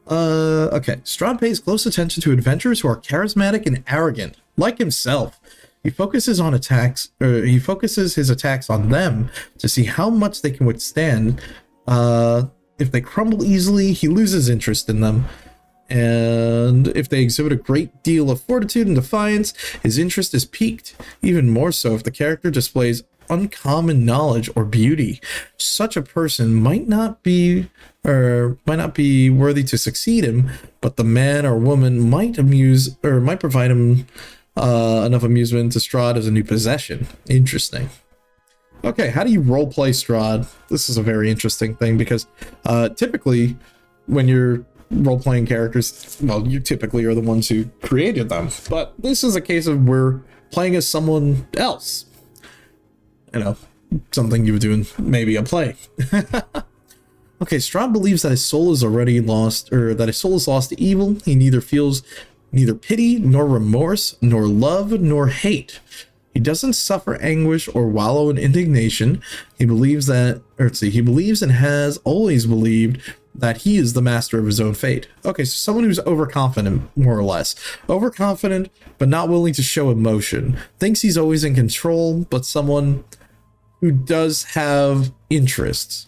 Okay. Strahd pays close attention to adventurers who are charismatic and arrogant, like himself. He focuses his attacks on them to see how much they can withstand. If they crumble easily, he loses interest in them. And if they exhibit a great deal of fortitude and defiance, his interest is piqued. Even more so if the character displays uncommon knowledge or beauty. Such a person might not be worthy to succeed him, but the man or woman might provide him enough amusement to Strahd as a new possession. Interesting. Okay, how do you roleplay Strahd? This is a very interesting thing because typically when you're role-playing characters, well, you typically are the ones who created them, but this is a case of we're playing as someone else. Something you would do in maybe a play. Okay, Strahd believes that his soul is already lost, or that his soul is lost to evil. He neither feels neither pity, nor remorse, nor love, nor hate. He doesn't suffer anguish or wallow in indignation. He believes and has always believed that he is the master of his own fate. Okay, so someone who's overconfident, more or less. Overconfident, but not willing to show emotion. Thinks he's always in control, but someone who does have interests.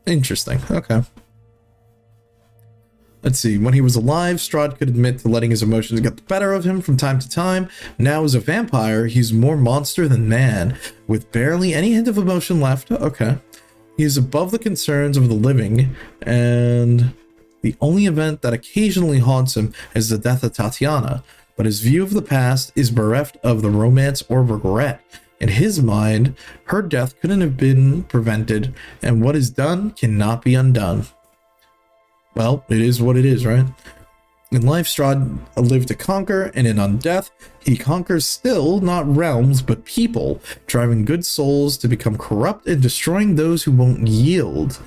Interesting, okay. Let's see, when he was alive, Strahd could admit to letting his emotions get the better of him from time to time. Now as a vampire, he's more monster than man, with barely any hint of emotion left. Okay. He is above the concerns of the living, and the only event that occasionally haunts him is the death of Tatiana, but his view of the past is bereft of the romance or regret. In his mind, her death couldn't have been prevented, and what is done cannot be undone. Well, it is what it is, right? In life, Strahd lived to conquer, and in On Death, he conquers still not realms, but people, driving good souls to become corrupt and destroying those who won't yield.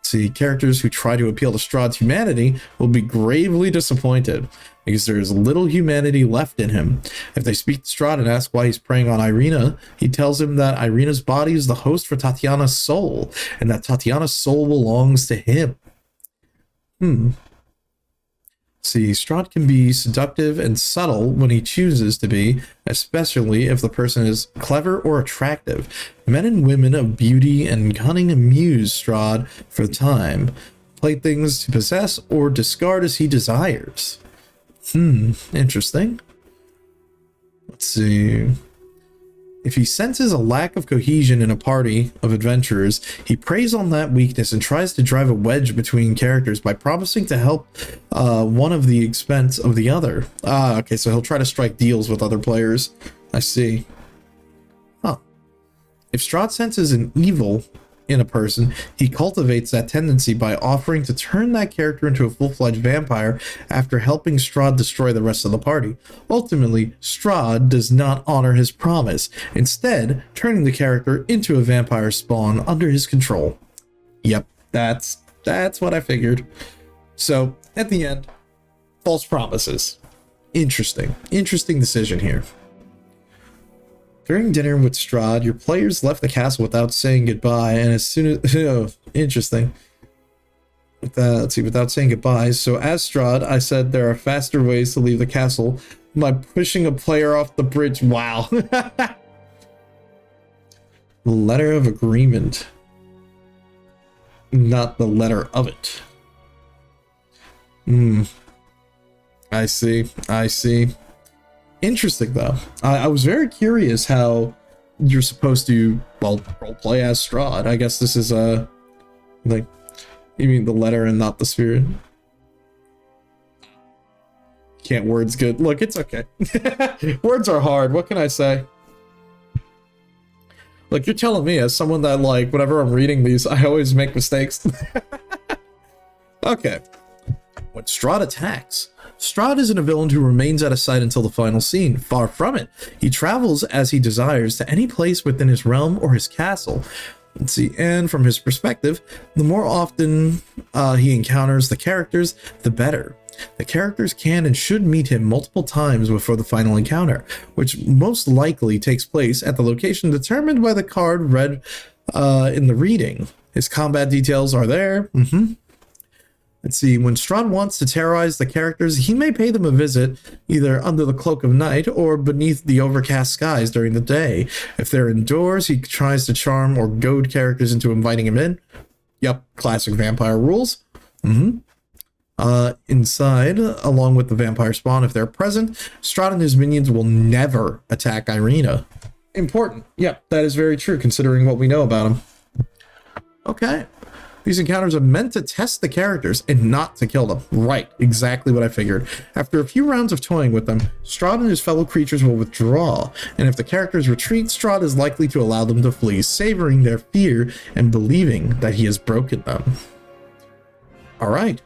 See, characters who try to appeal to Strahd's humanity will be gravely disappointed, because there is little humanity left in him. If they speak to Strahd and ask why he's preying on Irina, he tells them that Irina's body is the host for Tatiana's soul, and that Tatiana's soul belongs to him. See, Strahd can be seductive and subtle when he chooses to be, especially if the person is clever or attractive. Men and women of beauty and cunning amuse Strahd for the time, playthings to possess or discard as he desires. Interesting. Let's see. If he senses a lack of cohesion in a party of adventurers, he preys on that weakness and tries to drive a wedge between characters by promising to help one of the expense of the other. Okay, so he'll try to strike deals with other players. I see. Huh. If Strahd senses an evil in a person, he cultivates that tendency by offering to turn that character into a full-fledged vampire after helping Strahd destroy the rest of the party. Ultimately, Strahd does not honor his promise, instead turning the character into a vampire spawn under his control. Yep, that's what I figured. So, at the end, false promises. Interesting decision here. During dinner with Strahd, your players left the castle without saying goodbye, and as soon as... interesting. Without saying goodbye. So as Strahd, I said there are faster ways to leave the castle by pushing a player off the bridge. Wow. Letter of agreement. Not the letter of it. I see. Interesting, though. I was very curious how you're supposed to, well, roleplay as Strahd. I guess this is like, you mean the letter and not the spirit? Can't words good. Look, it's okay. Words are hard. What can I say? Look, you're telling me as someone that, like, whenever I'm reading these, I always make mistakes. Okay. When Strahd attacks, Strahd isn't a villain who remains out of sight until the final scene. Far from it. He travels as he desires to any place within his realm or his castle. Let's see, and from his perspective, the more often he encounters the characters, the better. The characters can and should meet him multiple times before the final encounter, which most likely takes place at the location determined by the card read in the reading. His combat details are there. Let's see, when Strahd wants to terrorize the characters, he may pay them a visit, either under the cloak of night or beneath the overcast skies during the day. If they're indoors, he tries to charm or goad characters into inviting him in. Yep, classic vampire rules. Inside, along with the vampire spawn, if they're present, Strahd and his minions will never attack Irina. Important. Yep, that is very true, considering what we know about him. Okay. These encounters are meant to test the characters and not to kill them. Right, exactly what I figured. After a few rounds of toying with them, Strahd and his fellow creatures will withdraw, and if the characters retreat, Strahd is likely to allow them to flee, savoring their fear and believing that he has broken them. Alright,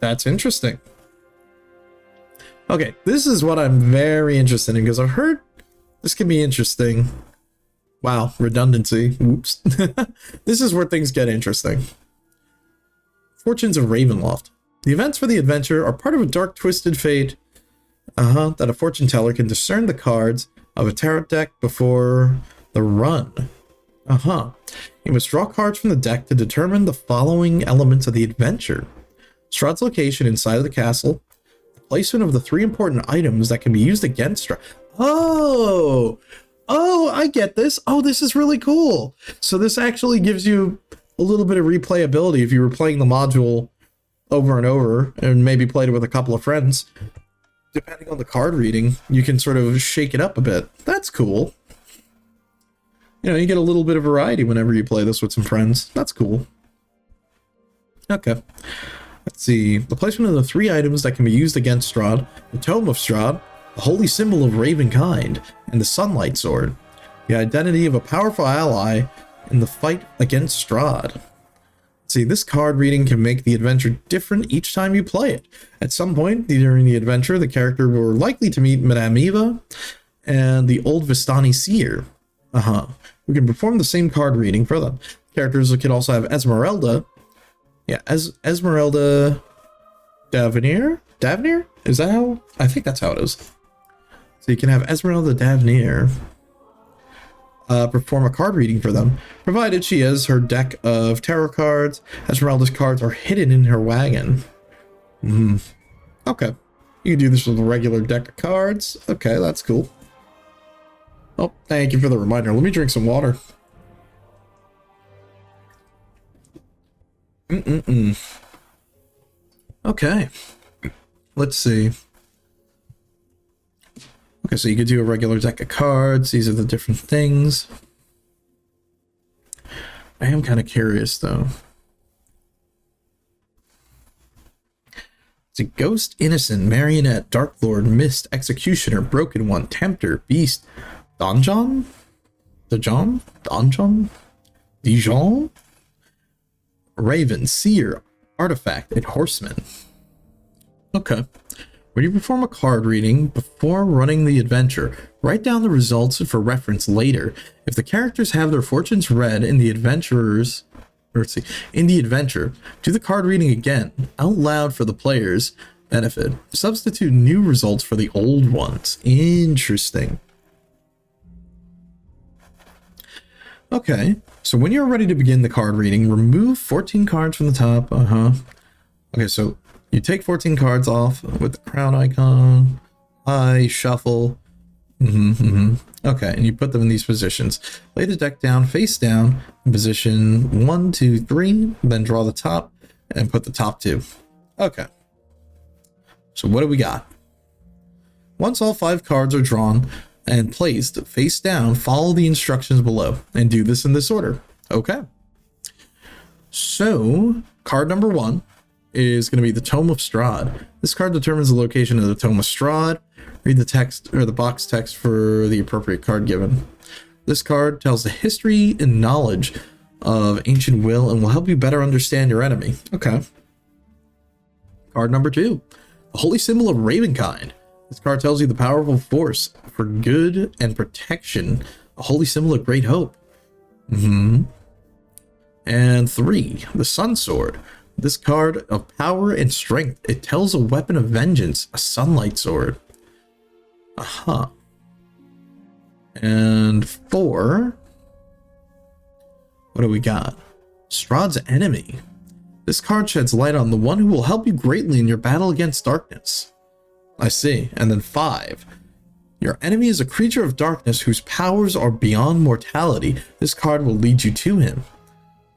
that's interesting. Okay, this is what I'm very interested in, because I've heard this can be interesting. Wow, redundancy. Whoops. This is where things get interesting. Fortunes of Ravenloft. The events for the adventure are part of a dark, twisted fate that a fortune teller can discern the cards of a tarot deck before the run. You must draw cards from the deck to determine the following elements of the adventure: Strahd's location inside of the castle, the placement of the 3 important items that can be used against Strahd. Oh, I get this. Oh, this is really cool. So this actually gives you a little bit of replayability if you were playing the module over and over and maybe played it with a couple of friends. Depending on the card reading, you can sort of shake it up a bit. That's cool. You know, you get a little bit of variety whenever you play this with some friends. That's cool. Okay. Let's see. The placement of the 3 items that can be used against Strahd: the Tome of Strahd, the holy symbol of Ravenkind, and the Sunlight Sword. The identity of a powerful ally in the fight against Strahd. See, this card reading can make the adventure different each time you play it. At some point during the adventure, the character will likely to meet Madame Eva and the old Vistani seer. We can perform the same card reading for them. Characters can also have Esmeralda. Yeah, Esmeralda Davenier? Davenier? Is that how? I think that's how it is. So you can have Esmeralda Davenier perform a card reading for them, provided she has her deck of tarot cards. Esmeralda's cards are hidden in her wagon. Okay. You can do this with a regular deck of cards. Okay, that's cool. Oh, thank you for the reminder. Let me drink some water. Okay. Let's see. Okay, so you could do a regular deck of cards. These are the different things. I am kind of curious, though. It's a Ghost, Innocent, Marionette, Dark Lord, Mist, Executioner, Broken One, Tempter, Beast, Donjon? Donjon? Dijon? Raven, Seer, Artifact, and Horseman. Okay. When you perform a card reading before running the adventure, write down the results for reference later. If the characters have their fortunes read in the adventure, do the card reading again, out loud for the player's benefit. Substitute new results for the old ones. Interesting. Okay, so when you're ready to begin the card reading, remove 14 cards from the top. Okay, so you take 14 cards off with the crown icon. I shuffle. Okay, and you put them in these positions. Lay the deck down, face down, in position 1, 2, 3. Then draw the top and put the top 2. Okay. So what do we got? Once all 5 cards are drawn and placed face down, follow the instructions below and do this in this order. Okay. So card number 1 is going to be the Tome of Strahd. This card determines the location of the Tome of Strahd. Read the text or the box text for the appropriate card given. This card tells the history and knowledge of ancient will and will help you better understand your enemy. Okay. Card number 2, the Holy Symbol of Ravenkind. This card tells you the powerful force for good and protection, a holy symbol of great hope. And 3, the Sun Sword. This card of power and strength. It tells a weapon of vengeance, a sunlight sword. And 4, what do we got? Strahd's enemy. This card sheds light on the one who will help you greatly in your battle against darkness. I see. And then 5, your enemy is a creature of darkness whose powers are beyond mortality. This card will lead you to him.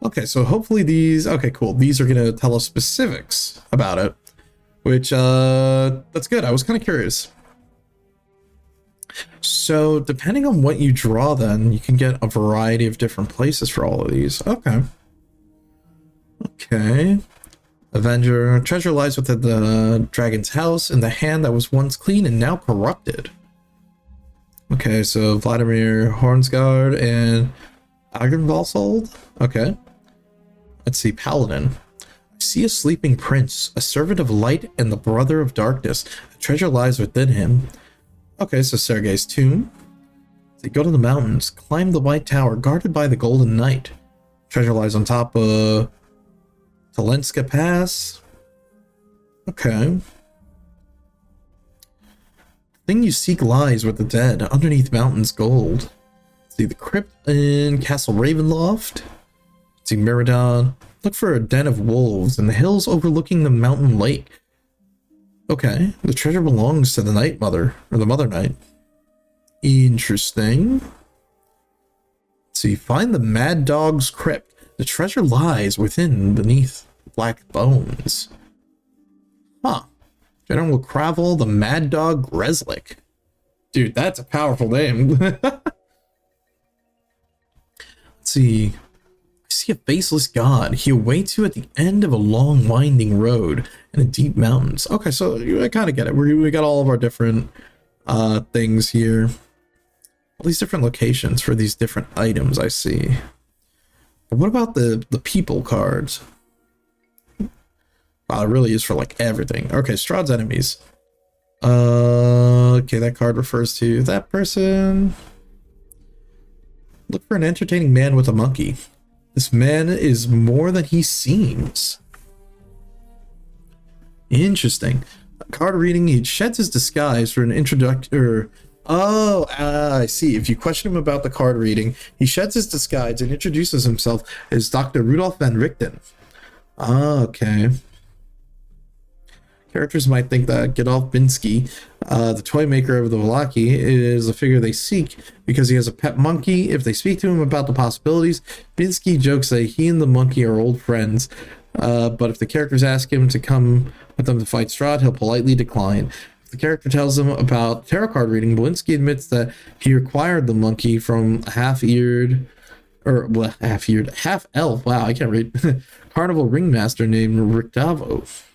Okay, so hopefully these... Okay, cool. These are going to tell us specifics about it, which, that's good. I was kind of curious. So, depending on what you draw, then, you can get a variety of different places for all of these. Okay. Okay. Avenger. Treasure lies within the dragon's house in the hand that was once clean and now corrupted. Okay, so Vladimir Hornsgaard and Agenvalsold. Okay. Let's see, Paladin. I see a sleeping prince, a servant of light and the brother of darkness. A treasure lies within him. Okay, so Sergei's tomb. So go to the mountains, climb the white tower guarded by the golden knight. Treasure lies on top of Talenska Pass. Okay. The thing you seek lies with the dead, underneath mountains gold. See the crypt in Castle Ravenloft. See Miradon. Look for a den of wolves in the hills overlooking the mountain lake. Okay, the treasure belongs to the Night Mother, or the Mother Night. Interesting. Let's see, find the Mad Dog's crypt. The treasure lies within beneath black bones. Huh. General Cravel, the Mad Dog Greslick. Dude, that's a powerful name. Let's see. I see a faceless god. He awaits you at the end of a long winding road in the deep mountains. Okay, so I kind of get it. We got all of our different things here. All these different locations for these different items I see. But what about the people cards? Wow, it really is for like everything. Okay, Strahd's enemies. Okay, that card refers to that person. Look for an entertaining man with a monkey. This man is more than he seems. Interesting. Card reading, he sheds his disguise for an introductor. Oh, I see. If you question him about the card reading, he sheds his disguise and introduces himself as Dr. Rudolf van Richten. Ah, okay. Characters might think that Gedolf Binsky, the toy maker of the Valaki, is a figure they seek because he has a pet monkey. If they speak to him about the possibilities, Binsky jokes that he and the monkey are old friends. But if the characters ask him to come with them to fight Strahd, he'll politely decline. If the character tells them about tarot card reading, Blinsky admits that he acquired the monkey from a half-elf, wow, I can't read, carnival ringmaster named Rictavo.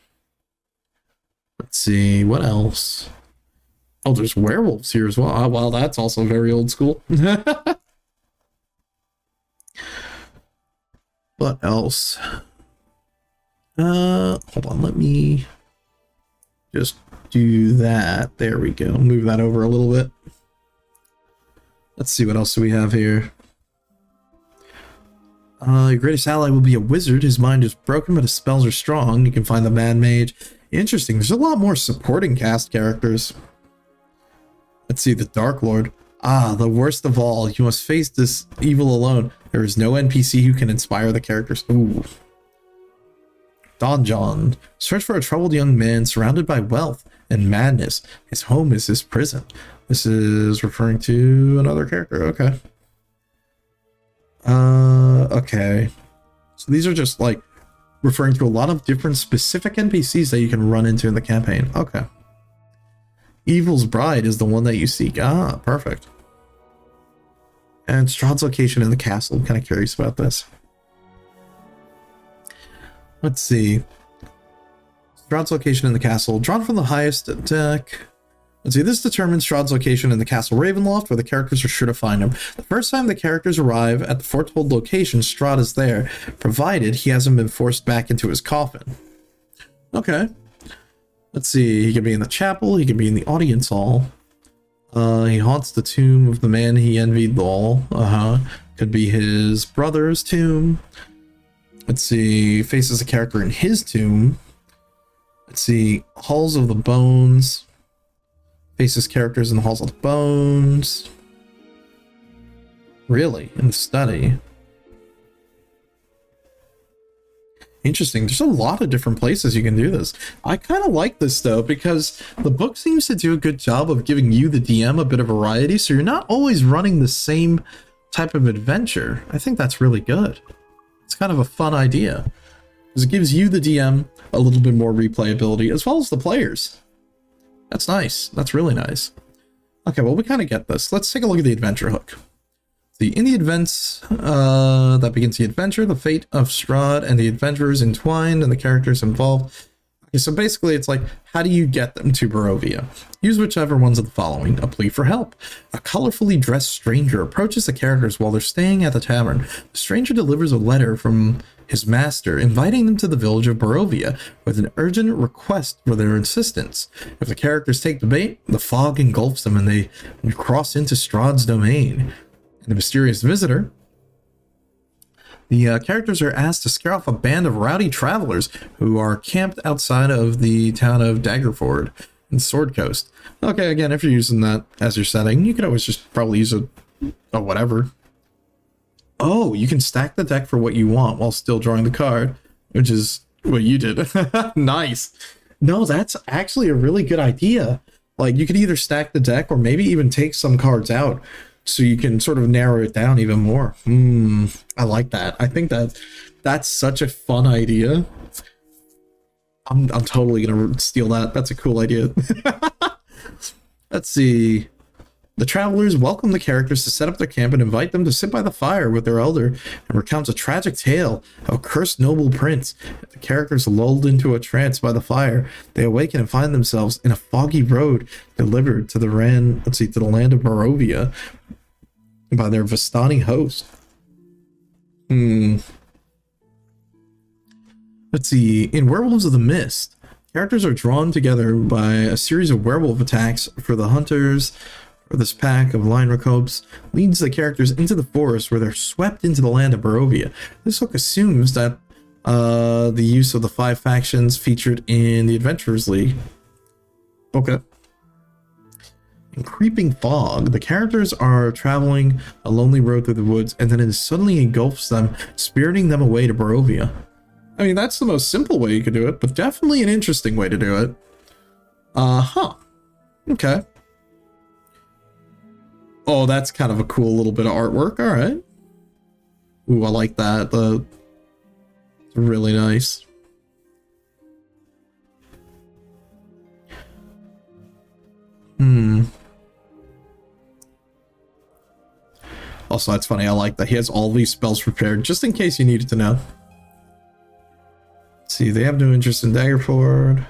Let's see, what else? Oh, there's werewolves here as well. Oh, well, that's also very old school. What else? Hold on, let me just do that. There we go. Move that over a little bit. Let's see, what else do we have here? Your greatest ally will be a wizard. His mind is broken, but his spells are strong. You can find the Mad Mage. Interesting. There's a lot more supporting cast characters. Let's see, the Dark Lord. Ah, the worst of all. You must face this evil alone. There is no NPC who can inspire the characters. Ooh. Don John. Search for a troubled young man surrounded by wealth and madness. His home is his prison. This is referring to another character. Okay. Okay. So these are just like referring to a lot of different specific NPCs that you can run into in the campaign. Okay. Evil's Bride is the one that you seek. Ah, perfect. And Strahd's location in the castle. I'm kind of curious about this. Let's see. Strahd's location in the castle. Drawn from the highest deck. Let's see. This determines Strahd's location in the castle Ravenloft, where the characters are sure to find him. The first time the characters arrive at the foretold location, Strahd is there, provided he hasn't been forced back into his coffin. Okay. Let's see. He could be in the chapel. He could be in the audience hall. He haunts the tomb of the man he envied all. Could be his brother's tomb. Let's see. Faces a character in his tomb. Let's see. Halls of the Bones. Faces characters in the Halls of the Bones. Really? In the study. Interesting. There's a lot of different places you can do this. I kind of like this though, because the book seems to do a good job of giving you, the DM, a bit of variety, so you're not always running the same type of adventure. I think that's really good. It's kind of a fun idea, because it gives you, the DM, a little bit more replayability, as well as the players. That's nice. That's really nice. Okay, well, we kind of get this. Let's take a look at the adventure hook. In the events that begins the adventure, the fate of Strahd and the adventurers entwined and the characters involved. Okay, so basically it's like, how do you get them to Barovia? Use whichever ones of the following. A plea for help. A colorfully dressed stranger approaches the characters while they're staying at the tavern. The stranger delivers a letter from his master inviting them to the village of Barovia with an urgent request for their assistance. If the characters take the bait, the fog engulfs them and they cross into Strahd's domain. And the mysterious visitor, the characters are asked to scare off a band of rowdy travelers who are camped outside of the town of Daggerford in Sword Coast. Okay, again, if you're using that as your setting, you could always just probably use a whatever. Oh, you can stack the deck for what you want while still drawing the card, which is what you did. Nice. No, that's actually a really good idea. Like, you could either stack the deck or maybe even take some cards out so you can sort of narrow it down even more. I like that. I think that's such a fun idea. I'm totally gonna steal that. That's a cool idea. Let's see. The travelers welcome the characters to set up their camp and invite them to sit by the fire with their elder and recounts a tragic tale of a cursed noble prince. The characters lulled into a trance by the fire. They awaken and find themselves in a foggy road delivered to the land of Barovia by their Vistani host. Let's see. In Werewolves of the Mist, characters are drawn together by a series of werewolf attacks for the hunters. Or this pack of line recopes leads the characters into the forest where they're swept into the land of Barovia. This book assumes that the use of the 5 factions featured in the Adventurers League. Okay. In Creeping Fog, the characters are traveling a lonely road through the woods, and then it suddenly engulfs them, spiriting them away to Barovia. I mean, that's the most simple way you could do it, but definitely an interesting way to do it. Okay. Oh, that's kind of a cool little bit of artwork. All right. Ooh, I like that. It's really nice. Also, that's funny. I like that he has all these spells prepared just in case you needed to know. Let's see, they have no interest in Daggerford.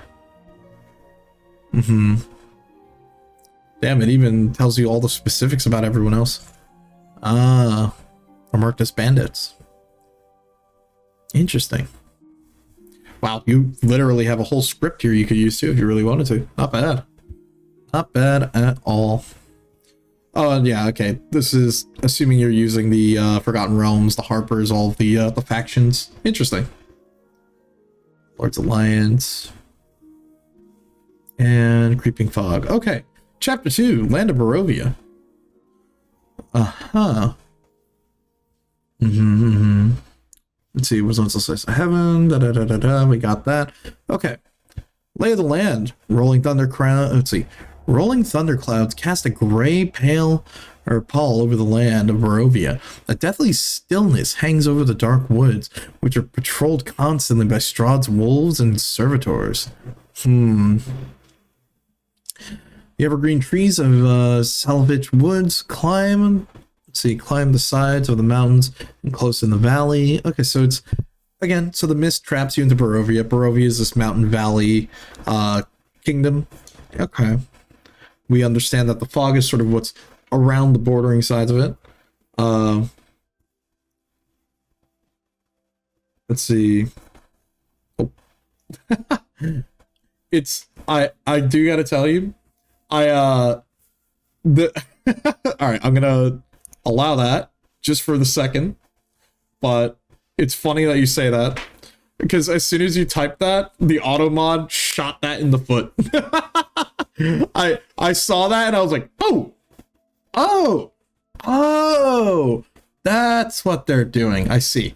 Damn, it even tells you all the specifics about everyone else. Are marked as bandits. Interesting. Wow, you literally have a whole script here you could use too if you really wanted to. Not bad. Not bad at all. Oh, yeah, okay. This is assuming you're using the Forgotten Realms, the Harpers, all of the factions. Interesting. Lord's Alliance. And Creeping Fog. Okay. Chapter 2, Land of Barovia. Let's see, what's on the slice of heaven? We got that. Okay. Lay of the land. Rolling thunder crown. Let's see. Rolling thunder clouds cast a gray pall over the land of Barovia. A deathly stillness hangs over the dark woods, which are patrolled constantly by Strahd's wolves and servitors. The evergreen trees of Salvich Woods climb the sides of the mountains and close in the valley. Okay, so it's, again, so the mist traps you into Barovia. Barovia is this mountain valley kingdom. Okay. We understand that the fog is sort of what's around the bordering sides of it. Let's see. Oh. I do gotta tell you, all right, I'm gonna allow that just for the second, but it's funny that you say that because as soon as you typed that, the auto mod shot that in the foot. I saw that and I was like, oh, that's what they're doing. I see.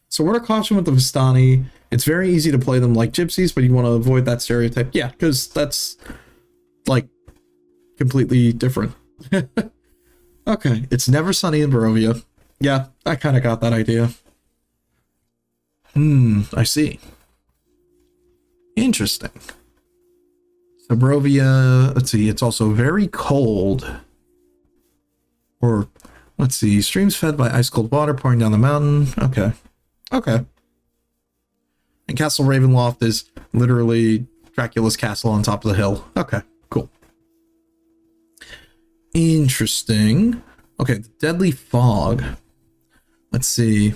So word of caution with the Vistani, it's very easy to play them like gypsies, but you want to avoid that stereotype. Yeah, because that's like completely different. Okay, it's never sunny in Barovia. Yeah, I kind of got that idea. I see. Interesting. So Barovia, let's see, it's also very cold. Or, let's see, streams fed by ice cold water pouring down the mountain. Okay. Okay. And Castle Ravenloft is literally Dracula's castle on top of the hill. Okay, cool. Interesting. Okay, the deadly fog. Let's see.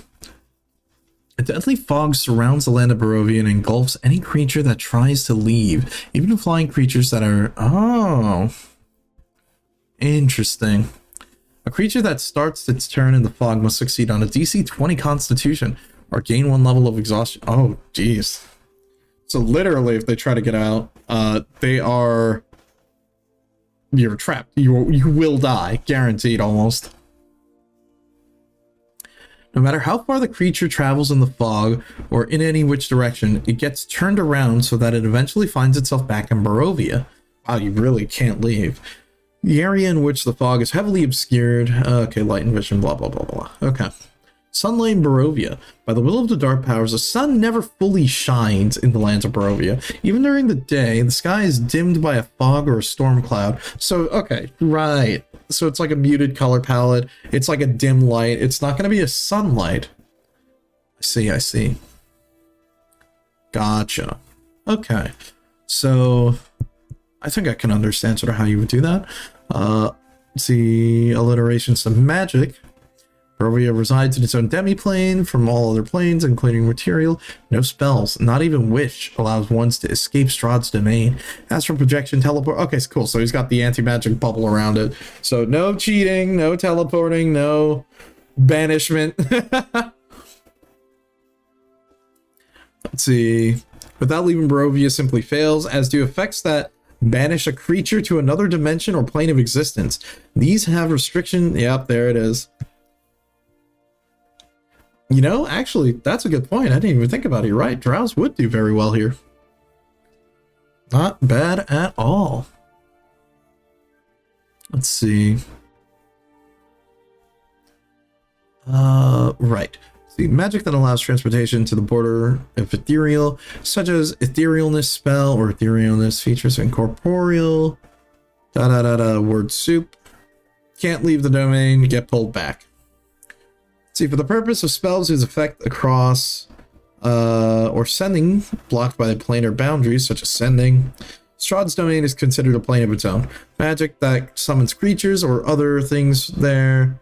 A deadly fog surrounds the land of Barovia and engulfs any creature that tries to leave, even flying creatures that are... Oh. Interesting. A creature that starts its turn in the fog must succeed on a DC 20 Constitution or gain 1 level of exhaustion. Oh, jeez. So literally, if they try to get out, they are... You're trapped. You will die. Guaranteed, almost. No matter how far the creature travels in the fog or in any which direction, it gets turned around so that it eventually finds itself back in Barovia. Wow, you really can't leave. The area in which the fog is heavily obscured. Okay, light and vision, blah, blah, blah, blah. Okay. Sunlight in Barovia. By the will of the dark powers, the sun never fully shines in the lands of Barovia. Even during the day, the sky is dimmed by a fog or a storm cloud. So, okay, right. So it's like a muted color palette. It's like a dim light. It's not going to be a sunlight. I see. Gotcha. Okay. So I think I can understand sort of how you would do that. Let's see, alliterations to magic. Barovia resides in its own demiplane from all other planes, including material. No spells, not even wish, allows ones to escape Strahd's domain. As for projection, teleport. Okay, cool. So he's got the anti-magic bubble around it. So no cheating, no teleporting, no banishment. Let's see. Without leaving Barovia simply fails, as do effects that banish a creature to another dimension or plane of existence. These have restriction. Yep, there it is. You know, actually, that's a good point. I didn't even think about it. You're right. Drows would do very well here. Not bad at all. Let's see. Right. See, magic that allows transportation to the border of ethereal, such as etherealness spell or etherealness features incorporeal. Word soup. Can't leave the domain, get pulled back. See, for the purpose of spells whose effect across or sending blocked by the planar boundaries, such as sending, Strahd's domain is considered a plane of its own. Magic that summons creatures or other things there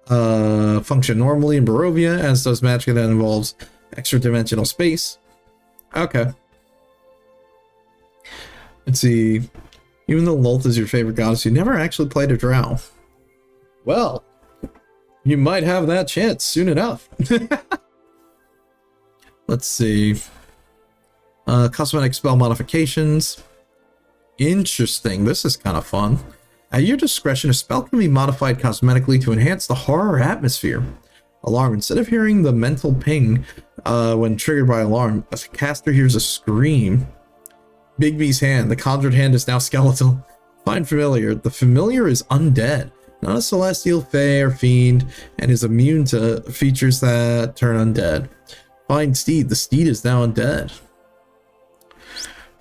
function normally in Barovia, as does magic that involves extra-dimensional space. Okay. Let's see. Even though Lolth is your favorite goddess, you never actually played a drow. Well, you might have that chance soon enough. Let's see. Cosmetic spell modifications. Interesting. This is kind of fun. At your discretion, a spell can be modified cosmetically to enhance the horror atmosphere. Alarm. Instead of hearing the mental ping when triggered by alarm, a caster hears a scream. Bigby's hand. The conjured hand is now skeletal. Find familiar. The familiar is undead. Not a celestial, fae, or fiend, and is immune to features that turn undead. Find steed. The steed is now undead.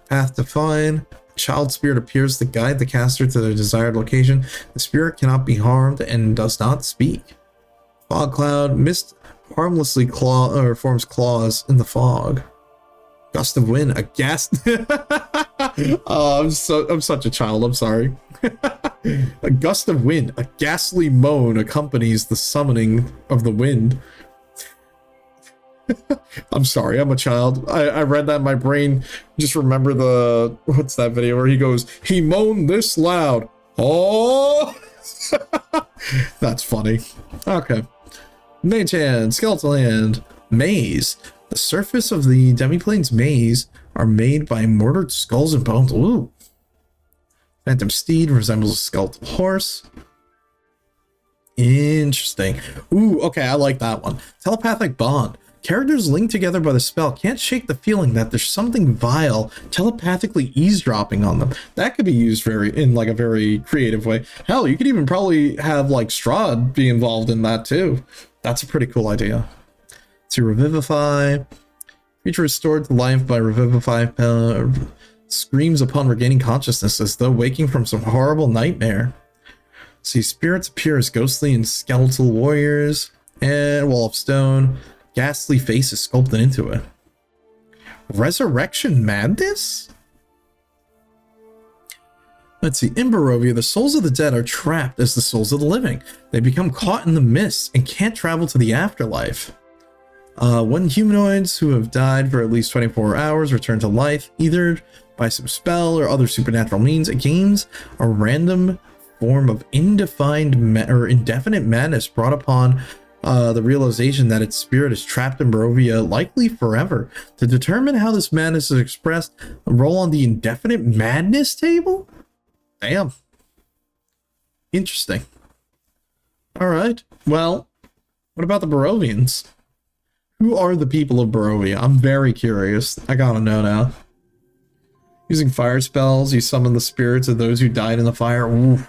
Path to find. Child spirit appears to guide the caster to their desired location. The spirit cannot be harmed and does not speak. Fog cloud. Mist harmlessly forms claws in the fog. Gust of wind. A ghast. Oh, I'm such a child. I'm sorry. A gust of wind. A ghastly moan accompanies the summoning of the wind. I'm sorry, I'm a child. I read that in my brain. Just remember what's that video where he goes, he moaned this loud. Oh, that's funny. Okay. Mage hand, skeletal hand, maze. The surface of the demiplane's maze are made by mortared skulls and bones. Ooh. Phantom steed resembles a skeletal horse. Interesting. Ooh, okay, I like that one. Telepathic bond. Characters linked together by the spell can't shake the feeling that there's something vile telepathically eavesdropping on them. That could be used in like a very creative way. Hell, you could even probably have like Strahd be involved in that too. That's a pretty cool idea. To revivify. Creature restored to life by revivify. Screams upon regaining consciousness as though waking from some horrible nightmare. See, spirits appear as ghostly and skeletal warriors. And wall of stone. Ghastly face is sculpted into it. Resurrection madness? Let's see. In Barovia, the souls of the dead are trapped as the souls of the living. They become caught in the mists and can't travel to the afterlife. When humanoids who have died for at least 24 hours return to life, either by some spell or other supernatural means, it gains a random form of indefinite madness brought upon the realization that its spirit is trapped in Barovia, likely forever. To determine how this madness is expressed, roll on the indefinite madness table? Damn. Interesting. Alright, well, What about the Barovians? Who are the people of Barovia? I'm very curious. I gotta know now. Using fire spells, you summon the spirits of those who died in the fire. Ooh,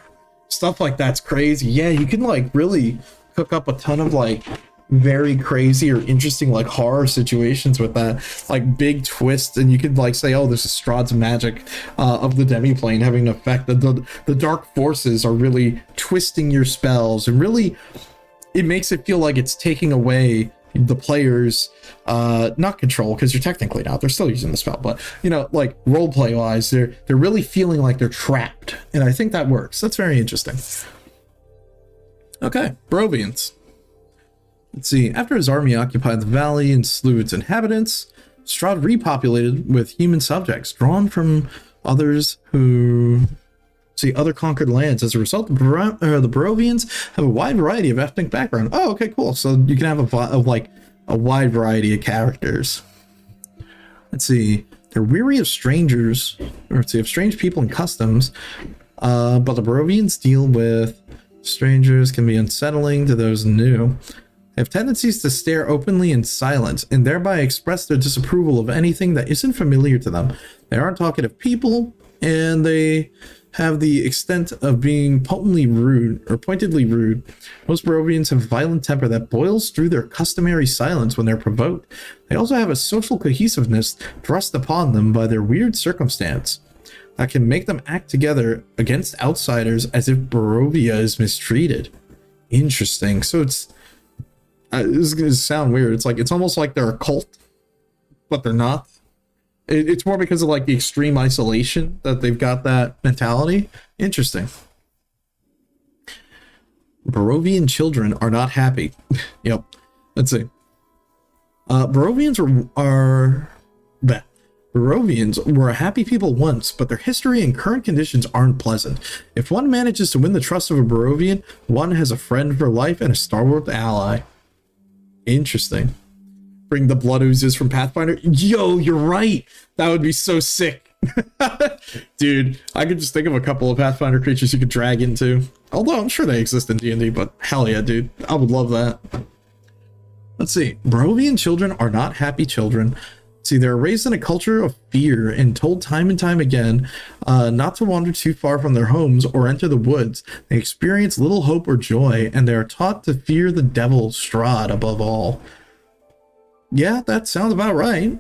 stuff like that's crazy. Yeah, you can like really cook up a ton of like very crazy or interesting like horror situations with that, like big twists, and you could like say, oh, this is Strahd's magic of the demiplane having an effect. The dark forces are really twisting your spells, and really it makes it feel like it's taking away the players not control, because you're technically not, they're still using the spell, but you know, like roleplay wise, they're really feeling like they're trapped, and I think that works. That's very interesting. Okay, Barovians. Let's see. After his army occupied the valley and slew its inhabitants, Strahd repopulated with human subjects drawn from others who other conquered lands. As a result, the Barovians have a wide variety of ethnic background. Oh, okay, cool. So you can have a wide variety of characters. Let's see. They're weary of strangers, or let's see, of strange people and customs. But the Barovians deal with strangers can be unsettling to those new. They have tendencies to stare openly in silence and thereby express their disapproval of anything that isn't familiar to them. They aren't talkative people, and they have the extent of being pointedly rude. Most Barovians have a violent temper that boils through their customary silence when they're provoked. They also have a social cohesiveness thrust upon them by their weird circumstance that can make them act together against outsiders as if Barovia is mistreated. Interesting. So it's this is going to sound weird. It's almost like they're a cult, but they're not. It's more because of like the extreme isolation that they've got that mentality. Interesting. Barovian children are not happy. Yep. Let's see. Barovians were a happy people once, but their history and current conditions aren't pleasant. If one manages to win the trust of a Barovian, one has a friend for life and a stalwart ally. Interesting. Bring the blood oozes from Pathfinder. Yo, you're right. That would be so sick. Dude, I could just think of a couple of Pathfinder creatures you could drag into. Although I'm sure they exist in D&D, but hell yeah, dude. I would love that. Let's see. Barovian children are not happy children. See, they're raised in a culture of fear and told time and time again not to wander too far from their homes or enter the woods. They experience little hope or joy, and they are taught to fear the devil, Strahd, above all. Yeah, that sounds about right.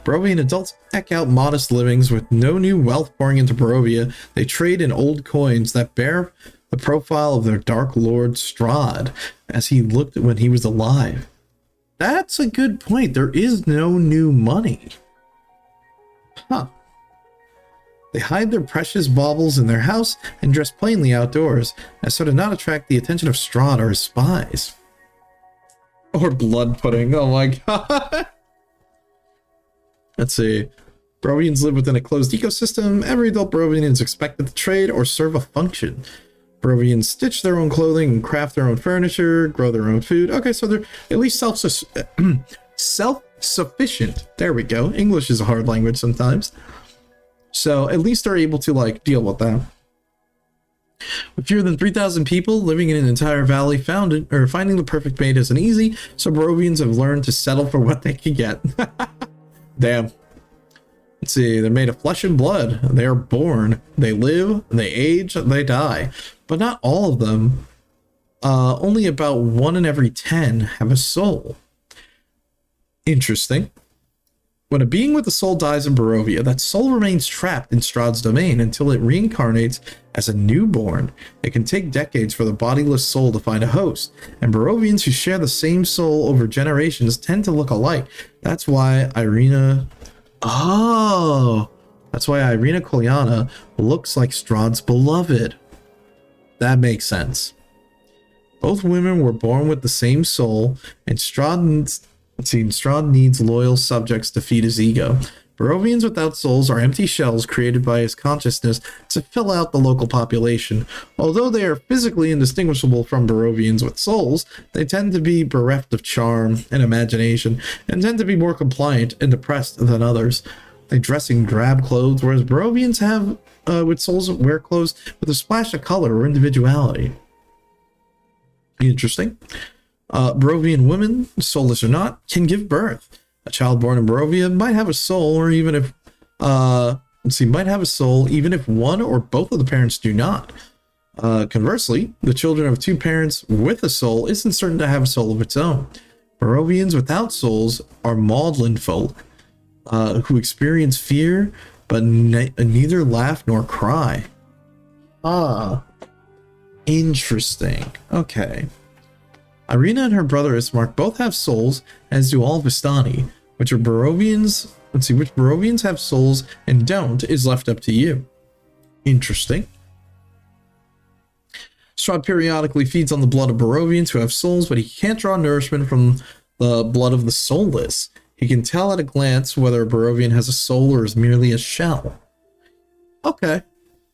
Barovian adults eke out modest livings with no new wealth pouring into Barovia. They trade in old coins that bear the profile of their dark lord Strahd as he looked when he was alive. That's a good point. There is no new money. Huh. They hide their precious baubles in their house and dress plainly outdoors, as so to not attract the attention of Strahd or his spies. Or blood pudding. Oh my god. Let's see. Barovians live within a closed ecosystem. Every adult Barovian is expected to trade or serve a function. Barovians stitch their own clothing and craft their own furniture, grow their own food. Okay, so they're at least self-sufficient. There we go. English is a hard language sometimes. So at least they're able to like deal with that. With fewer than 3,000 people living in an entire valley, finding the perfect mate isn't easy, so Barovians have learned to settle for what they can get. Damn. Let's see, they're made of flesh and blood. They are born, they live, they age, they die. But not all of them. Only about 1 in every 10 have a soul. Interesting. When a being with a soul dies in Barovia, that soul remains trapped in Strahd's domain until it reincarnates as a newborn. It can take decades for the bodiless soul to find a host, and Barovians who share the same soul over generations tend to look alike. That's why Irina Kolyana looks like Strahd's beloved. That makes sense. Both women were born with the same soul, and Strahd needs loyal subjects to feed his ego. Barovians without souls are empty shells created by his consciousness to fill out the local population. Although they are physically indistinguishable from Barovians with souls, they tend to be bereft of charm and imagination, and tend to be more compliant and depressed than others. They dress in drab clothes, whereas Barovians with souls wear clothes with a splash of color or individuality. Interesting. Barovian women, soulless or not, can give birth. A child born in Barovia might have a soul, or even if, might have a soul even if one or both of the parents do not. Conversely, the children of two parents with a soul isn't certain to have a soul of its own. Barovians without souls are maudlin folk, who experience fear, but neither laugh nor cry. Ah, interesting. Okay. Irina and her brother Ismark both have souls, as do all Vistani, which are Barovians. Let's see, which Barovians have souls and don't is left up to you. Interesting. Strahd periodically feeds on the blood of Barovians who have souls, but he can't draw nourishment from the blood of the soulless. He can tell at a glance whether a Barovian has a soul or is merely a shell. Okay.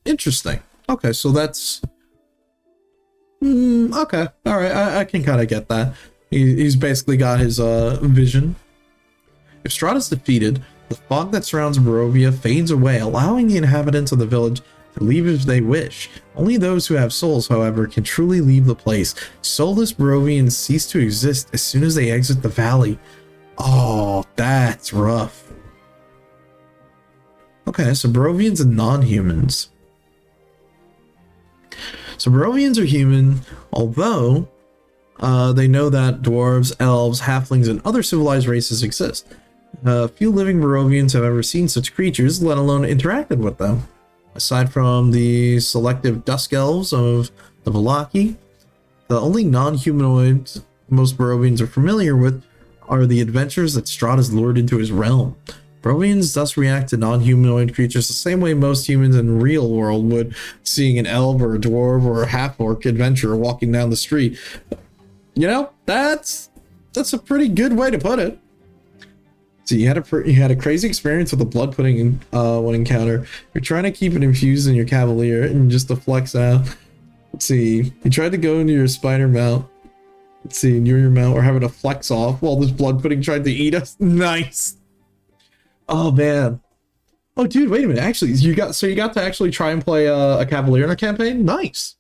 Interesting. Okay, so that's... okay. Alright, I can kind of get that. He's basically got his vision. If Strahd is defeated, the fog that surrounds Barovia fades away, allowing the inhabitants of the village to leave if they wish. Only those who have souls, however, can truly leave the place. Soulless Barovians cease to exist as soon as they exit the valley. Oh, that's rough. Okay, so Barovians and non-humans. So Barovians are human, although they know that dwarves, elves, halflings, and other civilized races exist. Few living Barovians have ever seen such creatures, let alone interacted with them. Aside from the selective dusk elves of the Vallaki, the only non-humanoids most Barovians are familiar with are the adventures that Strahd has lured into his realm. Barovians thus react to non-humanoid creatures the same way most humans in the real world would, seeing an elf or a dwarf or a half-orc adventurer walking down the street. You know, that's a pretty good way to put it. So you had a crazy experience with the blood pudding one encounter. You're trying to keep it infused in your cavalier and just to flex out. Let's see. You tried to go into your spider mount. Let's see, near your mount, or having a flex off while this blood pudding tried to eat us. Nice. Oh man. Oh dude, wait a minute. Actually, you got to actually try and play a cavalier in a campaign? Nice.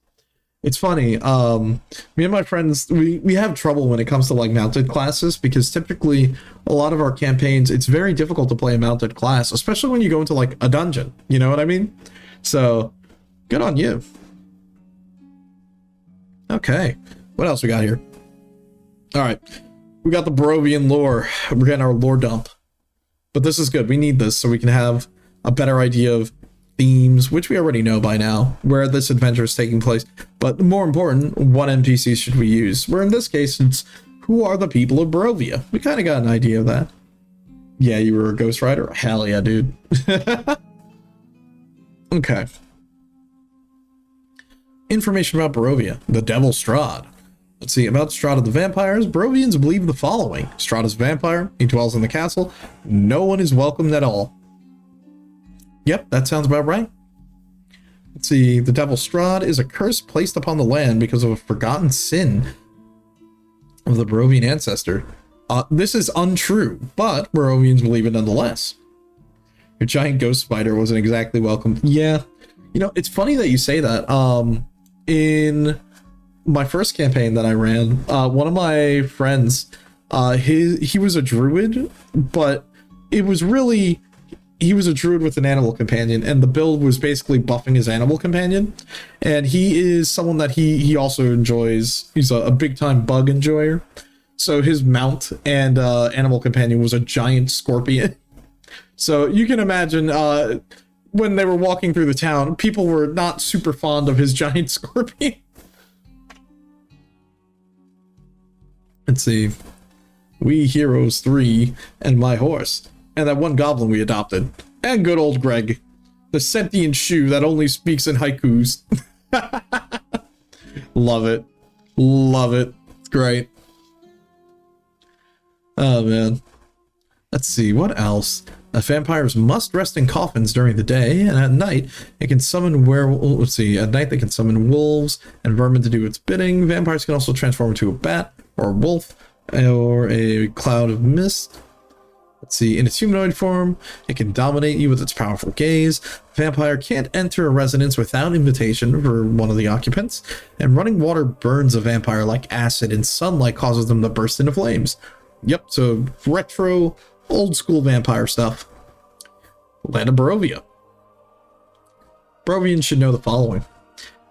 It's funny. Me and my friends, we have trouble when it comes to like mounted classes, because typically a lot of our campaigns, it's very difficult to play a mounted class, especially when you go into like a dungeon. You know what I mean? So good on you. Okay. What else we got here? All right. We got the Barovian lore. We're getting our lore dump. But this is good. We need this so we can have a better idea of themes, which we already know by now, where this adventure is taking place. But more important, what NPCs should we use? Where in this case, it's who are the people of Barovia? We kind of got an idea of that. Yeah, you were a Ghost Rider? Hell yeah, dude. Okay. Information about Barovia. The Devil Strahd. Let's see, about Strahd of the Vampires, Barovians believe the following. Strahd is a vampire, he dwells in the castle, no one is welcomed at all. Yep, that sounds about right. Let's see, the Devil Strahd is a curse placed upon the land because of a forgotten sin of the Barovian ancestor. This is untrue, but Barovians believe it nonetheless. Your giant ghost spider wasn't exactly welcome. Yeah, you know, it's funny that you say that. In my first campaign that I ran, one of my friends, he was a druid, but it was really, he was a druid with an animal companion, and the build was basically buffing his animal companion. And he is someone that he also enjoys. He's a big time bug enjoyer. So his mount and animal companion was a giant scorpion. So you can imagine when they were walking through the town, people were not super fond of his giant scorpion. Let's see. We Heroes 3 and my horse. And that one goblin we adopted. And good old Greg. The sentient shoe that only speaks in haikus. Love it. Love it. It's great. Oh, man. Let's see. What else? Vampires must rest in coffins during the day, and at night it can summon werewolves. Let's see. At night they can summon wolves and vermin to do its bidding. Vampires can also transform into a bat or a wolf or a cloud of mist. Let's see, in its humanoid form, it can dominate you with its powerful gaze. The vampire can't enter a residence without invitation for one of the occupants, and running water burns a vampire like acid, and sunlight causes them to burst into flames. Yep, so retro, old school vampire stuff. Land of Barovia. Barovians should know the following.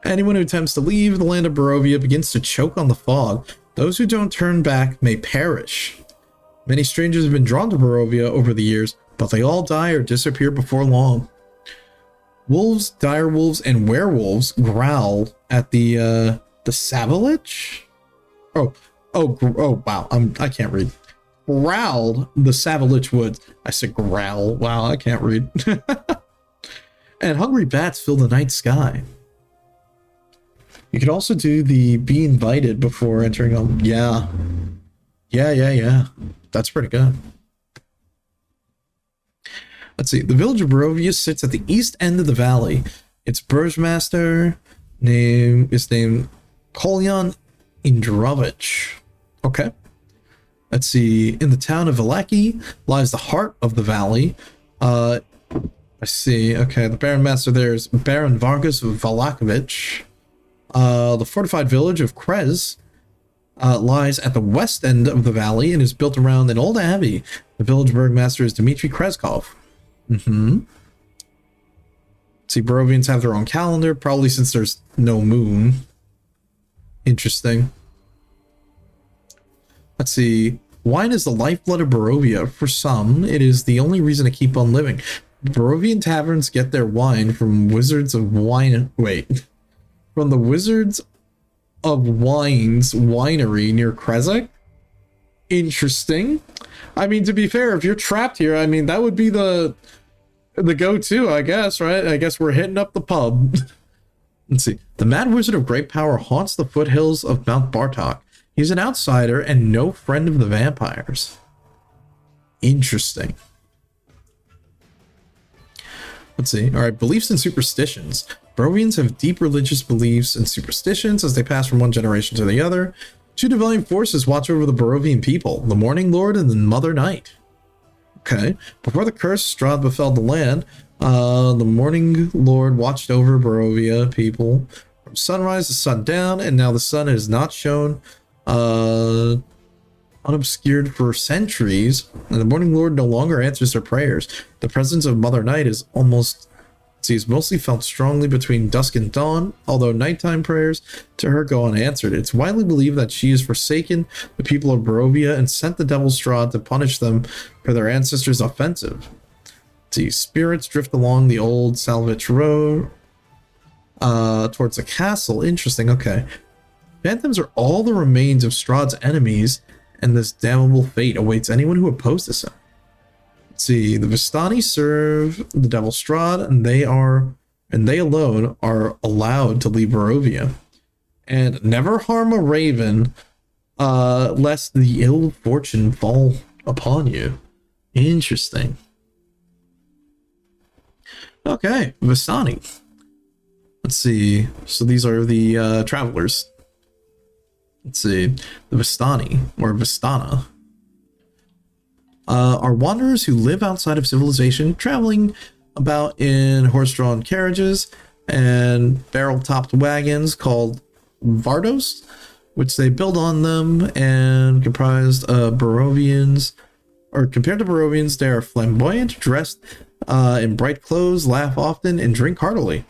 Anyone who attempts to leave the land of Barovia begins to choke on the fog. Those who don't turn back may perish. Many strangers have been drawn to Barovia over the years, but they all die or disappear before long. Wolves, direwolves, and werewolves growl at the Savalich? Oh, wow, I can't read. Growled the Savalich Woods. I said growl. Wow, I can't read. And hungry bats fill the night sky. You could also do the be invited before entering on. Yeah. That's pretty good. Let's see. The village of Barovia sits at the east end of the valley. Its burgmaster is named Kolyan Indrovich. Okay. Let's see. In the town of Velaki lies the heart of the valley. I see. Okay. The Baron Master there is Baron Vargas Valakovich. The fortified village of Krez lies at the west end of the valley and is built around an old abbey. The village burgmaster is Dmitry Krezkov. See, Barovians have their own calendar, probably since there's no moon. Interesting. Let's see. Wine is the lifeblood of Barovia. For some, it is the only reason to keep on living. Barovian taverns get their wine from Wizards of Wine. Wait. From the Wizards of Wine's winery near Krezek? Interesting. I mean, to be fair, if you're trapped here, I mean, that would be the go-to, I guess, right? I guess we're hitting up the pub. Let's see. The Mad Wizard of Great Power haunts the foothills of Mount Bartok. He's an outsider and no friend of the vampires. Interesting. Let's see. All right, beliefs and superstitions. Barovians have deep religious beliefs and superstitions as they pass from one generation to the other. Two divine forces watch over the Barovian people, the Morning Lord and the Mother Night. Okay. Before the Curse of Strahd befell the land, the Morning Lord watched over Barovia people from sunrise to sundown, and now the sun has not shone unobscured for centuries, and the Morning Lord no longer answers their prayers. The presence of Mother Night is mostly felt strongly between dusk and dawn, although nighttime prayers to her go unanswered. It's widely believed that she has forsaken the people of Barovia and sent the Devil's Strahd to punish them for their ancestors' offensive. Spirits drift along the old Salvage Road towards the castle. Interesting, okay. Phantoms are all the remains of Strahd's enemies, and this damnable fate awaits anyone who opposes him. The Vistani serve the Devil's Strahd, and they alone are allowed to leave Barovia. And never harm a raven, lest the ill fortune fall upon you. Interesting. Okay, Vistani. Let's see. So these are the travelers. Let's see. The Vistani, or Vistana, are wanderers who live outside of civilization, traveling about in horse-drawn carriages and barrel-topped wagons called Vardos, which they build on them, and comprised of Barovians, or compared to Barovians, they are flamboyant, dressed in bright clothes, laugh often, and drink heartily.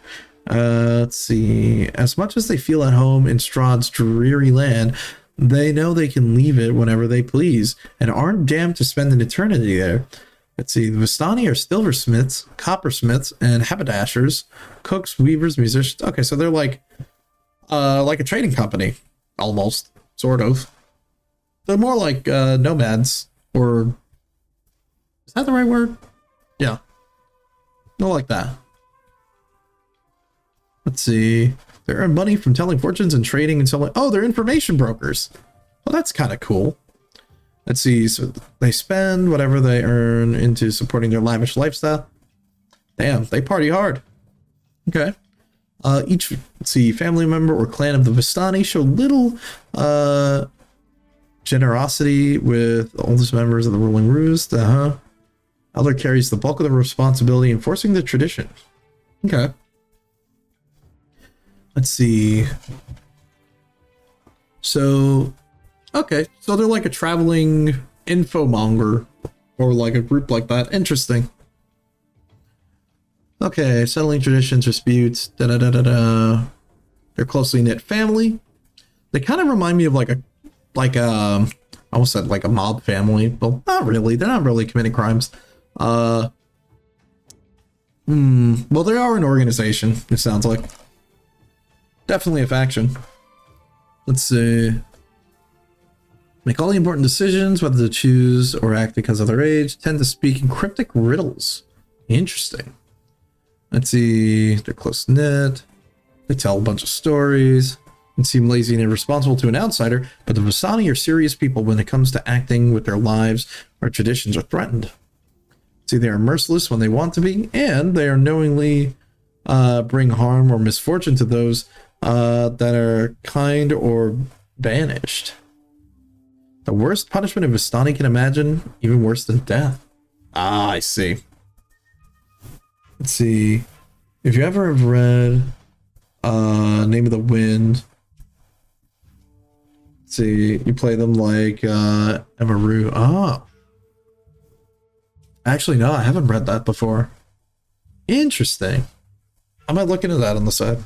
Let's see. As much as they feel at home in Strahd's dreary land, they know they can leave it whenever they please, and aren't damned to spend an eternity there. Let's see. The Vistani are silversmiths, coppersmiths, and haberdashers, cooks, weavers, musicians. Okay, so they're like a trading company, almost, sort of. They're more like nomads, or is that the right word? Yeah, not like that. Let's see. They earn money from telling fortunes and trading and selling. Oh, they're information brokers. Well, that's kind of cool. Let's see. So they spend whatever they earn into supporting their lavish lifestyle. Damn, they party hard. Okay. Each, let's see, family member or clan of the Vistani show little generosity with the oldest members of the ruling roost. Elder carries the bulk of the responsibility enforcing the tradition. Okay. Let's see. So, okay. So they're like a traveling infomonger or like a group like that. Interesting. Okay, settling traditions, disputes, da-da-da-da-da. They're closely knit family. They kind of remind me of I almost said like a mob family. Well, not really. They're not really committing crimes. Well, they are an organization, it sounds like. Definitely a faction. Let's see. Make all the important decisions, whether to choose or act because of their age. Tend to speak in cryptic riddles. Interesting. Let's see. They're close-knit. They tell a bunch of stories and seem lazy and irresponsible to an outsider, but the Vistani are serious people when it comes to acting with their lives or traditions are threatened. See, they are merciless when they want to be, and they are knowingly bring harm or misfortune to those that are kind or banished. The worst punishment a Vistani can imagine, even worse than death. Ah, I see. Let's see. If you ever have read Name of the Wind, let's see, you play them like Emaru. Oh. Actually, no, I haven't read that before. Interesting. I might look into that on the side.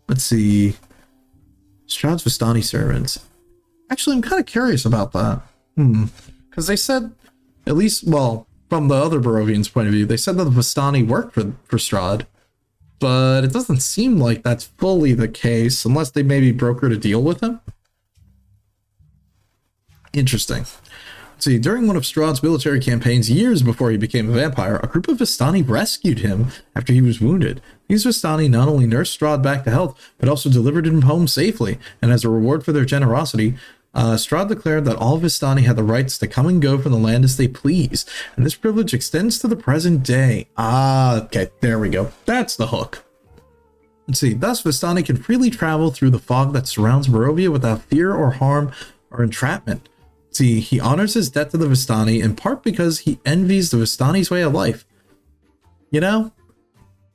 Let's see. Strahd's Vistani servants. Actually, I'm kind of curious about that. Because they said, at least, well, from the other Barovians' point of view, they said that the Vistani worked for Strahd. But it doesn't seem like that's fully the case, unless they maybe brokered a deal with him. Interesting. Let's see, during one of Strahd's military campaigns years before he became a vampire, a group of Vistani rescued him after he was wounded. These Vistani not only nursed Strahd back to health, but also delivered him home safely, and as a reward for their generosity, Strahd declared that all Vistani had the rights to come and go from the land as they please, and this privilege extends to the present day. Ah, okay, there we go. That's the hook. Let's see, thus Vistani can freely travel through the fog that surrounds Barovia without fear or harm or entrapment. See, he honors his debt to the Vistani in part because he envies the Vistani's way of life. You know,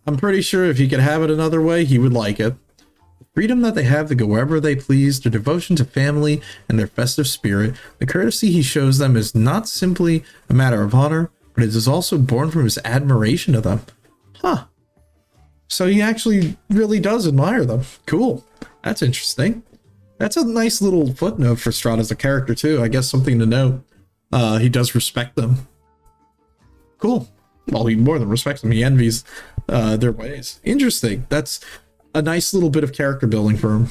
I'm pretty sure if he could have it another way, he would like it. The freedom that they have to go wherever they please, their devotion to family, and their festive spirit, the courtesy he shows them is not simply a matter of honor, but it is also born from his admiration of them. Huh. So he actually really does admire them. Cool. That's interesting. That's a nice little footnote for Strahd as a character, too. I guess something to note. He does respect them. Cool. Well, he more than respects them. He envies their ways. Interesting. That's a nice little bit of character building for him.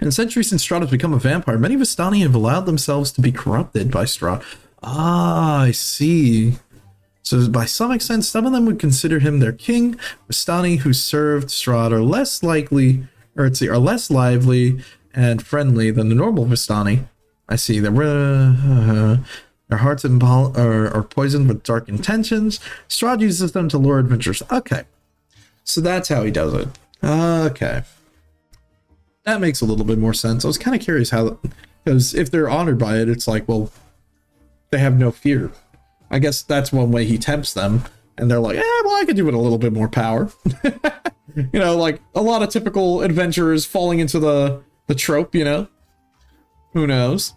In the century since Strahd has become a vampire, many Vistani have allowed themselves to be corrupted by Strahd. Ah, I see. So by some extent, some of them would consider him their king. Vistani who served Strahd are less likely... or let's see, are less lively and friendly than the normal Vistani. I see. Their hearts are poisoned with dark intentions. Strahd uses them to lure adventurers. Okay. So that's how he does it. Okay. That makes a little bit more sense. I was kind of curious how... because if they're honored by it, it's like, well, they have no fear. I guess that's one way he tempts them. And they're like, well, I could do with a little bit more power. You know, like a lot of typical adventurers falling into the trope, you know? Who knows?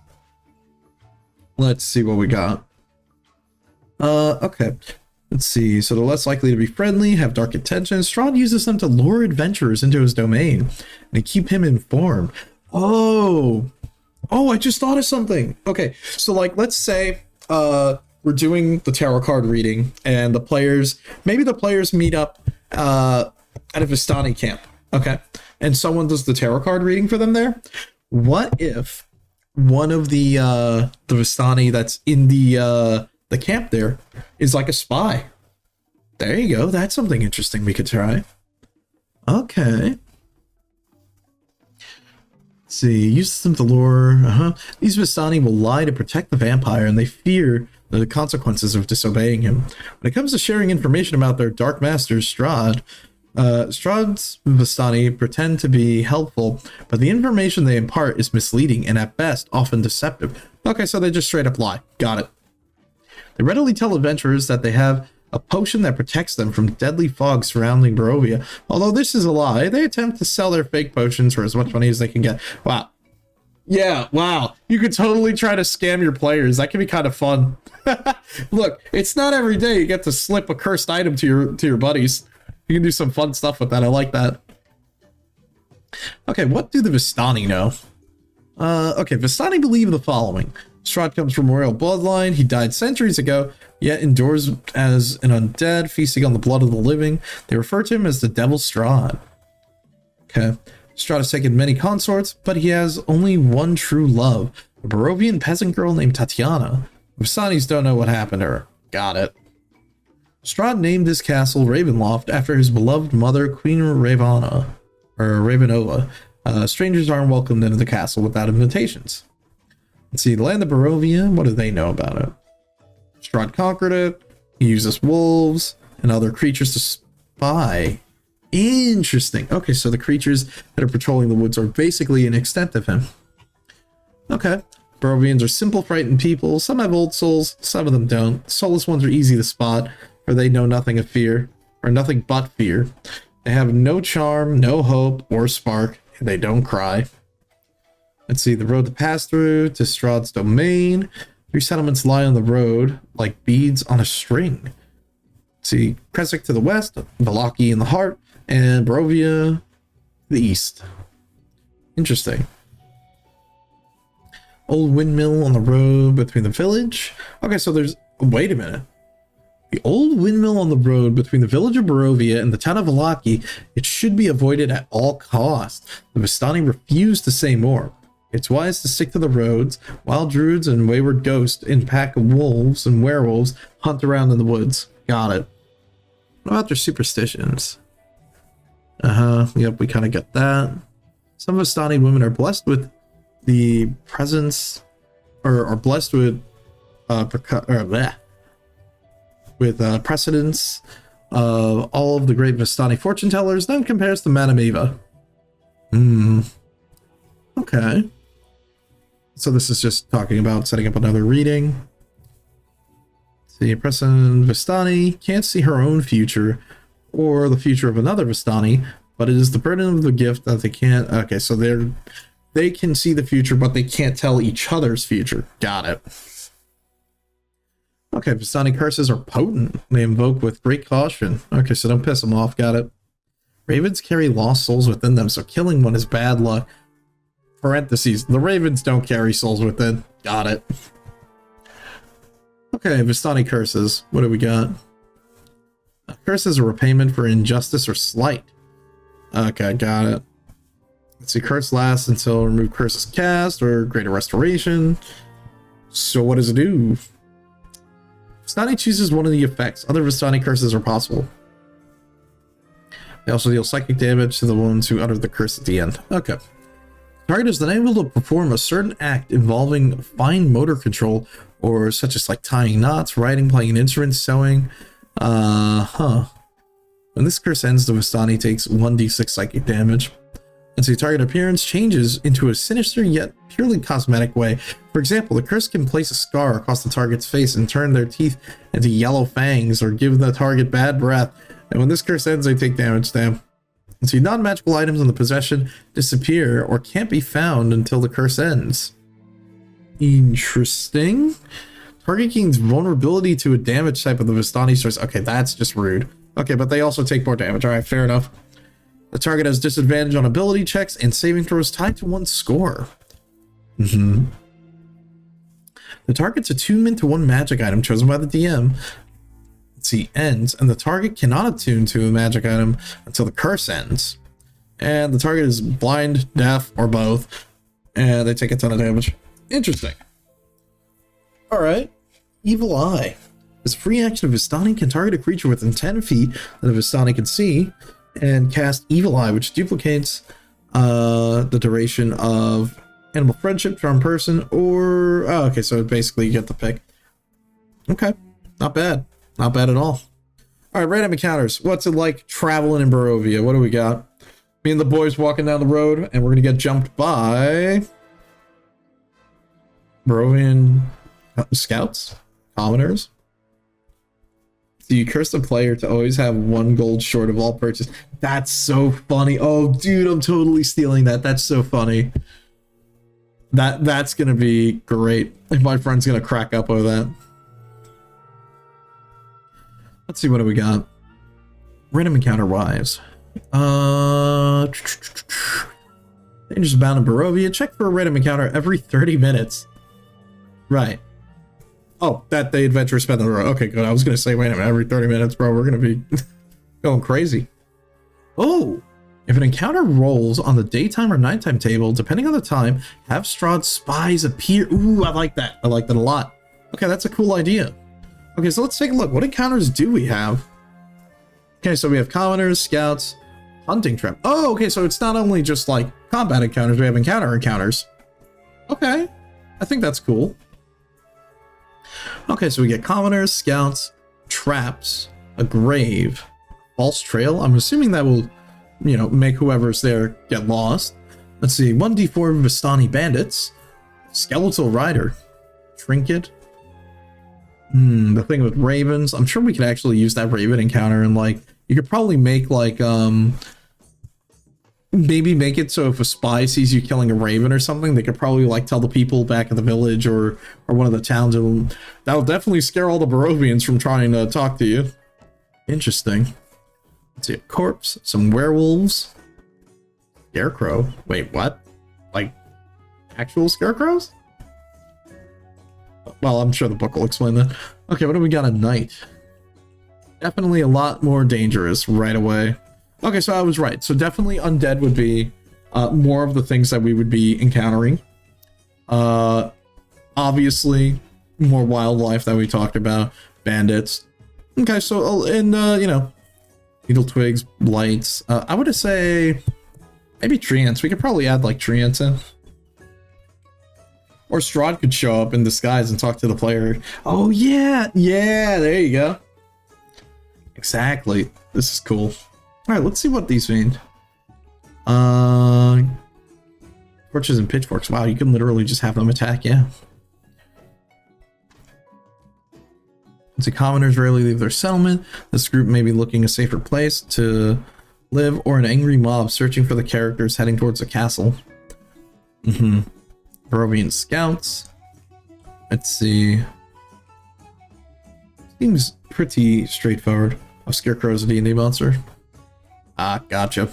Let's see what we got. Okay. Let's see. So they're less likely to be friendly, have dark intentions. Strahd uses them to lure adventurers into his domain and keep him informed. Oh, I just thought of something. Okay. So like, let's say, we're doing the tarot card reading and maybe the players meet up, at a Vistani camp, okay? And someone does the tarot card reading for them there. What if one of the Vistani that's in the camp there is like a spy? There you go. That's something interesting we could try. Okay. Let's see. Uses them to lure. These Vistani will lie to protect the vampire, and they fear the consequences of disobeying him. When it comes to sharing information about their dark masters, Strahd's Vistani pretend to be helpful, but the information they impart is misleading and at best often deceptive. Okay, so they just straight up lie. Got it. They readily tell adventurers that they have a potion that protects them from deadly fog surrounding Barovia. Although this is a lie, they attempt to sell their fake potions for as much money as they can get. Wow. Yeah, wow. You could totally try to scam your players. That can be kind of fun. Look, it's not every day you get to slip a cursed item to your buddies. You can do some fun stuff with that. I like that. Okay, what do the Vistani know? Okay, Vistani believe the following. Strahd comes from a royal bloodline. He died centuries ago, yet endures as an undead, feasting on the blood of the living. They refer to him as the Devil Strahd. Okay. Strahd has taken many consorts, but he has only one true love, a Barovian peasant girl named Tatiana. Vistanis don't know what happened to her. Got it. Strahd named his castle Ravenloft after his beloved mother, Queen Ravenna, or Ravenova. Strangers aren't welcomed into the castle without invitations. Let's see, the land of Barovia, what do they know about it? Strahd conquered it. He uses wolves and other creatures to spy. Interesting. Okay, so the creatures that are patrolling the woods are basically an extent of him. Okay. Barovians are simple, frightened people. Some have old souls, some of them don't. Soulless ones are easy to spot, for they know nothing of fear, or nothing but fear. They have no charm, no hope, or spark, and they don't cry. Let's see, the road to pass through to Strahd's domain. 3 settlements lie on the road, like beads on a string. Let's see, Kresik to the west, Vallaki in the heart, and Barovia to the east. Interesting. Old windmill on the road between the village. Okay, so there's... Wait a minute. The old windmill on the road between the village of Barovia and the town of Vallaki, it should be avoided at all costs. The Vistani refuse to say more. It's wise to stick to the roads, while druids and wayward ghosts in pack of wolves and werewolves hunt around in the woods. Got it. What about their superstitions? Yep, we kind of get that. Some Vistani women are blessed with the presence, or are blessed with precedence of all of the great Vistani fortune tellers. None compares to Madame Eva. Okay. So this is just talking about setting up another reading. See, President Vistani can't see her own future or the future of another Vistani, but it is the burden of the gift that they can't. Okay, so they can see the future, but they can't tell each other's future. Got it. Okay, Vistani curses are potent. They invoke with great caution. Okay, so don't piss them off. Got it. Ravens carry lost souls within them, so killing one is bad luck. Parentheses, the ravens don't carry souls within. Got it. Okay, Vistani curses. What do we got? A curse is a repayment for injustice or slight. Okay, got it. Let's see, curse lasts until remove curse is cast or greater restoration. So what does it do? Vistani chooses one of the effects. Other Vistani curses are possible. They also deal psychic damage to the ones who utter the curse at the end. Okay. Target is then able to perform a certain act involving fine motor control, or such as like tying knots, writing, playing an instrument, sewing. When this curse ends, the Vistani takes 1d6 psychic damage. And so the target appearance changes into a sinister yet purely cosmetic way. For example, the curse can place a scar across the target's face and turn their teeth into yellow fangs, or give the target bad breath. And when this curse ends, they take damage. Damn. And so non-magical items in the possession disappear or can't be found until the curse ends. Interesting. Target gains vulnerability to a damage type of the Vistani source. Okay, that's just rude. Okay, but they also take more damage. All right, fair enough. The target has disadvantage on ability checks and saving throws tied to one score. The target's attunement to one magic item chosen by the DM. Let's see, ends, and the target cannot attune to a magic item until the curse ends. And the target is blind, deaf, or both, and they take a ton of damage. Interesting. All right. Evil Eye. As a free action, Vistani can target a creature within 10 feet that a Vistani can see, and cast Evil Eye, which duplicates the duration of Animal Friendship, Charm Person, or... Oh, okay, so basically you get the pick. Okay, not bad. Not bad at all. Alright, random encounters. What's it like traveling in Barovia? What do we got? Me and the boys walking down the road, and we're gonna get jumped by... Barovian scouts, commoners. So you curse the player to always have 1 gold short of all purchase. That's so funny. Oh, dude, I'm totally stealing that. That's so funny. That's gonna be great. My friend's gonna crack up over that. Let's see, what do we got? Random encounter wise. Dangers abound in Barovia. Check for a random encounter every 30 minutes. Right. Oh, that the adventure spent on the road. Okay, good. I was gonna say, wait a minute, every 30 minutes, bro, we're gonna be going crazy. Oh, if an encounter rolls on the daytime or nighttime table, depending on the time, have Strahd's spies appear. Ooh, I like that. I like that a lot. Okay, that's a cool idea. Okay, so let's take a look. What encounters do we have? Okay, so we have commoners, scouts, hunting trap. Oh, okay, so it's not only just like combat encounters, we have encounters. Okay, I think that's cool. Okay, so we get commoners, scouts, traps, a grave, false trail. I'm assuming that will, you know, make whoever's there get lost. Let's see, 1d4 Vistani bandits, skeletal rider, trinket. The thing with ravens. I'm sure we could actually use that raven encounter, and like you could probably make like maybe make it so if a spy sees you killing a raven or something, they could probably like tell the people back in the village or one of the towns, and that'll definitely scare all the Barovians from trying to talk to you. Interesting. Let's see, a corpse, some werewolves, scarecrow. Wait, what? Like actual scarecrows? Well, I'm sure the book will explain that. Okay, what do we got at night? Definitely a lot more dangerous right away. Okay, so I was right. So definitely undead would be more of the things that we would be encountering. Obviously, more wildlife that we talked about. Bandits. Okay, so, and, you know, needle twigs, blights. I would say maybe treants. We could probably add, like, treants in. Or Strahd could show up in disguise and talk to the player. Oh, yeah. Yeah, there you go. Exactly. This is cool. All right, let's see what these mean. Torches and pitchforks. Wow, you can literally just have them attack, yeah. The commoners rarely leave their settlement. This group may be looking a safer place to live, or an angry mob searching for the characters heading towards the castle. Barovian scouts. Let's see. Seems pretty straightforward. Oh, Scarecrow's a D&D monster. Ah, gotcha.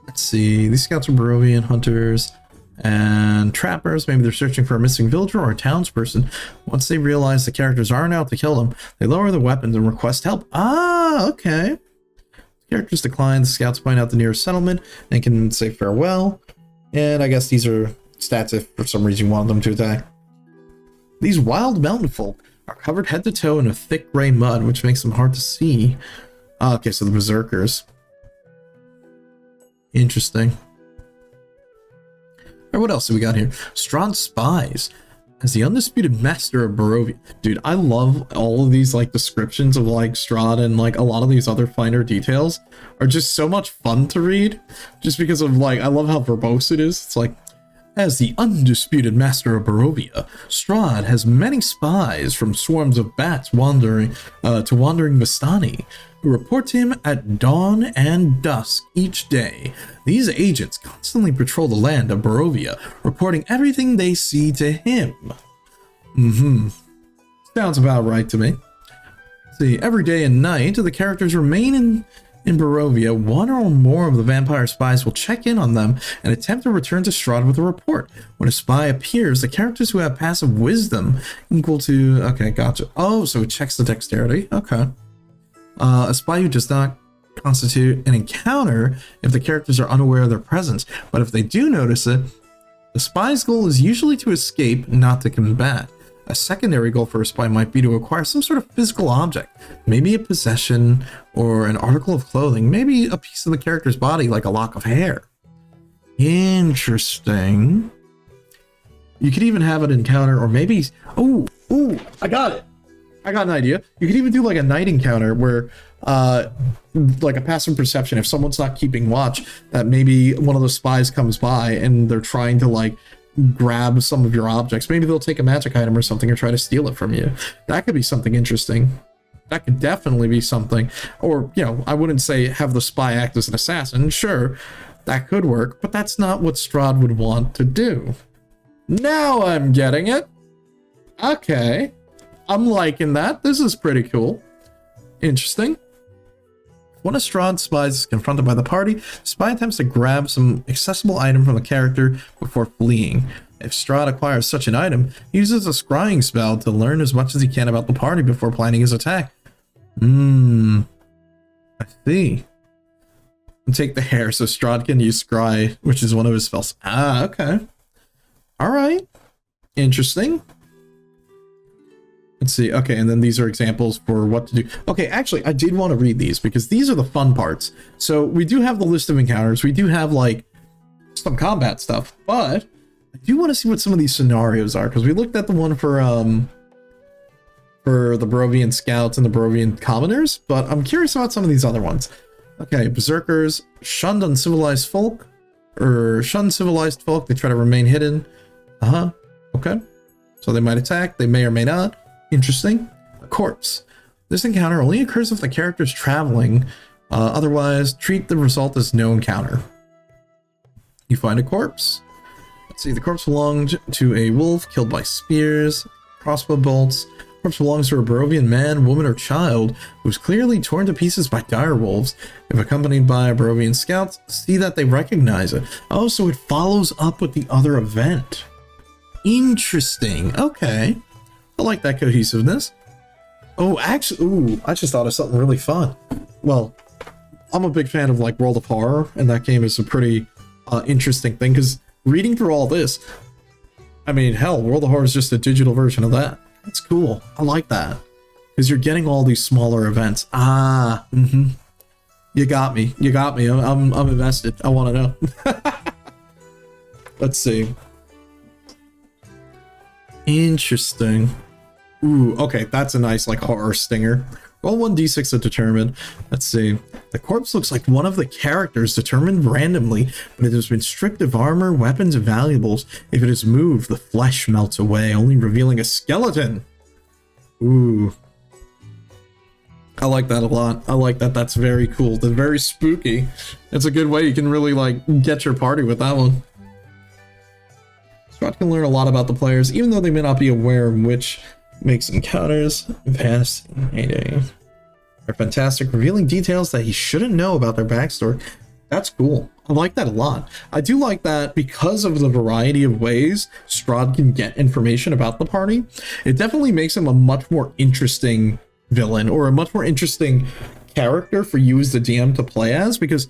Let's see. These scouts are Barovian hunters and trappers. Maybe they're searching for a missing villager or a townsperson. Once they realize the characters aren't out to kill them, they lower their weapons and request help. Ah, okay. Characters decline. The scouts point out the nearest settlement and can say farewell. And I guess these are stats if for some reason you want them to attack. These wild mountain folk are covered head to toe in a thick gray mud, which makes them hard to see. Ah, okay, so the berserkers. Interesting. Alright, what else do we got here? Strahd's spies. As the undisputed master of Barovia. Dude, I love all of these like descriptions of like Strahd, and like a lot of these other finer details are just so much fun to read. Just because of like, I love how verbose it is. It's like, as the undisputed master of Barovia, Strahd has many spies from swarms of bats wandering Vistani, who report to him at dawn and dusk each day. These agents constantly patrol the land of Barovia, reporting everything they see to him. Sounds about right to me. See, every day and night, the characters remain in Barovia. One or more of the vampire spies will check in on them and attempt to return to Strahd with a report. When a spy appears, the characters who have passive wisdom equal to... Okay, gotcha. Oh, so it checks the dexterity. Okay. A spy who does not constitute an encounter if the characters are unaware of their presence, but if they do notice it, the spy's goal is usually to escape, not to combat. A secondary goal for a spy might be to acquire some sort of physical object, maybe a possession or an article of clothing, maybe a piece of the character's body like a lock of hair. Interesting. You could even have an encounter, or maybe... Oh, I got it. I got an idea. You could even do like a night encounter where like a passive perception, if someone's not keeping watch, that maybe one of the spies comes by and they're trying to like grab some of your objects. Maybe they'll take a magic item or something or try to steal it from you. That could be something interesting. That could definitely be something. Or, you know, I wouldn't say have the spy act as an assassin. Sure, that could work, but that's not what Strahd would want to do. Now I'm getting it. Okay. I'm liking that. This is pretty cool. Interesting. One of Strahd's spies is confronted by the party. The spy attempts to grab some accessible item from the character before fleeing. If Strahd acquires such an item, he uses a scrying spell to learn as much as he can about the party before planning his attack. I see. And take the hair so Strahd can use scry, which is one of his spells. Ah, okay. Alright. Interesting. Let's see. Okay, and then these are examples for what to do. Okay, actually, I did want to read these because these are the fun parts. So we do have the list of encounters. We do have, like, some combat stuff. But I do want to see what some of these scenarios are because we looked at the one for the Barovian Scouts and the Barovian Commoners, but I'm curious about some of these other ones. Okay, Berserkers, shunned uncivilized folk, or shunned civilized folk. They try to remain hidden. Okay. So they might attack. They may or may not. Interesting. A corpse. This encounter only occurs if the character is traveling. Otherwise, treat the result as no encounter. You find a corpse. Let's see. The corpse belonged to a wolf killed by spears, crossbow bolts. The corpse belongs to a Barovian man, woman, or child who was clearly torn to pieces by dire wolves. If accompanied by a Barovian scout, see that they recognize it. Oh, so it follows up with the other event. Interesting. Okay. I like that cohesiveness. Oh, actually, I just thought of something really fun. Well, I'm a big fan of like World of Horror, and that game is a pretty interesting thing because reading through all this, I mean, hell, World of Horror is just a digital version of that. That's cool. I like that because you're getting all these smaller events. You got me. You got me. I'm invested. I want to know. Let's see. Interesting. Ooh, okay, that's a nice like horror stinger. Roll 1d6 to determine. Let's see. The corpse looks like one of the characters determined randomly, but it has been stripped of armor, weapons, and valuables. If it is moved, the flesh melts away, only revealing a skeleton. Ooh. I like that a lot. I like that. That's very cool. That's very spooky. It's a good way you can really like get your party with that one. Strahd can learn a lot about the players, even though they may not be aware of which makes encounters fascinating. Are fantastic, revealing details that he shouldn't know about their backstory. That's cool. I like that a lot. I do like that because of the variety of ways Strahd can get information about the party. It definitely makes him a much more interesting villain, or a much more interesting character for you as the DM to play as, because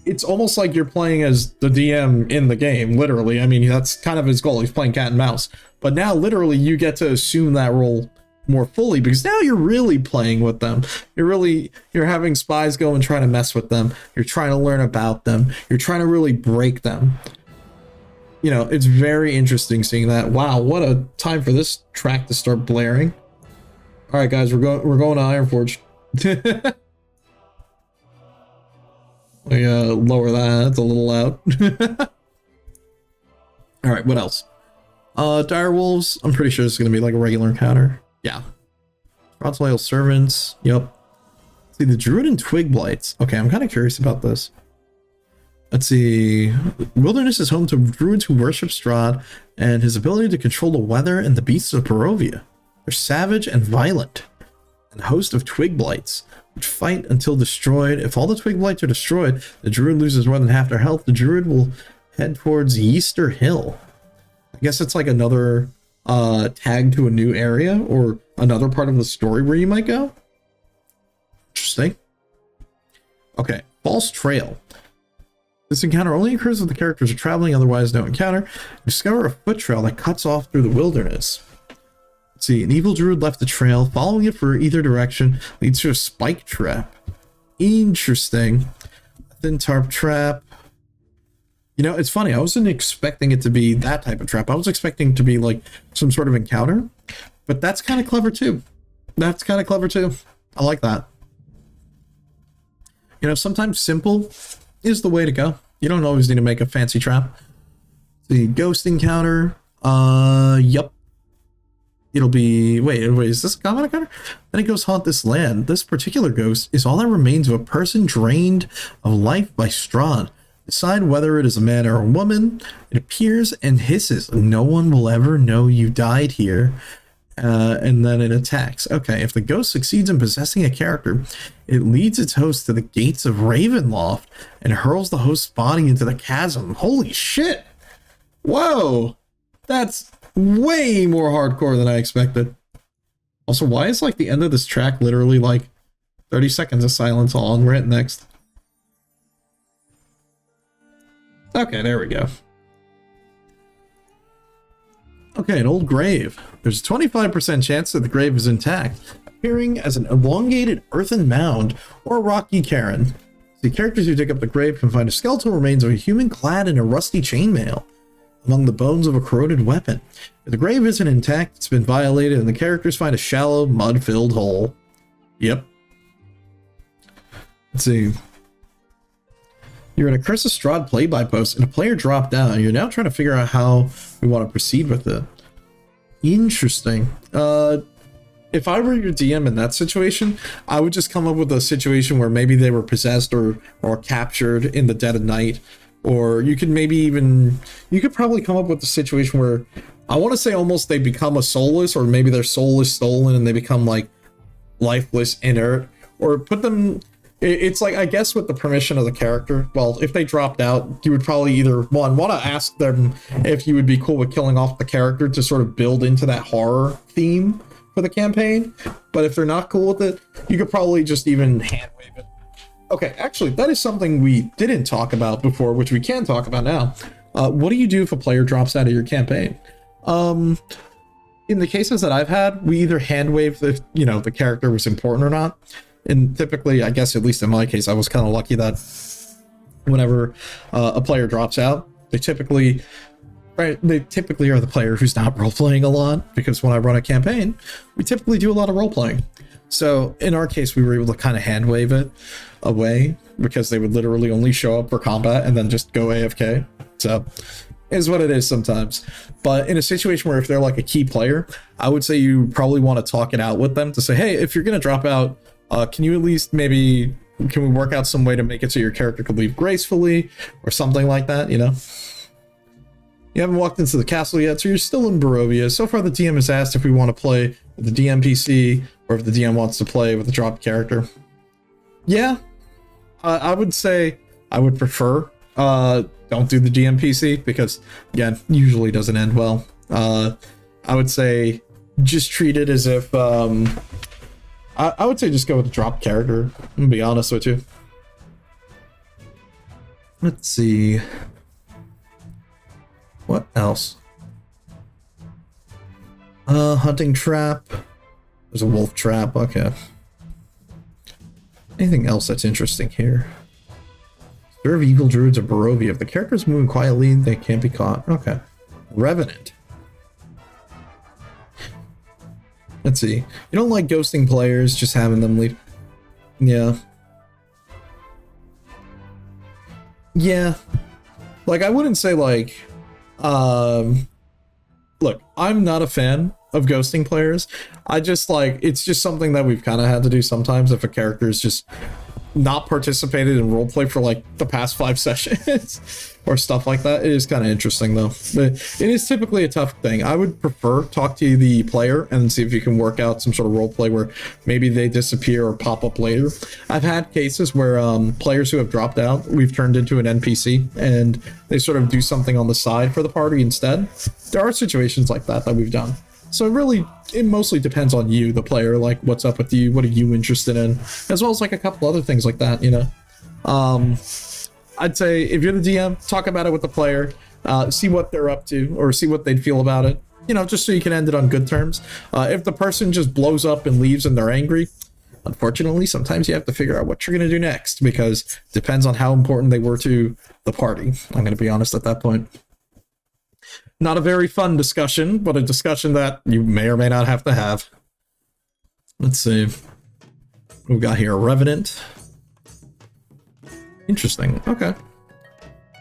it's almost like you're playing as the DM in the game, literally. I mean, that's kind of his goal. He's playing cat and mouse. But now, literally, you get to assume that role more fully, because now you're really playing with them. You're having spies go and try to mess with them. You're trying to learn about them. You're trying to really break them. You know, it's very interesting seeing that. Wow, what a time for this track to start blaring. All right, guys, we're going to Ironforge. Lower that. That's a little loud. All right, what else? Dire wolves. I'm pretty sure this is gonna be like a regular encounter. Yeah. Strahd's loyal servants. Yep. See, the druid and twig blights. Okay, I'm kind of curious about this. Let's see. Wilderness is home to druids who worship Strahd and his ability to control the weather and the beasts of Barovia. They're savage and violent, and a host of twig blights which fight until destroyed. If all the twig blights are destroyed, the druid loses more than half their health. The druid will head towards Yeaster Hill. I guess it's like another tag to a new area, or another part of the story where you might go. Interesting. Okay, False Trail. This encounter only occurs if the characters are traveling, otherwise no encounter. Discover a foot trail that cuts off through the wilderness. Let's see, an evil druid left the trail. Following it for either direction leads to a spike trap. Interesting. A thin tarp trap. You know, it's funny. I wasn't expecting it to be that type of trap. I was expecting it to be like some sort of encounter, but that's kind of clever too. That's kind of clever too. I like that. You know, sometimes simple is the way to go. You don't always need to make a fancy trap. The ghost encounter. Yep. It'll be, wait, is this a common encounter? Then it goes haunt this land. This particular ghost is all that remains of a person drained of life by Strahd. Decide whether it is a man or a woman. It appears and hisses. No one will ever know you died here. And then it attacks. Okay, if the ghost succeeds in possessing a character, it leads its host to the gates of Ravenloft and hurls the host's body into the chasm. Holy shit! Whoa! That's way more hardcore than I expected. Also, why is like the end of this track literally like 30 seconds of silence on? We're at next. Okay, there we go. Okay, an old grave. There's a 25% chance that the grave is intact, appearing as an elongated earthen mound or a rocky cairn. The characters who dig up the grave can find a skeletal remains of a human clad in a rusty chainmail among the bones of a corroded weapon. If the grave isn't intact, it's been violated, and the characters find a shallow, mud-filled hole. Yep. Let's see. You're in a Curse of Strahd play-by post, and a player dropped down. You're now trying to figure out how we want to proceed with it. Interesting. If I were your DM in that situation, I would just come up with a situation where maybe they were possessed or captured in the dead of night. Or you could maybe even, you could probably come up with a situation where, I want to say almost they become a soulless, or maybe their soul is stolen and they become like lifeless, inert, or put them, it's like, I guess with the permission of the character, well, if they dropped out, you would probably either, one, want to ask them if you would be cool with killing off the character to sort of build into that horror theme for the campaign. But if they're not cool with it, you could probably just even hand wave it. Okay, actually, that is something we didn't talk about before, which we can talk about now. What do you do if a player drops out of your campaign? In the cases that I've had, we either hand wave if, you know, the character was important or not. And typically, I guess, at least in my case, I was kind of lucky that whenever a player drops out, they typically are the player who's not role-playing a lot, because when I run a campaign, we typically do a lot of role-playing. So in our case, we were able to kind of hand wave it away, because they would literally only show up for combat and then just go AFK. So is what it is sometimes. But in a situation where if they're like a key player, I would say you probably want to talk it out with them to say, hey, if you're going to drop out, can you at least maybe, can we work out some way to make it so your character could leave gracefully or something like that, you know? You haven't walked into the castle yet, so you're still in Barovia. So far, the DM has asked if we want to play with the DMPC or if the DM wants to play with a dropped character. Yeah, I would say I would prefer don't do the DMPC, because, again, usually doesn't end well. I would say just treat it as if... I would say just go with a dropped character, I'm gonna be honest with you. Let's see. What else? Hunting trap. There's a wolf trap, okay. Anything else that's interesting here? Serve evil druids of Barovia. If the character's moving quietly, they can't be caught. Okay. Revenant. Let's see. You don't like ghosting players, just having them leave. Yeah. Yeah. Like, I wouldn't say like, look, I'm not a fan of ghosting players. I just like, it's just something that we've kind of had to do sometimes if a character is just not participated in roleplay for like the past 5 sessions or stuff like that. It is kind of interesting though. But it is typically a tough thing. I would prefer talk to the player and see if you can work out some sort of roleplay where maybe they disappear or pop up later. I've had cases where players who have dropped out, we've turned into an NPC and they sort of do something on the side for the party instead. There are situations like that we've done. So really, it mostly depends on you, the player, like what's up with you, what are you interested in, as well as like a couple other things like that, you know. I'd say if you're the DM, talk about it with the player, see what they're up to or see what they'd feel about it, you know, just so you can end it on good terms. If the person just blows up and leaves and they're angry, unfortunately, sometimes you have to figure out what you're going to do next, because it depends on how important they were to the party. I'm going to be honest at that point. Not a very fun discussion, but a discussion that you may or may not have to have. Let's see. We've got here a Revenant. Interesting. Okay.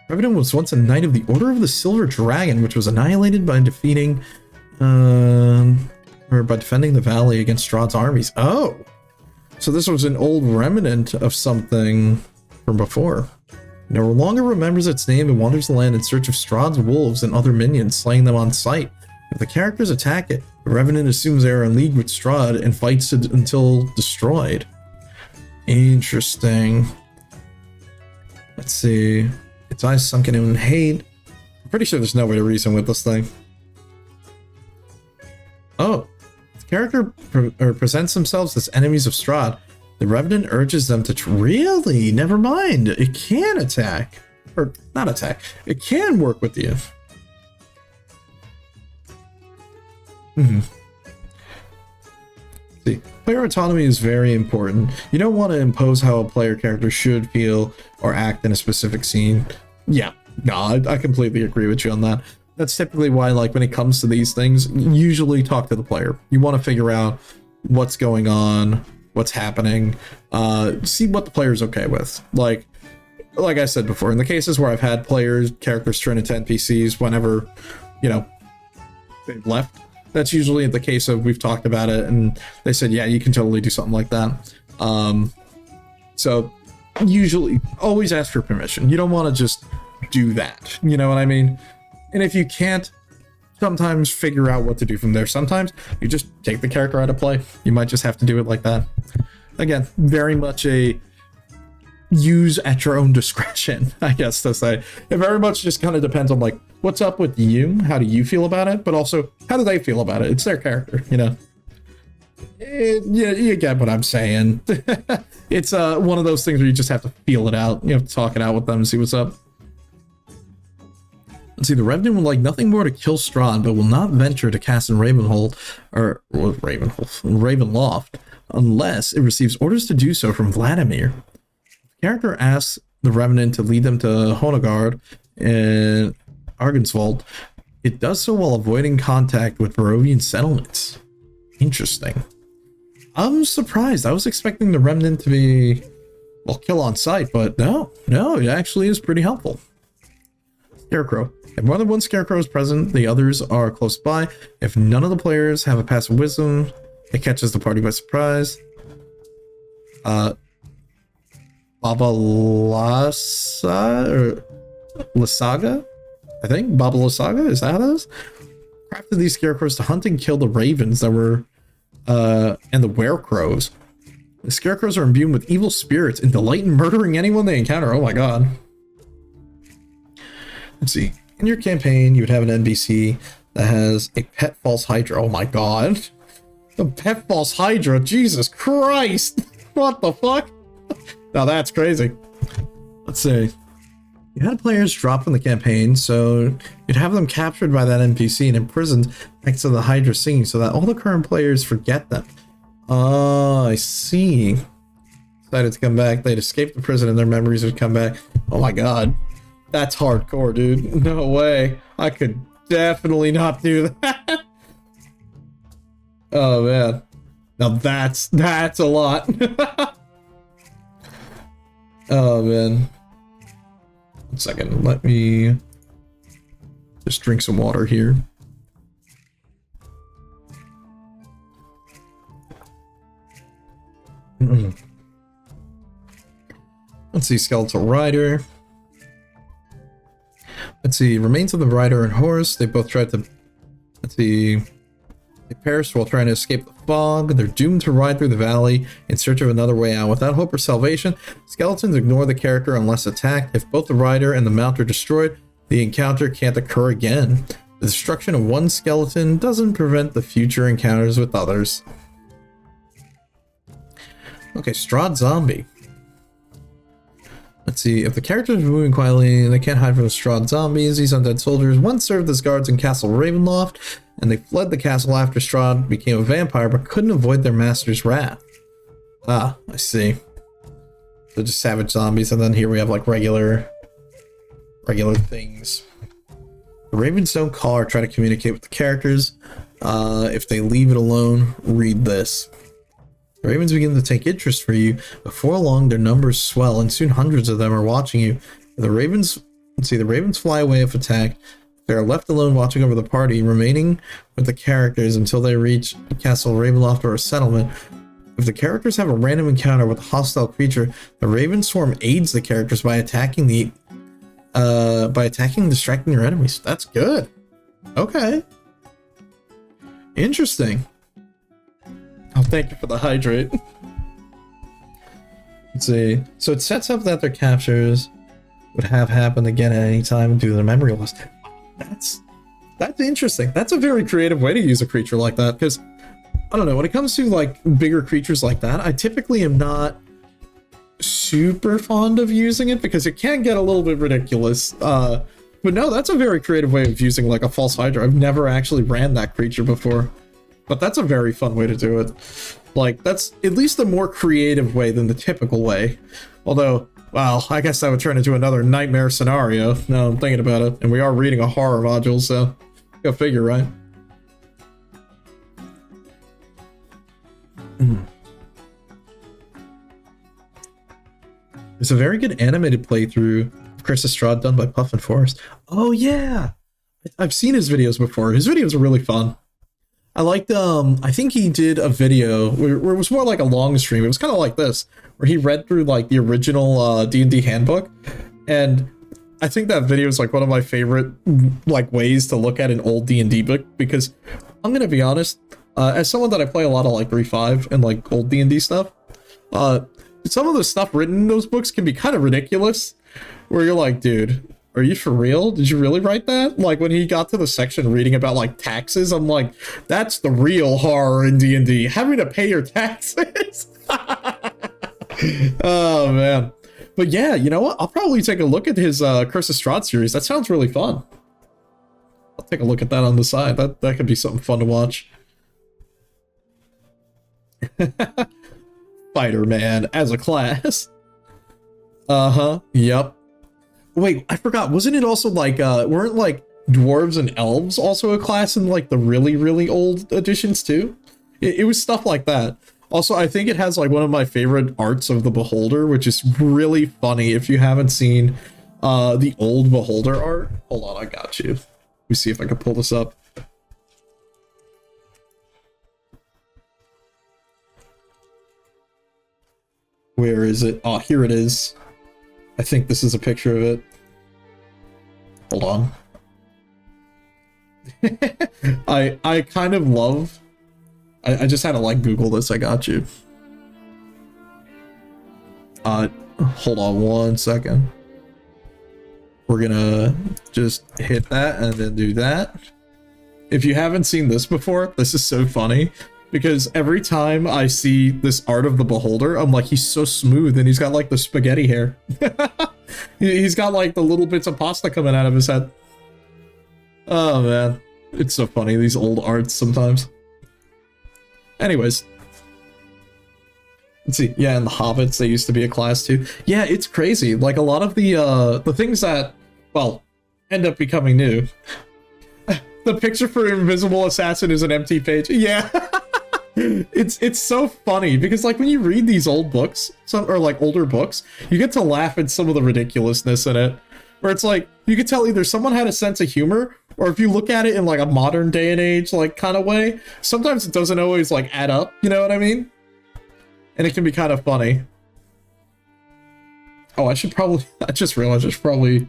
Revenant was once a knight of the Order of the Silver Dragon, which was annihilated by defending the valley against Strahd's armies. Oh, so this was an old remnant of something from before. No longer remembers its name and wanders the land in search of Strahd's wolves and other minions, slaying them on sight. If the characters attack it, the Revenant assumes they are in league with Strahd and fights it until destroyed. Interesting. Let's see. Its eyes sunken in hate. I'm pretty sure there's no way to reason with this thing. Oh. The character presents themselves as enemies of Strahd. The Revenant urges them to really? Never mind. It can attack. Or, not attack. It can work with you. See, player autonomy is very important. You don't want to impose how a player character should feel or act in a specific scene. Yeah, no, I completely agree with you on that. That's typically why, like, when it comes to these things, usually talk to the player. You want to figure out what's going on, what's happening, see what the player's okay with. Like I said before, in the cases where I've had characters turn into NPCs whenever, you know, they've left, that's usually the case of we've talked about it and they said, yeah, you can totally do something like that. So usually always ask for permission. You don't want to just do that. You know what I mean? And if you can't, sometimes figure out what to do from there. Sometimes you just take the character out of play. You might just have to do it like that. Again, very much a use at your own discretion, I guess to say. It very much just kind of depends on, like, what's up with you? How do you feel about it? But also, how do they feel about it? It's their character, you know? You get what I'm saying. It's one of those things where you just have to feel it out. You have to talk it out with them and see what's up. Let's see, the Revenant would like nothing more to kill Strahd, but will not venture to cast in Ravenloft, unless it receives orders to do so from Vladimir. The character asks the Revenant to lead them to Honogard and Argenswald. It does so while avoiding contact with Barovian settlements. Interesting. I'm surprised. I was expecting the Remnant to be, well, kill on sight, but no, it actually is pretty helpful. Scarecrow. If more than one Scarecrow is present, the others are close by. If none of the players have a passive wisdom, it catches the party by surprise. Baba Lasaga? I think Baba Lasaga, is that how it is? Crafted these Scarecrows to hunt and kill the ravens that were and the werecrows. The Scarecrows are imbued with evil spirits and delight in murdering anyone they encounter. Oh my god. Let's see. In your campaign, you would have an NPC that has a pet false hydra. Oh my god. A pet false hydra? Jesus Christ. What the fuck? Now that's crazy. Let's see. You had players drop from the campaign, so you'd have them captured by that NPC and imprisoned next to the hydra singing so that all the current players forget them. Oh, I see. Decided to come back. They'd escape the prison and their memories would come back. Oh my god. That's hardcore, dude. No way. I could definitely not do that. Oh, man. Now that's a lot. Oh, man. 1 second. Let me just drink some water here. Let's see. Skeletal Rider. Let's see, remains of the rider and horse. They both tried to, let's see, they perished while trying to escape the fog. They're doomed to ride through the valley in search of another way out. Without hope or salvation, skeletons ignore the character unless attacked. If both the rider and the mount are destroyed, the encounter can't occur again. The destruction of one skeleton doesn't prevent the future encounters with others. Okay, Strahd Zombie. Let's see, if the characters are moving quietly, they can't hide from the Strahd zombies. These undead soldiers once served as guards in Castle Ravenloft, and they fled the castle after Strahd became a vampire, but couldn't avoid their master's wrath. Ah, I see. So just savage zombies, and then here we have like regular things. The ravens don't call or try to communicate with the characters. If they leave it alone, read this. The ravens begin to take interest for you. Before long, their numbers swell, and soon hundreds of them are watching you. The ravens fly away if attacked. They are left alone watching over the party, remaining with the characters until they reach Castle Ravenloft or a settlement. If the characters have a random encounter with a hostile creature, the Raven Swarm aids the characters by attacking and distracting your enemies. That's good. Okay. Interesting. Oh, thank you for the hydrate. Let's see. So it sets up that their captures would have happened again at any time due to the memory loss. That's interesting. That's a very creative way to use a creature like that, because I don't know, when it comes to like bigger creatures like that, I typically am not super fond of using it because it can get a little bit ridiculous. But no, that's a very creative way of using like a false hydra. I've never actually ran that creature before, but that's a very fun way to do it. Like, that's at least a more creative way than the typical way. Although, well, I guess that would turn into another nightmare scenario. Now I'm thinking about it, and we are reading a horror module, so go figure, right? There's a very good animated playthrough of Curse of Strahd done by Puff and Forrest. Oh yeah, I've seen his videos before. His videos are really fun. I liked, I think he did a video where it was more like a long stream. It was kind of like this, where he read through like the original D&D handbook. And I think that video is like one of my favorite like ways to look at an old D&D book, because I'm going to be honest, as someone that I play a lot of like 3.5 and like old D&D stuff, some of the stuff written in those books can be kind of ridiculous, where you're like, dude, are you for real? Did you really write that? Like, when he got to the section reading about like taxes, I'm like, that's the real horror in D&D, having to pay your taxes. Oh man. But yeah, you know what? I'll probably take a look at his Curse of Strahd series. That sounds really fun. I'll take a look at that on the side. That could be something fun to watch. Spider-Man as a class. Uh-huh. Yep. Wait, I forgot. Wasn't it also like, weren't like dwarves and elves also a class in like the really, really old editions too? It was stuff like that. Also, I think it has like one of my favorite arts of the Beholder, which is really funny if you haven't seen the old Beholder art. Hold on, I got you. Let me see if I can pull this up. Where is it? Oh, here it is. I think this is a picture of it. Hold on. I kind of love... I just had to like Google this. I got you. Hold on one second. We're gonna just hit that and then do that. If you haven't seen this before, this is so funny, because every time I see this art of the Beholder, I'm like, he's so smooth, and he's got like the spaghetti hair. He's got like the little bits of pasta coming out of his head. Oh man, it's so funny, these old arts sometimes. Anyways, let's see. Yeah, and the Hobbits, they used to be a class too. Yeah, it's crazy. Like a lot of the things that, well, end up becoming new. The picture for Invisible Assassin is an empty page. Yeah. It's so funny because like when you read these old books, or like older books, you get to laugh at some of the ridiculousness in it. Where it's like, you could tell either someone had a sense of humor, or if you look at it in like a modern day and age like kind of way, sometimes it doesn't always like add up, you know what I mean? And it can be kind of funny. Oh, I just realized I should probably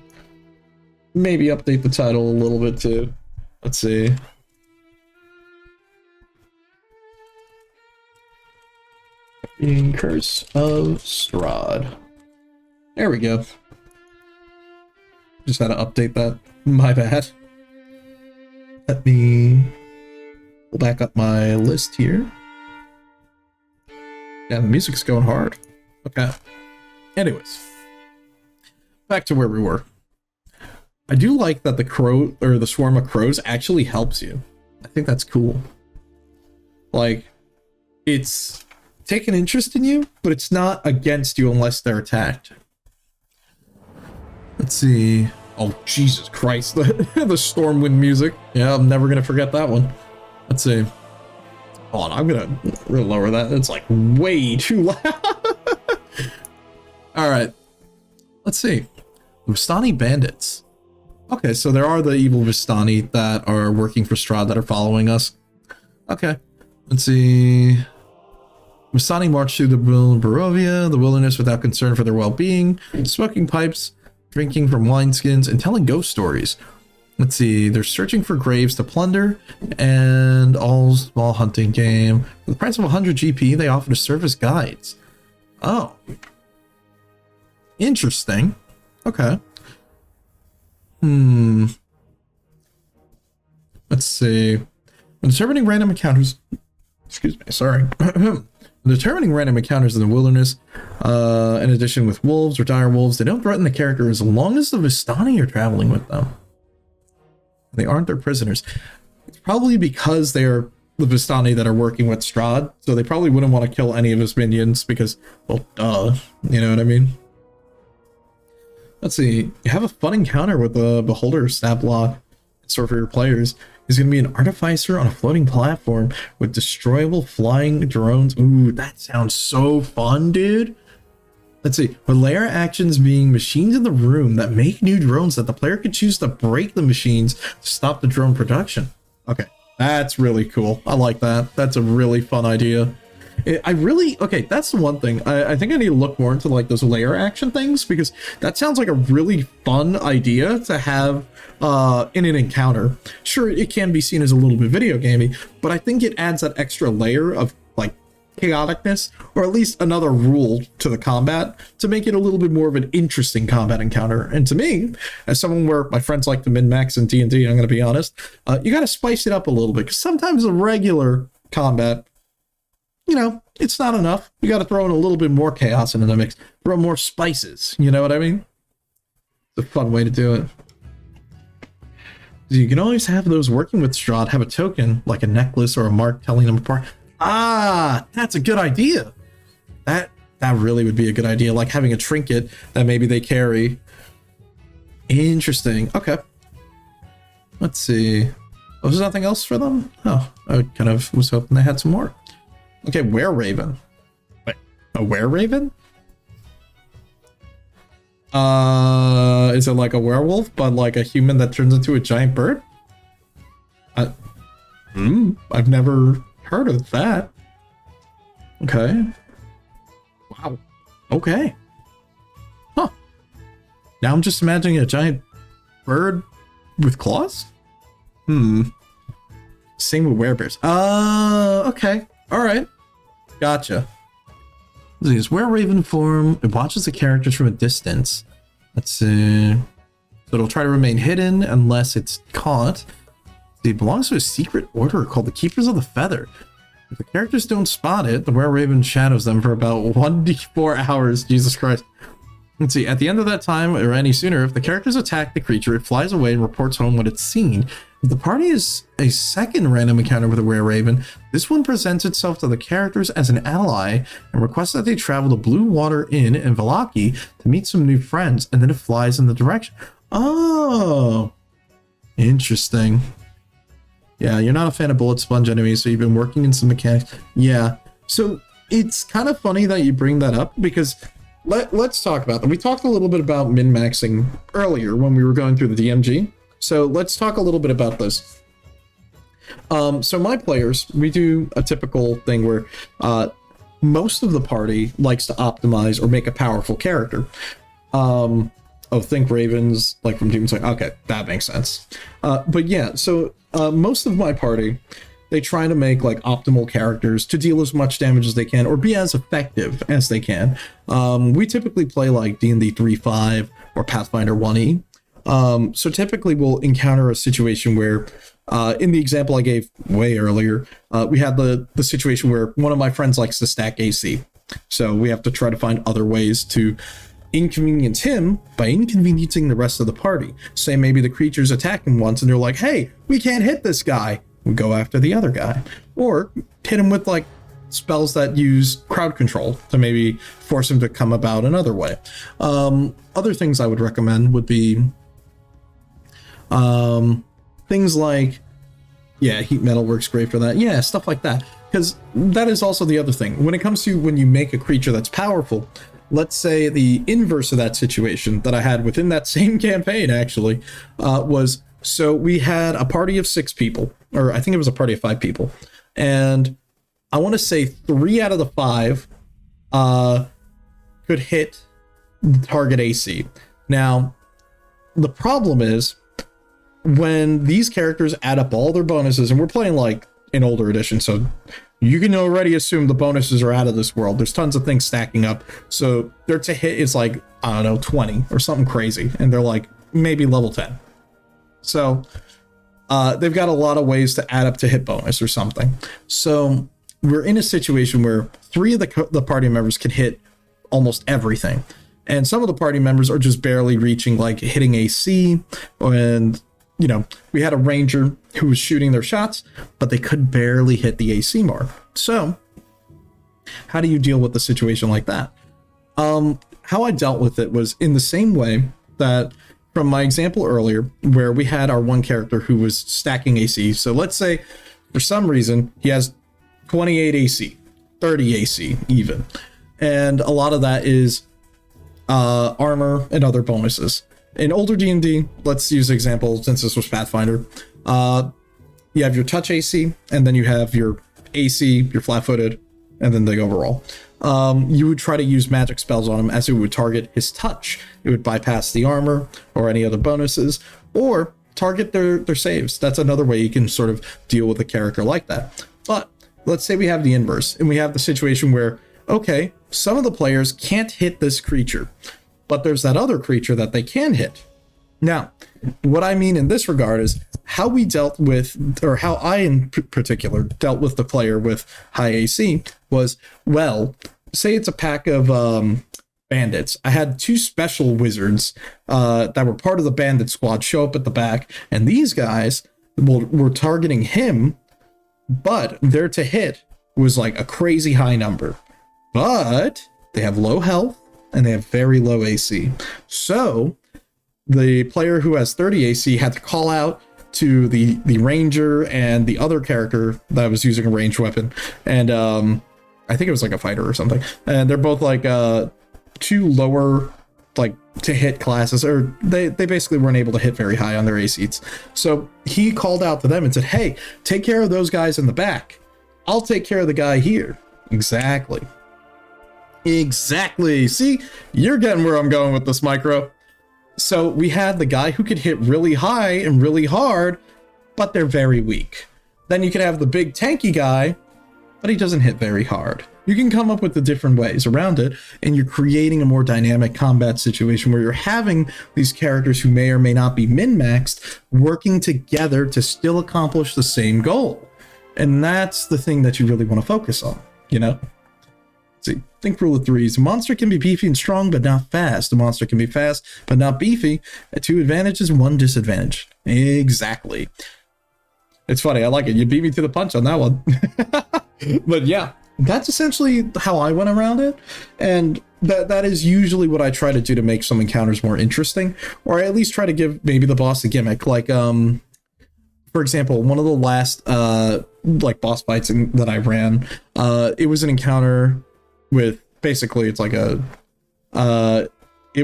maybe update the title a little bit too. Let's see. In Curse of Strahd. There we go. Just had to update that. My bad. Let me pull back up my list here. Yeah, the music's going hard. Okay. Anyways. Back to where we were. I do like that the crow, or the swarm of crows, actually helps you. I think that's cool. Like, it's taking interest in you, but it's not against you unless they're attacked. Let's see. Oh, Jesus Christ. The Stormwind music. Yeah, I'm never going to forget that one. Let's see. Hold on, I'm gonna lower that. It's like way too loud. All right, let's see. Vistani bandits. Okay, so there are the evil Vistani that are working for Strahd that are following us. Okay, let's see. Vistani march through the Barovia, the wilderness without concern for their well-being, smoking pipes, drinking from wineskins, and telling ghost stories. Let's see, they're searching for graves to plunder, and all small hunting game. For the price of 100 GP, they offer to serve as guides. Oh. Interesting. Okay. Let's see. When determining random encounters... Excuse me, sorry. Determining random encounters in the wilderness, in addition with wolves or dire wolves, they don't threaten the character as long as the Vistani are traveling with them. They aren't their prisoners. It's probably because they're the Vistani that are working with Strahd, so they probably wouldn't want to kill any of his minions because, well, you know what I mean? Let's see. You have a fun encounter with the Beholder stab block in store for your players. He's going to be an artificer on a floating platform with destroyable flying drones. Ooh, that sounds so fun, dude. Let's see. With layer actions being machines in the room that make new drones that the player could choose to break the machines to stop the drone production. Okay, that's really cool. I like that. That's a really fun idea. Okay, that's the one thing. I think I need to look more into like those layer action things because that sounds like a really fun idea to have in an encounter. Sure, it can be seen as a little bit video gamey, but I think it adds that extra layer of like chaoticness, or at least another rule to the combat to make it a little bit more of an interesting combat encounter. And to me, as someone where my friends like to min-max in D&D, I'm going to be honest, you got to spice it up a little bit because sometimes the regular combat, you know, it's not enough. You got to throw in a little bit more chaos into the mix, throw more spices. You know what I mean? It's a fun way to do it. You can always have those working with Strahd have a token like a necklace or a mark telling them apart. Ah, that's a good idea. That really would be a good idea, like having a trinket that maybe they carry. Interesting. Okay. Let's see. Oh, there's nothing else for them? Oh, I kind of was hoping they had some more. Okay, were-raven. Wait, a were-raven? Is it like a werewolf, but like a human that turns into a giant bird? I've never heard of that. Okay. Wow. Okay. Huh. Now I'm just imagining a giant bird with claws? Same with werebears. Okay. Alright. Gotcha. This were-raven form. It watches the characters from a distance. Let's see. So it'll try to remain hidden unless it's caught. It belongs to a secret order called the Keepers of the Feather. If the characters don't spot it, the were-raven shadows them for about 1d4 hours. Jesus Christ. Let's see. At the end of that time, or any sooner, if the characters attack the creature, it flies away and reports home what it's seen. If the party is a second random encounter with a were-raven, this one presents itself to the characters as an ally and requests that they travel to Blue Water Inn in Vallaki to meet some new friends, and then it flies in the direction. Oh, interesting. Yeah, you're not a fan of bullet sponge enemies, so you've been working in some mechanics. Yeah, so it's kind of funny that you bring that up because let's talk about that. We talked a little bit about min-maxing earlier when we were going through the DMG. So let's talk a little bit about this. So my players, we do a typical thing where most of the party likes to optimize or make a powerful character. Think Ravens, like from Demon Slayer. Okay, that makes sense. But yeah, so most of my party, they try to make like optimal characters to deal as much damage as they can or be as effective as they can. We typically play like D&D 3.5 or Pathfinder 1E. So typically we'll encounter a situation where, in the example I gave way earlier, we had the situation where one of my friends likes to stack AC. So we have to try to find other ways to inconvenience him by inconveniencing the rest of the party. Say maybe the creatures attack him once and they're like, hey, we can't hit this guy. We go after the other guy. Or hit him with like spells that use crowd control to maybe force him to come about another way. Other things I would recommend would be things like, yeah, heat metal works great for that. Yeah, stuff like that. because that is also the other thing. When it comes to when you make a creature that's powerful, let's say the inverse of that situation that I had within that same campaign actually was, so we had a party of 6 people, or I think it was a party of 5 people, and I want to say 3 out of the 5 could hit the target AC. Now, the problem is when these characters add up all their bonuses, and we're playing like an older edition, so you can already assume the bonuses are out of this world. There's tons of things stacking up. So their to hit is like, I don't know, 20 or something crazy. And they're like maybe level 10. So they've got a lot of ways to add up to hit bonus or something. So we're in a situation where 3 of the party members can hit almost everything. And some of the party members are just barely reaching, like hitting AC. And, you know, we had a ranger who was shooting their shots, but they could barely hit the AC mark. So how do you deal with a situation like that? How I dealt with it was in the same way that from my example earlier, where we had our one character who was stacking AC. So let's say for some reason he has 28 AC, 30 AC even. And a lot of that is armor and other bonuses. In older D&D, let's use an example since this was Pathfinder. You have your touch AC, and then you have your AC, your flat-footed, and then the overall. You would try to use magic spells on him as it would target his touch. It would bypass the armor or any other bonuses, or target their saves. That's another way you can sort of deal with a character like that. But let's say we have the inverse, and we have the situation where, okay, some of the players can't hit this creature, but there's that other creature that they can hit. Now, what I mean in this regard is how we dealt with, or how I in particular dealt with the player with high AC was, well, say it's a pack of bandits. I had 2 special wizards that were part of the bandit squad show up at the back, and these guys were targeting him, but their to hit was like a crazy high number. But they have low health and they have very low AC. So the player who has 30 AC had to call out to the ranger and the other character that was using a ranged weapon. And I think it was like a fighter or something. And they're both like 2 lower like to hit classes, or they basically weren't able to hit very high on their ACs. So he called out to them and said, hey, take care of those guys in the back. I'll take care of the guy here. Exactly. See, you're getting where I'm going with this, Micro. So we had the guy who could hit really high and really hard, but they're very weak. Then you could have the big tanky guy, but he doesn't hit very hard. You can come up with the different ways around it, and you're creating a more dynamic combat situation where you're having these characters who may or may not be min-maxed working together to still accomplish the same goal. And that's the thing that you really want to focus on, you know? See, think rule of 3s. A monster can be beefy and strong, but not fast. A monster can be fast, but not beefy. 2 advantages, 1 disadvantage. Exactly. It's funny. I like it. You beat me to the punch on that one. But yeah, that's essentially how I went around it. And that is usually what I try to do to make some encounters more interesting, or I at least try to give maybe the boss a gimmick. Like, for example, one of the last like boss fights that I ran, it was an encounter with basically it's like it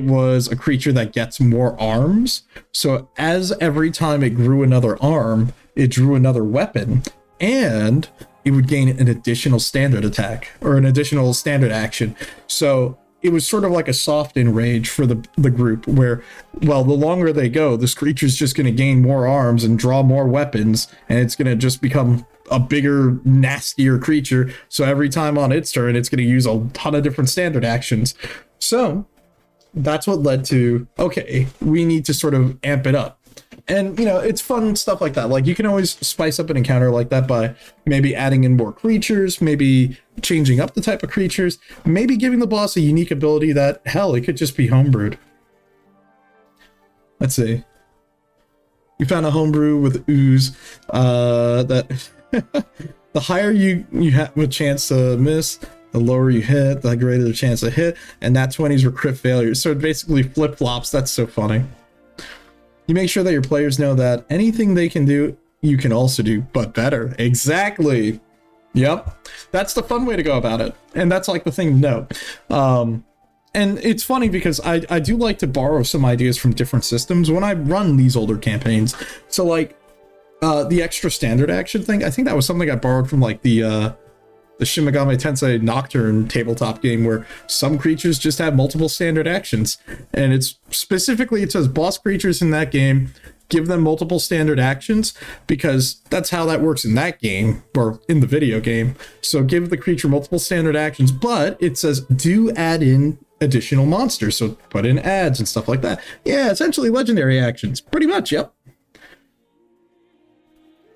was a creature that gets more arms. So as every time it grew another arm, it drew another weapon, and it would gain an additional standard attack or an additional standard action. So it was sort of like a soft enrage for the group where, well, the longer they go, this creature's just going to gain more arms and draw more weapons, and it's going to just become a bigger, nastier creature. So every time on its turn, it's going to use a ton of different standard actions. So that's what led to, okay, we need to sort of amp it up. And, you know, it's fun stuff like that. Like, you can always spice up an encounter like that by maybe adding in more creatures, maybe changing up the type of creatures, maybe giving the boss a unique ability that, hell, it could just be homebrewed. Let's see. You found a homebrew with ooze that the higher you have a chance to miss, the lower you hit, the greater the chance to hit, and that 20s were crit failures. So it basically flip-flops. That's so funny. You make sure that your players know that anything they can do, you can also do, but better. Exactly. Yep. That's the fun way to go about it. And that's like the thing to know. And it's funny because I do like to borrow some ideas from different systems when I run these older campaigns. So like the extra standard action thing, I think that was something I borrowed from like the Shin Megami Tensei Nocturne tabletop game, where some creatures just have multiple standard actions. And it's specifically, it says boss creatures in that game, give them multiple standard actions, because that's how that works in that game, or in the video game. So give the creature multiple standard actions, but it says do add in additional monsters, so put in ads and stuff like that. Yeah, essentially legendary actions, pretty much. Yep.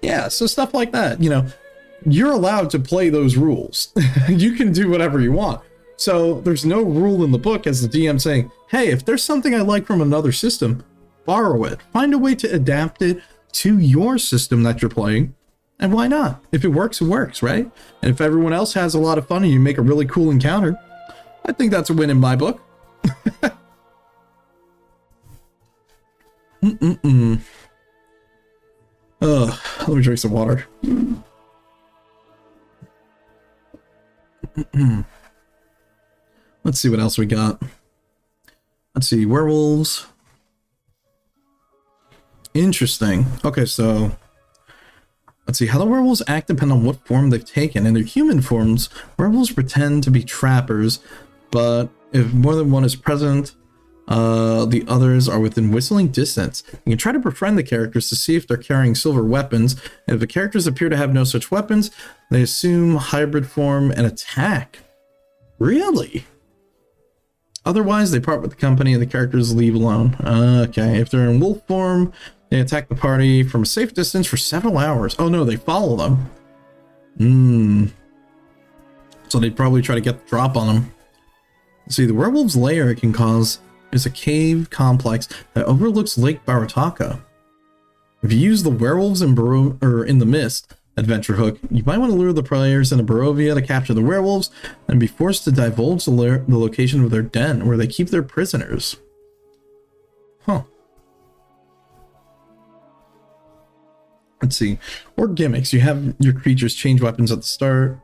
Yeah, so stuff like that, you know, you're allowed to play those rules. You can do whatever you want. So there's no rule in the book as the DM saying, hey, if there's something I like from another system, borrow it, find a way to adapt it to your system that you're playing. And why not? If it works, it works, right? And if everyone else has a lot of fun and you make a really cool encounter, I think that's a win in my book. Let me drink some water. Let's see what else we got. Let's see, werewolves. Interesting. Okay, so let's see how the werewolves act depend on what form they've taken. In their human forms, werewolves pretend to be trappers, but if more than one is present, the others are within whistling distance. You can try to befriend the characters to see if they're carrying silver weapons. And if the characters appear to have no such weapons, they assume hybrid form and attack. Really? Otherwise, they part with the company and the characters leave alone. Okay, if they're in wolf form, they attack the party from a safe distance for several hours. Oh no, they follow them. So they'd probably try to get the drop on them. See, the werewolf's lair it can cause is a cave complex that overlooks Lake Barataka. If you use the werewolves in in the Mist adventure hook, you might want to lure the players into Barovia to capture the werewolves and be forced to divulge the location of their den, where they keep their prisoners. Huh. Let's see. Or gimmicks. You have your creatures change weapons at the start.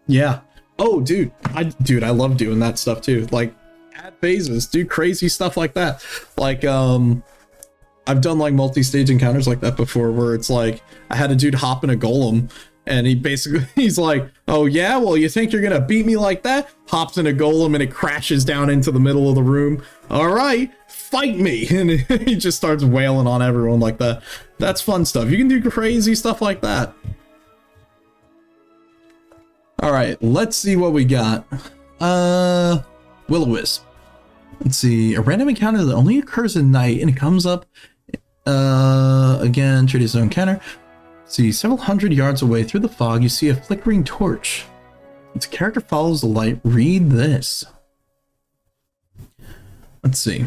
Yeah. Oh, dude. I love doing that stuff too. Like, add phases, do crazy stuff like that. Like, I've done like multi-stage encounters like that before, where it's like I had a dude hop in a golem and he's like, oh yeah, well, you think you're gonna beat me like that? Hops in a golem and it crashes down into the middle of the room. All right, fight me. And he just starts wailing on everyone like that. That's fun stuff. You can do crazy stuff like that. All right, let's see what we got. Will-O-Wisp. Let's see, a random encounter that only occurs at night, and it comes up again, treat as an encounter. See, several hundred yards away through the fog, you see a flickering torch. Its character follows the light. Read this. Let's see.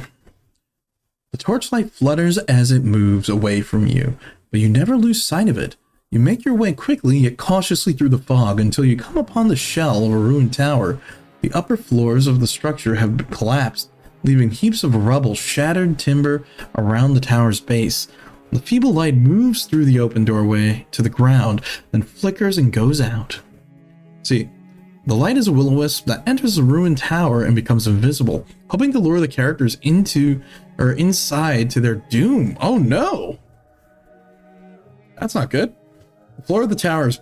The torchlight flutters as it moves away from you, but you never lose sight of it. You make your way quickly yet cautiously through the fog until you come upon the shell of a ruined tower. The upper floors of the structure have collapsed, leaving heaps of rubble, shattered timber around the tower's base. The feeble light moves through the open doorway to the ground, then flickers and goes out. See, the light is a will-o-wisp that enters the ruined tower and becomes invisible, hoping to lure the characters inside to their doom. Oh no! That's not good. The floor of the tower is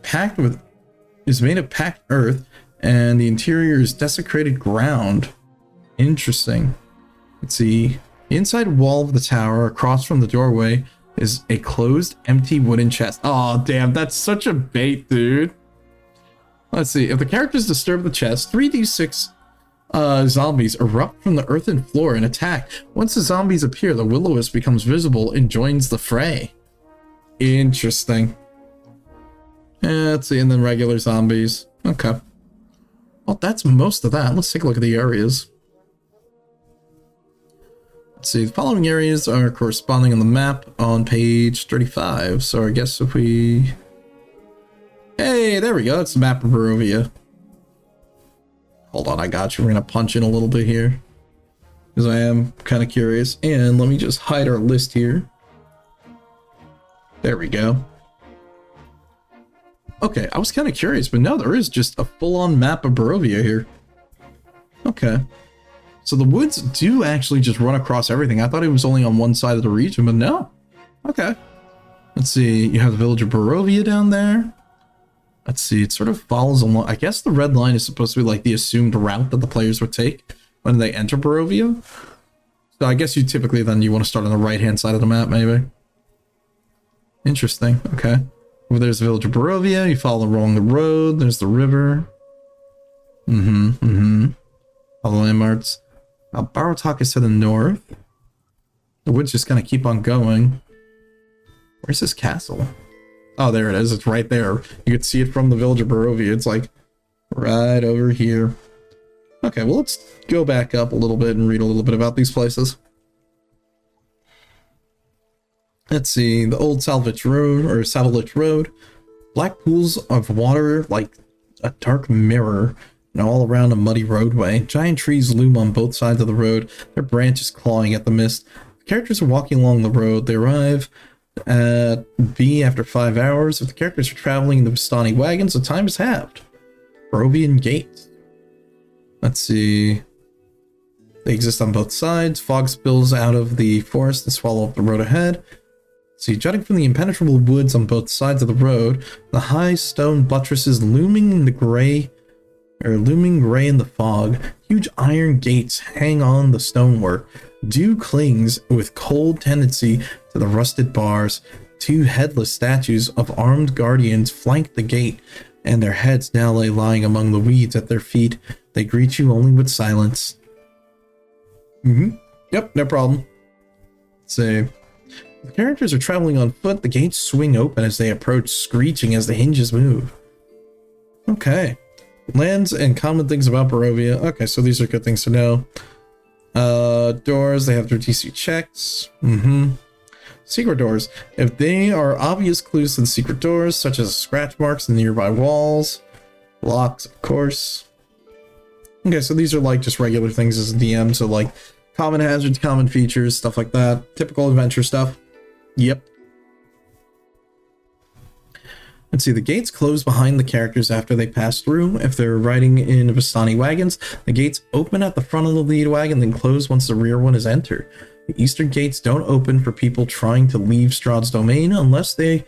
made of packed earth, and the interior is desecrated ground. Interesting. Let's see. The inside wall of the tower, across from the doorway, is a closed, empty wooden chest. Oh, damn, that's such a bait, dude. Let's see. If the characters disturb the chest, 3d6 zombies erupt from the earthen floor and attack. Once the zombies appear, the will-o-wisp becomes visible and joins the fray. Interesting. Let's see, and then regular zombies. Okay. Well, that's most of that. Let's take a look at the areas. Let's see, the following areas are corresponding on the map on page 35. So I guess if we... Hey, there we go. That's the map of Barovia. Hold on, I got you. We're going to punch in a little bit here, because I am kind of curious. And let me just hide our list here. There we go. Okay, I was kind of curious, but no, there is just a full-on map of Barovia here. Okay. So the woods do actually just run across everything. I thought it was only on one side of the region, but no. Okay. Let's see, you have the village of Barovia down there. Let's see, it sort of follows along. I guess the red line is supposed to be like the assumed route that the players would take when they enter Barovia. So I guess you typically then you want to start on the right-hand side of the map, maybe. Interesting, okay. Over there's the village of Barovia, you follow along the road, there's the river. All the landmarks. Barotok is to the north. The woods just gonna keep on going. Where's this castle? Oh, there it is. It's right there. You can see it from the village of Barovia. It's like right over here. Okay, well, let's go back up a little bit and read a little bit about these places. Let's see. The old Salvage Road, or Savalich Road. Black pools of water like a dark mirror, and all around a muddy roadway. Giant trees loom on both sides of the road, their branches clawing at the mist. The characters are walking along the road. They arrive at B after 5 hours. If the characters are traveling in the Vistani wagons, the time is halved. Barovian Gate. Let's see. They exist on both sides. Fog spills out of the forest and swallow up the road ahead. See, jutting from the impenetrable woods on both sides of the road, the high stone buttresses looming gray in the fog. Huge iron gates hang on the stonework. Dew clings with cold tendency to the rusted bars. Two headless statues of armed guardians flank the gate, and their heads now lay lying among the weeds at their feet. They greet you only with silence. Yep, no problem. Let's see. The characters are traveling on foot. The gates swing open as they approach, screeching as the hinges move. Okay. Lands and common things about Barovia. Okay, so these are good things to know. Doors, they have their DC checks. Secret doors. If they are obvious clues to the secret doors, such as scratch marks in the nearby walls. Locks, of course. Okay, so these are like just regular things as a DM, so like common hazards, common features, stuff like that. Typical adventure stuff. Yep. Let's see, the gates close behind the characters after they pass through. If they're riding in Vistani wagons, the gates open at the front of the lead wagon, then close once the rear one is entered. The eastern gates don't open for people trying to leave Strahd's domain unless they,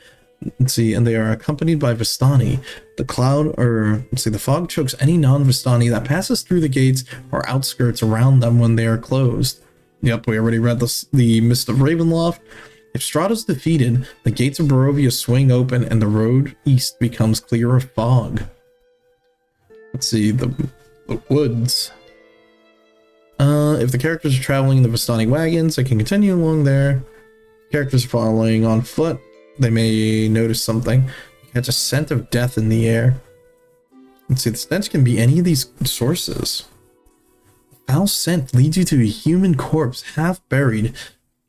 and they are accompanied by Vistani. The fog chokes any non-Vistani that passes through the gates or outskirts around them when they are closed. Yep, we already read the Mist of Ravenloft. If Strahd is defeated, the gates of Barovia swing open and the road east becomes clear of fog. Let's see, the woods. If the characters are traveling in the Vistani wagons, they can continue along there. Characters following on foot, they may notice something. Catch a scent of death in the air. Let's see, the stench can be any of these sources. The foul scent leads you to a human corpse half buried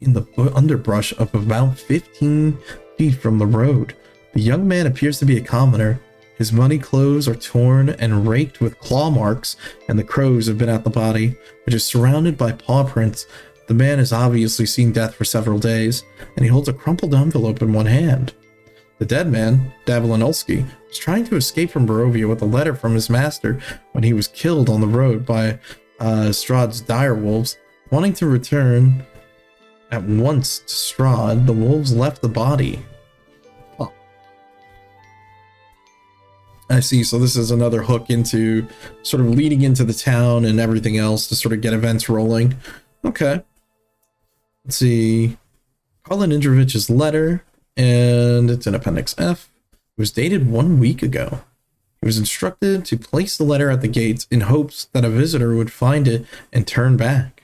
in the underbrush of about 15 feet from the road. The young man appears to be a commoner. His muddy clothes are torn and raked with claw marks, and the crows have been at the body, which is surrounded by paw prints. The man has obviously seen death for several days, and he holds a crumpled envelope in one hand. The dead man, Davilanolski, was trying to escape from Barovia with a letter from his master when he was killed on the road by Strahd's direwolves. Wanting to return at once to Strahd, the wolves left the body. Oh. I see, so this is another hook into sort of leading into the town and everything else to sort of get events rolling. Okay. Let's see. Karlin Indrovich's letter, and it's in Appendix F. It was dated 1 week ago. He was instructed to place the letter at the gates in hopes that a visitor would find it and turn back.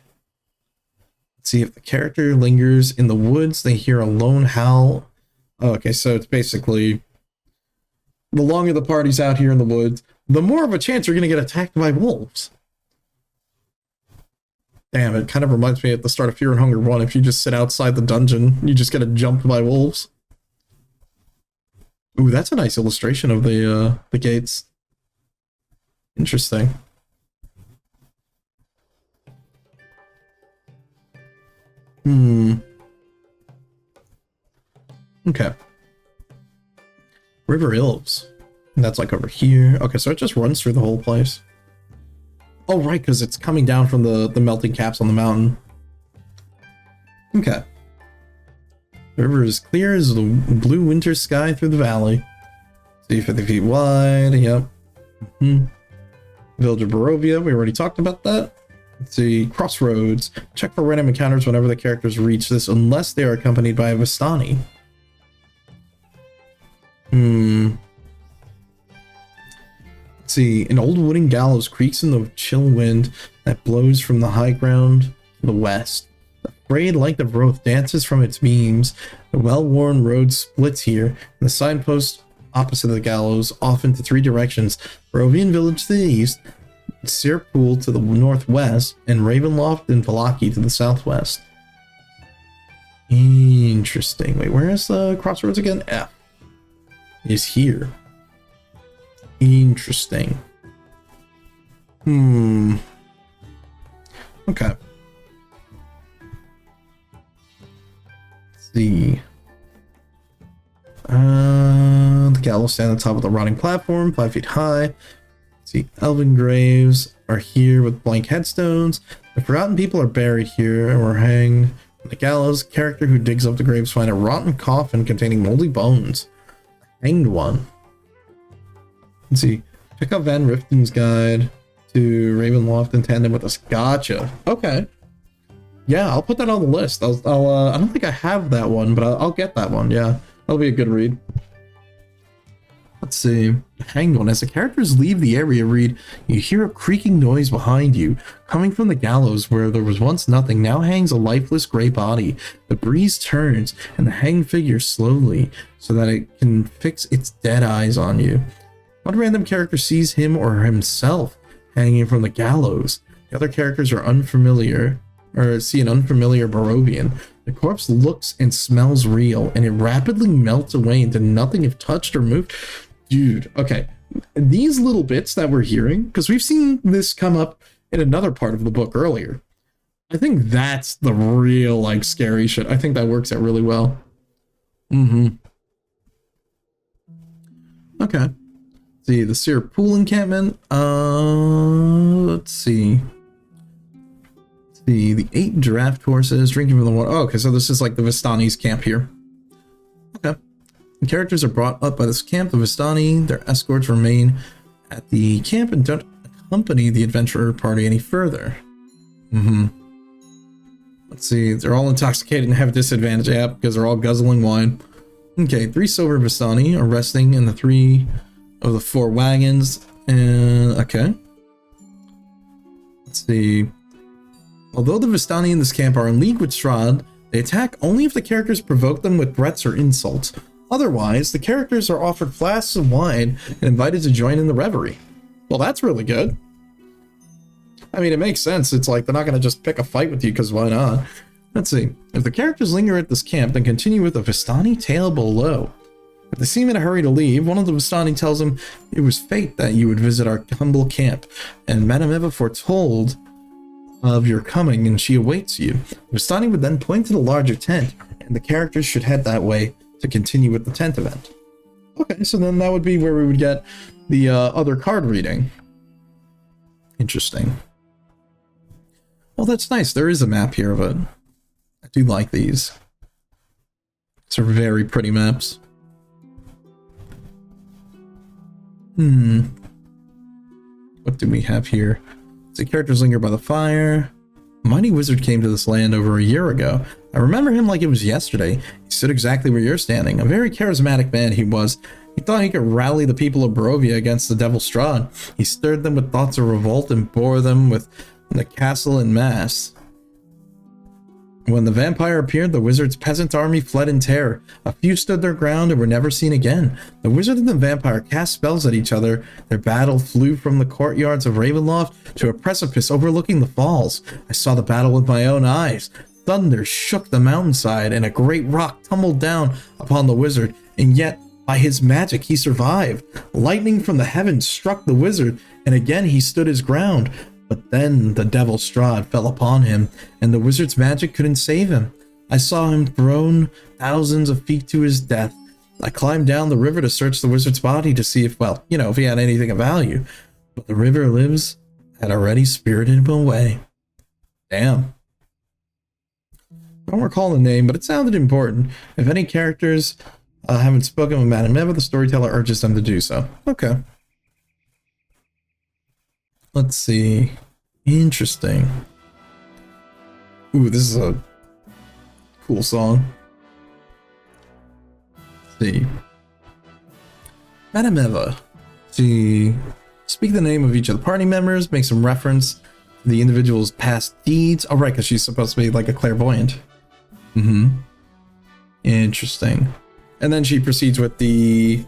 See if the character lingers in the woods, they hear a lone howl. Oh, okay, so it's basically the longer the party's out here in the woods, the more of a chance you're going to get attacked by wolves. Damn, it kind of reminds me at the start of Fear and Hunger 1, if you just sit outside the dungeon, you just get jumped by wolves. Ooh, that's a nice illustration of the gates. Interesting. Okay. River Elves. And that's like over here. Okay, so it just runs through the whole place. Oh, right, because it's coming down from the melting caps on the mountain. Okay. The river is clear as the blue winter sky through the valley. See, 50 feet wide. Yep. Village of Barovia. We already talked about that. Let's see. Crossroads. Check for random encounters whenever the characters reach this, unless they are accompanied by a Vistani. Let's see. An old wooden gallows creaks in the chill wind that blows from the high ground to the west. The frayed light of Roth dances from its beams. The well-worn road splits here, and the signpost opposite the gallows off into three directions: Barovian village to the east, Sirpool to the northwest, and Ravenloft and Valaki to the southwest. Interesting. Wait, where is the crossroads again? F is here. Interesting. Okay. Let's see. The gallows stand on top of the rotting platform, 5 feet high. Let's see, elven graves are here with blank headstones. The forgotten people are buried here or hanged on the gallows. Character who digs up the graves find a rotten coffin containing moldy bones. A hanged one. Let's see. Pick up Van Riften's guide to Ravenloft in tandem with us. Gotcha. Okay. Yeah, I'll put that on the list. I don't think I have that one, but I'll get that one. Yeah, that'll be a good read. Let's see. Hanged one. As the characters leave the area, read, you hear a creaking noise behind you. Coming from the gallows where there was once nothing, now hangs a lifeless gray body. The breeze turns, and the hanged figure slowly, so that it can fix its dead eyes on you. One random character sees him or himself hanging from the gallows. The other characters are unfamiliar, or see an unfamiliar Barovian. The corpse looks and smells real, and it rapidly melts away into nothing if touched or moved. Dude, okay. These little bits that we're hearing, because we've seen this come up in another part of the book earlier. I think that's the real, like, scary shit. I think that works out really well. Okay. See, the Seer Pool encampment. Let's see. The 8 draft horses drinking from the water. Oh, okay, so this is like the Vistani's camp here. Okay. The characters are brought up by this camp, the Vistani. Their escorts remain at the camp and don't accompany the adventurer party any further. Let's see. They're all intoxicated and have a disadvantage app because they're all guzzling wine. Okay, 3 sober Vistani are resting in the 3 of the 4 wagons. And okay. Let's see. Although the Vistani in this camp are in league with Strahd, they attack only if the characters provoke them with threats or insults. Otherwise, the characters are offered flasks of wine and invited to join in the revelry. Well, that's really good. I mean, it makes sense. It's like they're not going to just pick a fight with you because why not? Let's see. If the characters linger at this camp, then continue with the Vistani tale below. If they seem in a hurry to leave, one of the Vistani tells them it was fate that you would visit our humble camp, and Madame Eva foretold of your coming, and she awaits you. Vistani would then point to the larger tent, and the characters should head that way to continue with the tent event. Okay, so then that would be where we would get the other card reading. Interesting. Well, that's nice. There is a map here of it. I do like these. These are very pretty maps. What do we have here? The characters linger by the fire. A mighty wizard came to this land over a year ago. I remember him like it was yesterday. He stood exactly where you're standing. A very charismatic man he was. He thought he could rally the people of Barovia against the Devil Strahd. He stirred them with thoughts of revolt and bore them with the castle en masse. When the vampire appeared, the wizard's peasant army fled in terror. A few stood their ground and were never seen again. The wizard and the vampire cast spells at each other. Their battle flew from the courtyards of Ravenloft to a precipice overlooking the falls. I saw the battle with my own eyes. Thunder shook the mountainside, and a great rock tumbled down upon the wizard, and yet, by his magic, he survived. Lightning from the heavens struck the wizard, and again he stood his ground. But then the Devil Strahd fell upon him, and the wizard's magic couldn't save him. I saw him thrown thousands of feet to his death. I climbed down the river to search the wizard's body to see if, well, if he had anything of value. But the river lives had already spirited him away. Damn. I don't recall the name, but it sounded important. If any characters haven't spoken with Madame Eva, the storyteller urges them to do so. Okay. Let's see. Interesting. Ooh, this is a cool song. Let's see. Madame Eva. She speak the name of each of the party members, make some reference to the individual's past deeds. Oh, right, because she's supposed to be like a clairvoyant. Interesting. And then she proceeds with the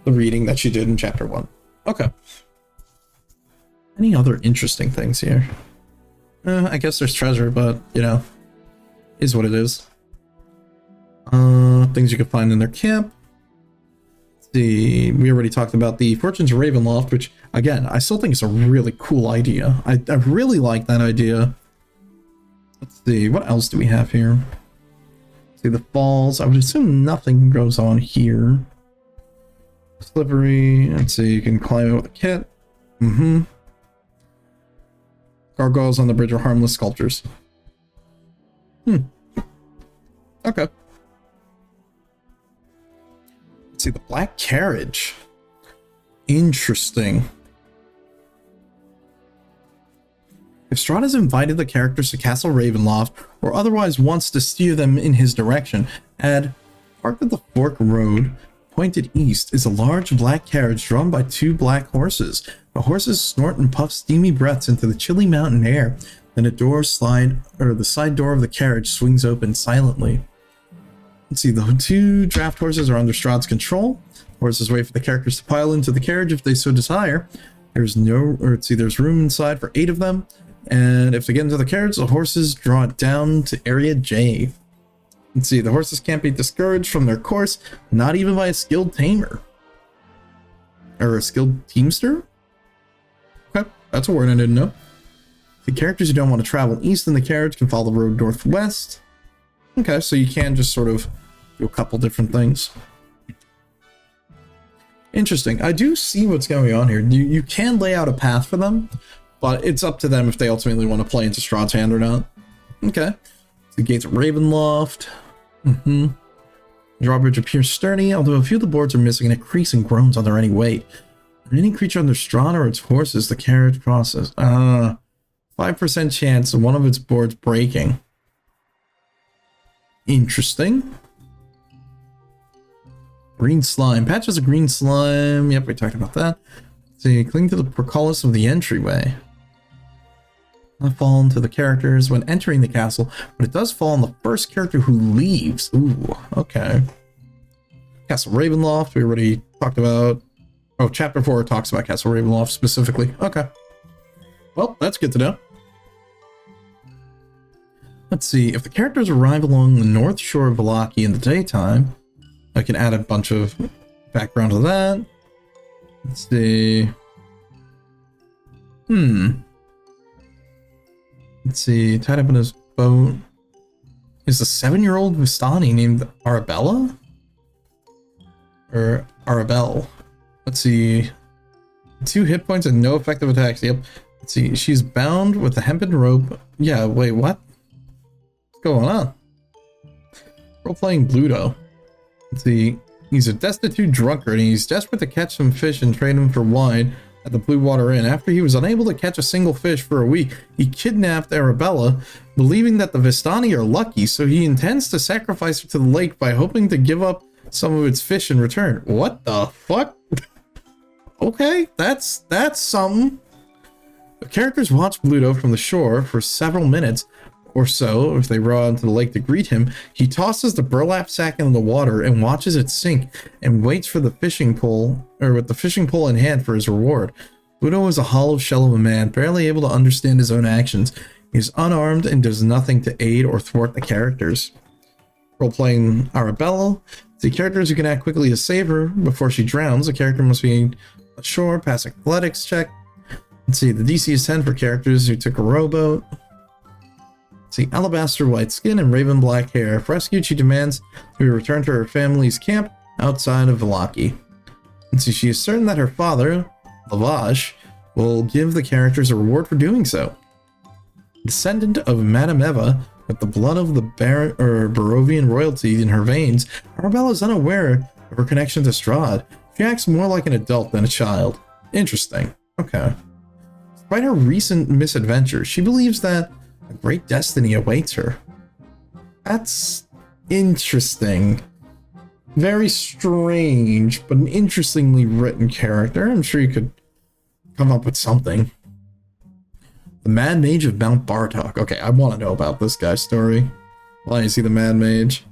reading that she did in chapter 1. Okay. Any other interesting things here? I guess there's treasure, but, is what it is. Things you can find in their camp. Let's see. We already talked about the Fortunes of Ravenloft, which, again, I still think is a really cool idea. I really like that idea. Let's see. What else do we have here? See the falls. I would assume nothing goes on here. Slippery. Let's see. You can climb it with a kit. Gargoyles on the bridge are harmless sculptures. Okay. Let's see the black carriage. Interesting. If Strahd has invited the characters to Castle Ravenloft, or otherwise wants to steer them in his direction, add parked at the Fork Road, pointed east, is a large black carriage drawn by 2 black horses. The horses snort and puff steamy breaths into the chilly mountain air. Then the side door of the carriage swings open silently. Let's see, the 2 draft horses are under Strahd's control. Horses wait for the characters to pile into the carriage if they so desire. There's room inside for 8 of them. And if they get into the carriage, the horses draw it down to Area J. Let's see, the horses can't be discouraged from their course, not even by a skilled tamer. Or a skilled teamster? Okay, that's a word I didn't know. The characters who don't want to travel east in the carriage can follow the road northwest. Okay, so you can just sort of do a couple different things. Interesting. I do see what's going on here. You can lay out a path for them, but it's up to them if they ultimately want to play into Strahd's hand or not. Okay. The gates of Ravenloft. The drawbridge appears sturdy, although a few of the boards are missing and it creaks and groans under any weight. And any creature under Strahd or its horses, the carriage crosses. 5% chance of one of its boards breaking. Interesting. Green slime. Patches of green slime. Yep, we talked about that. So you cling to the portcullis of the entryway. Not fall into the characters when entering the castle, but it does fall on the first character who leaves. Ooh, okay. Castle Ravenloft, we already talked about. Oh, chapter 4 talks about Castle Ravenloft specifically. Okay. Well, that's good to know. Let's see. If the characters arrive along the north shore of Vallaki in the daytime, I can add a bunch of background to that. Let's see. Let's see. Tied up in his boat is a 7-year-old Vistani named Arabella? Or Arabelle. Let's see. 2 hit points and no effective attacks. Yep. Let's see. She's bound with a hempen rope. Yeah, wait, what? What's going on? Role-playing Bluto. Let's see. He's a destitute drunkard and he's desperate to catch some fish and trade them for wine at the Blue Water Inn. After he was unable to catch a single fish for a week, he kidnapped Arabella, believing that the Vistani are lucky, so he intends to sacrifice her to the lake by hoping to give up some of its fish in return. What the fuck? Okay, that's something. The characters watch Bluto from the shore for several minutes or so. If they row out to the lake to greet him, he tosses the burlap sack into the water and watches it sink and waits for the fishing pole, or with the fishing pole in hand, for his reward. Bluto is a hollow shell of a man, barely able to understand his own actions. He is unarmed and does nothing to aid or thwart the characters. Role-playing Arabella. The characters who can act quickly to save her before she drowns. The character must be ashore, pass athletics check. Let's see, the DC is 10 for characters who took a rowboat. Let's see, alabaster white skin and raven black hair. If rescued, she demands to be returned to her family's camp outside of Vallaki. And so she is certain that her father, Lavash, will give the characters a reward for doing so. Descendant of Madame Eva, with the blood of the Barovian royalty in her veins, Arabella is unaware of her connection to Strahd. She acts more like an adult than a child. Interesting. Okay. Despite her recent misadventure, she believes that a great destiny awaits her. That's interesting. Very strange, but an interestingly written character. I'm sure you could come up with something. The Mad Mage of Mount Bartok. Okay, I want to know about this guy's story. Why is he the Mad Mage?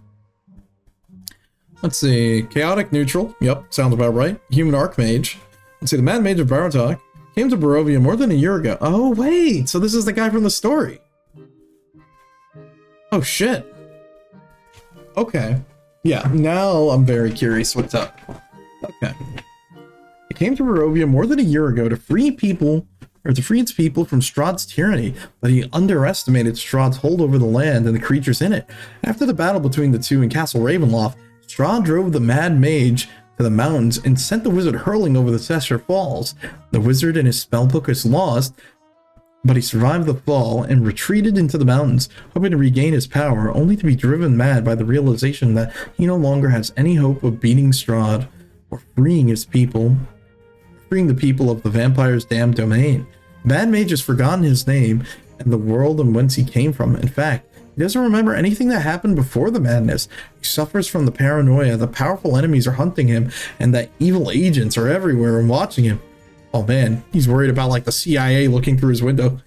Let's see. Chaotic Neutral. Yep, sounds about right. Human Archmage. Let's see. The Mad Mage of Bartok came to Barovia more than a year ago. Oh, wait. So this is the guy from the story. Oh, shit. Okay. Yeah, now I'm very curious what's up. Okay. It came to Barovia more than a year ago to free its people from Strahd's tyranny, but he underestimated Strahd's hold over the land and the creatures in it. After the battle between the two in Castle Ravenloft, Strahd drove the Mad Mage to the mountains and sent the wizard hurling over the Cheshire Falls. The wizard and his spellbook is lost, but he survived the fall and retreated into the mountains, hoping to regain his power, only to be driven mad by the realization that he no longer has any hope of beating Strahd or freeing the people of the vampire's damned domain. Mad Mage has forgotten his name and the world and whence he came from. In fact, he doesn't remember anything that happened before the madness. He suffers from the paranoia that powerful enemies are hunting him and that evil agents are everywhere and watching him. Oh man, he's worried about like the CIA looking through his window.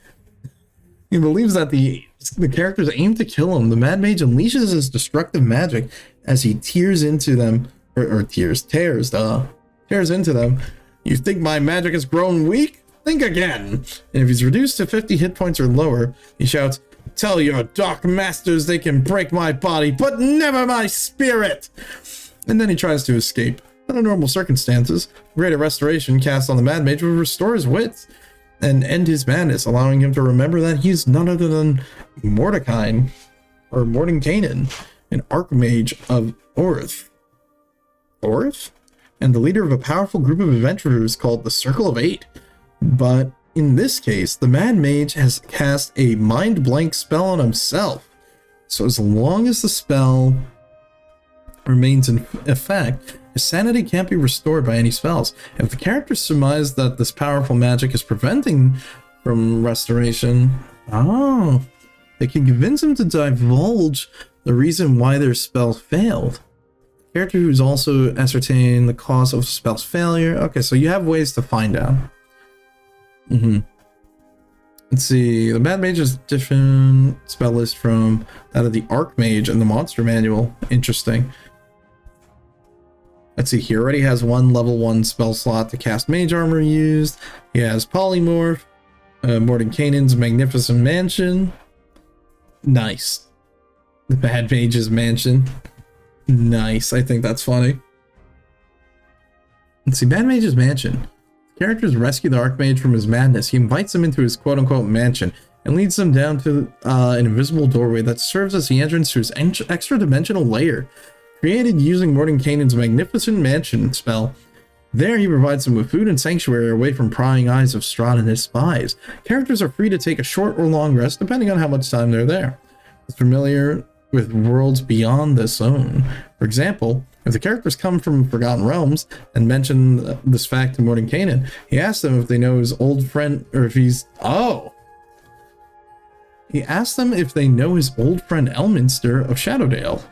He believes that the characters aim to kill him. The Mad Mage unleashes his destructive magic as he tears into them, tears into them. You think my magic has grown weak? Think again. And if he's reduced to 50 hit points or lower, he shouts, "Tell your dark masters they can break my body, but never my spirit!" And then he tries to escape. Under normal circumstances, Greater Restoration cast on the Mad Mage will restore his wits and end his madness, allowing him to remember that he's none other than Mordenkainen, an Archmage of Orth, and the leader of a powerful group of adventurers called the Circle of Eight. But in this case, the Mad Mage has cast a mind blank spell on himself. So as long as the spell remains in effect, his sanity can't be restored by any spells. If the character surmise that this powerful magic is preventing from restoration, they can convince him to divulge the reason why their spell failed. The character who's also ascertained the cause of the spell's failure. Okay, so you have ways to find out. Let's see. The Mad Mage is different spell list from that of the Archmage and the Monster Manual. Interesting. Let's see. He already has one level 1 spell slot to cast Mage Armor used. He has Polymorph, Mordenkainen's Magnificent Mansion. Nice. The Mad Mage's Mansion. Nice. I think that's funny. Let's see. Mad Mage's Mansion. Characters rescue the Archmage from his madness. He invites them into his quote-unquote mansion and leads them down to an invisible doorway that serves as the entrance to his extra-dimensional lair, created using Mordenkainen's Magnificent Mansion spell. There, he provides them with food and sanctuary away from prying eyes of Strahd and his spies. Characters are free to take a short or long rest, depending on how much time they're there. It's familiar with worlds beyond this zone. For example, if the characters come from Forgotten Realms and mention this fact to Mordenkainen, he asks them if they know his old friend, or if he's... He asks them if they know his old friend Elminster of Shadowdale.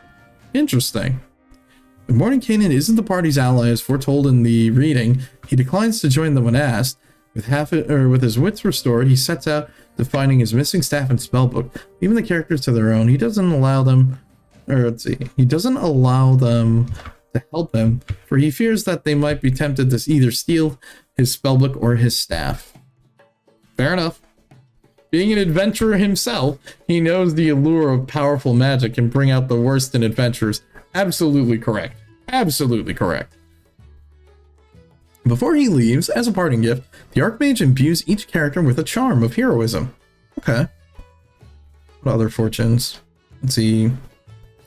Interesting. If Mordenkainen isn't the party's ally as foretold in the reading, he declines to join them when asked. With his wits restored, he sets out to finding his missing staff and spellbook. Leaving the characters to their own, he doesn't allow them to help him, for he fears that they might be tempted to either steal his spellbook or his staff. Fair enough. Being an adventurer himself, he knows the allure of powerful magic can bring out the worst in adventurers. Absolutely correct. Absolutely correct. Before he leaves, as a parting gift, the Archmage imbues each character with a charm of heroism. Okay. What other fortunes? Let's see.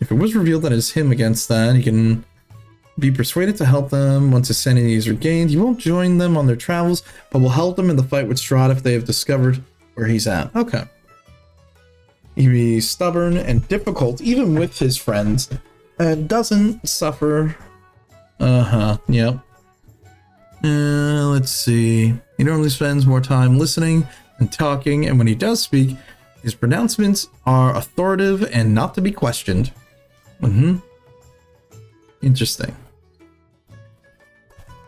If it was revealed that it's him against that, he can Be persuaded to help them once his sanity is regained. You won't join them on their travels, but will help them in the fight with Strahd if they have discovered where he's at. Okay. He'd be stubborn and difficult, even with his friends, and doesn't suffer. Yep. Let's see. He normally spends more time listening and talking, and when he does speak, his pronouncements are authoritative and not to be questioned. Interesting.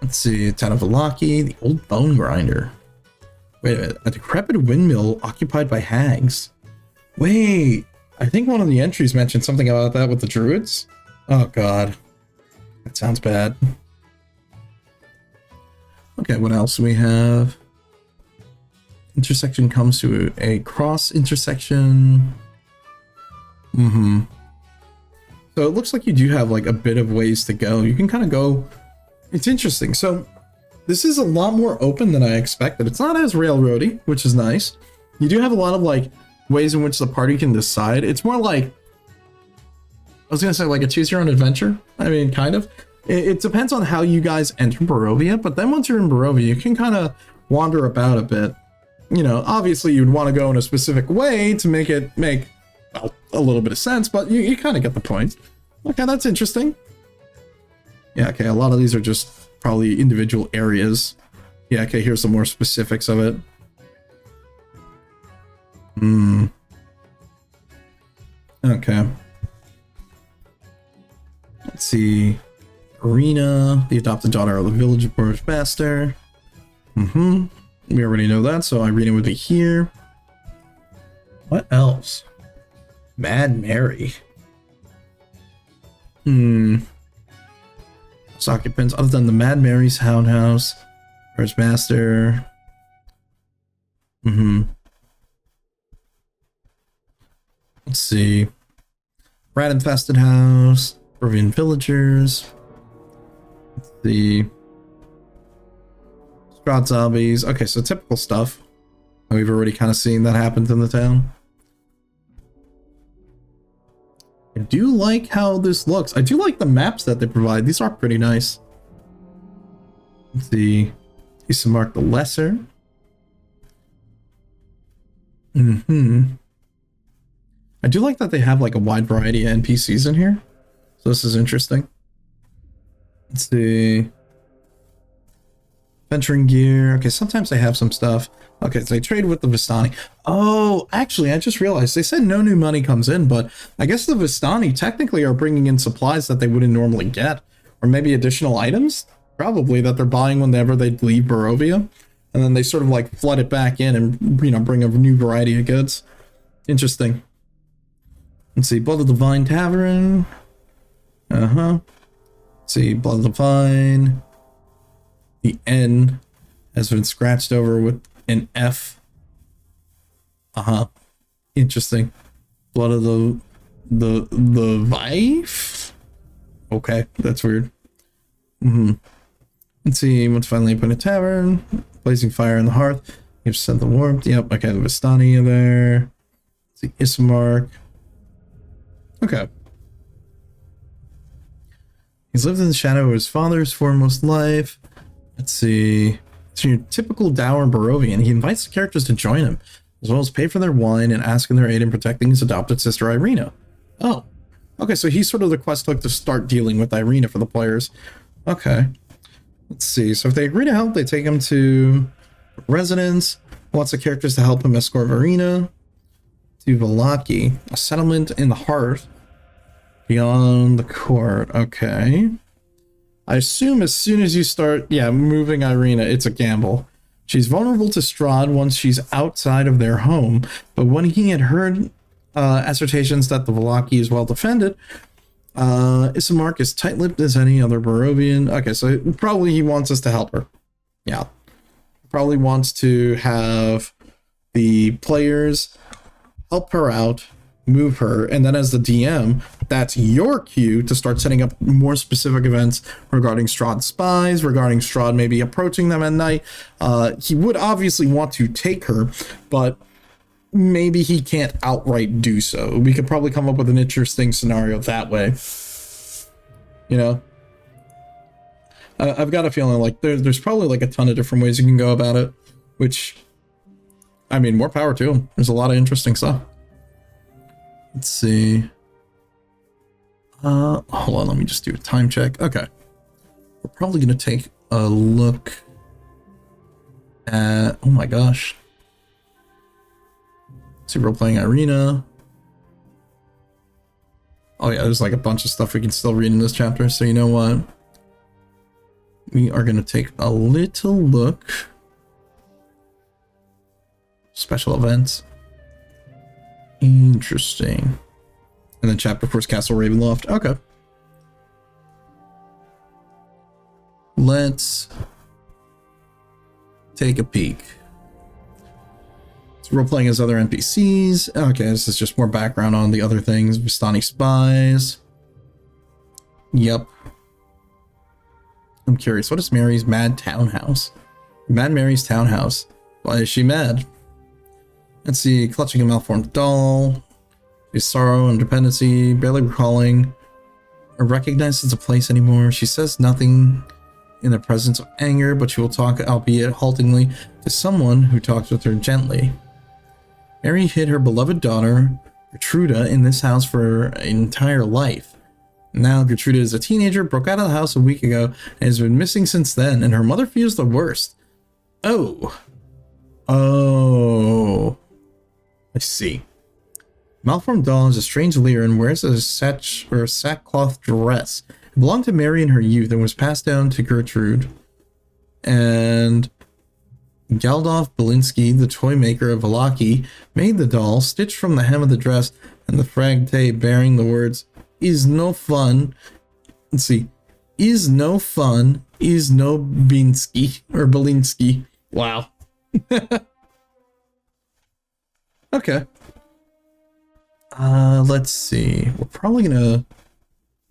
Let's see. Town of Valaki, the old bone grinder. Wait a minute. A decrepit windmill occupied by hags. Wait. I think one of the entries mentioned something about that with the druids. Oh, God. That sounds bad. Okay, what else do we have? Intersection comes to a cross intersection. So it looks like you do have like a bit of ways to go. You can kind of go. It's interesting. So this is a lot more open than I expected. It's not as railroady, which is nice. You do have a lot of like ways in which the party can decide. It's more like, I was gonna say like a choose your own adventure. I mean, kind of. It depends on how you guys enter Barovia, but then once you're in Barovia, you can kind of wander about a bit. You know, obviously you'd want to go in a specific way to make it make, well, a little bit of sense, but you kind of get the point. Okay, that's interesting. Yeah, okay, a lot of these are just probably individual areas. Yeah, okay, here's some more specifics of it. Okay. Let's see. Arena, the adopted daughter of the village of Burge Master. We already know that, so Irina would be here. What else? Mad Mary. Occupants other than the Mad Mary's Hound House, Burge Master. Let's see. Rat Infested House, Peruvian Villagers. Let's see. Strahd Zombies. Okay, so typical stuff. We've already kind of seen that happen in the town. I do like how this looks. I do like the maps that they provide. These are pretty nice. Let's see. Mark the Lesser. I do like that they have like a wide variety of NPCs in here. So this is interesting. Let's see. Venturing gear. Okay, sometimes they have some stuff. Okay, so they trade with the Vistani. Oh, actually, I just realized they said no new money comes in, but I guess the Vistani technically are bringing in supplies that they wouldn't normally get. Or maybe additional items? Probably that they're buying whenever they leave Barovia. And then they sort of like flood it back in and, you know, bring a new variety of goods. Interesting. Let's see, Blood of the Vine Tavern. Let's see, Blood of the Vine. The N has been scratched over with an F. Interesting. Blood of the wife? Okay, that's weird. Let's see, what's finally up in a tavern. Blazing fire in the hearth. You've sent the warmth. Yep, okay, the Vistani are there. Let's see, Ismark. Okay. He's lived in the shadow of his father's foremost life. Let's see. It's your typical dour Barovian. He invites the characters to join him, as well as pay for their wine and ask in their aid in protecting his adopted sister Irina. Oh. Okay, so he's sort of the quest hook to start dealing with Irina for the players. Okay. Let's see. So if they agree to help, they take him to residence. Wants the characters to help him escort Irina to Valaki, a settlement in the heart beyond the court. Okay. I assume as soon as you start, moving Irina, it's a gamble. She's vulnerable to Strahd once she's outside of their home, but when he had heard assertions that the Valaki is well defended, Ismark is tight-lipped as any other Barovian. Okay, so probably he wants us to help her. Yeah. Probably wants to have the players help her out, move her, and then as the DM, that's your cue to start setting up more specific events regarding Strahd spies, regarding Strahd maybe approaching them at night. He would obviously want to take her, but maybe he can't outright do so. We could probably come up with an interesting scenario that way. You know? I've got a feeling like there's probably like a ton of different ways you can go about it, which, I mean, more power to them. There's a lot of interesting stuff. Let's see. Hold on, let me just do a time check. Okay. We're probably going to take a look at, oh my gosh. Let's see, role-playing arena. Oh yeah, there's like a bunch of stuff we can still read in this chapter. So you know what? We are going to take a little look. Special events. Interesting. And then chapter 4 is Castle Ravenloft. Okay. Let's take a peek. So role-playing as other NPCs. Okay, this is just more background on the other things. Vistani spies. Yep. I'm curious, what is Mary's mad townhouse? Mad Mary's townhouse. Why is she mad? Let's see, clutching a malformed doll. She's sorrow and dependency, barely recalling or recognizes a place anymore. She says nothing in the presence of anger, but she will talk, albeit haltingly, to someone who talks with her gently. Mary hid her beloved daughter, Gertruda, in this house for an entire life. Now Gertruda is a teenager, broke out of the house a week ago, and has been missing since then, and her mother feels the worst. Oh. I see. Malformed doll is a strange leer and wears a sackcloth dress. It belonged to Mary in her youth and was passed down to Gertrude. And Galdolf Belinsky, the toy maker of Valaki, made the doll, stitched from the hem of the dress and the fragte bearing the words, "Is no fun." Let's see. "Is no fun, is no Binsky," or Belinsky. Wow. Okay. Let's see. We're probably gonna,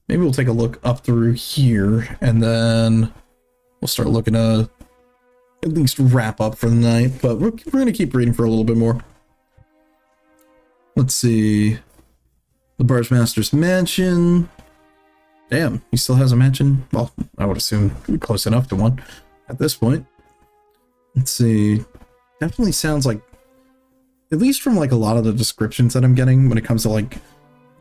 maybe we'll take a look up through here, and then we'll start looking to at least wrap up for the night, but we're gonna keep reading for a little bit more. Let's see. The Barge Master's mansion. Damn, he still has a mansion? Well, I would assume close enough to one at this point. Let's see. Definitely sounds like, at least from like a lot of the descriptions that I'm getting when it comes to like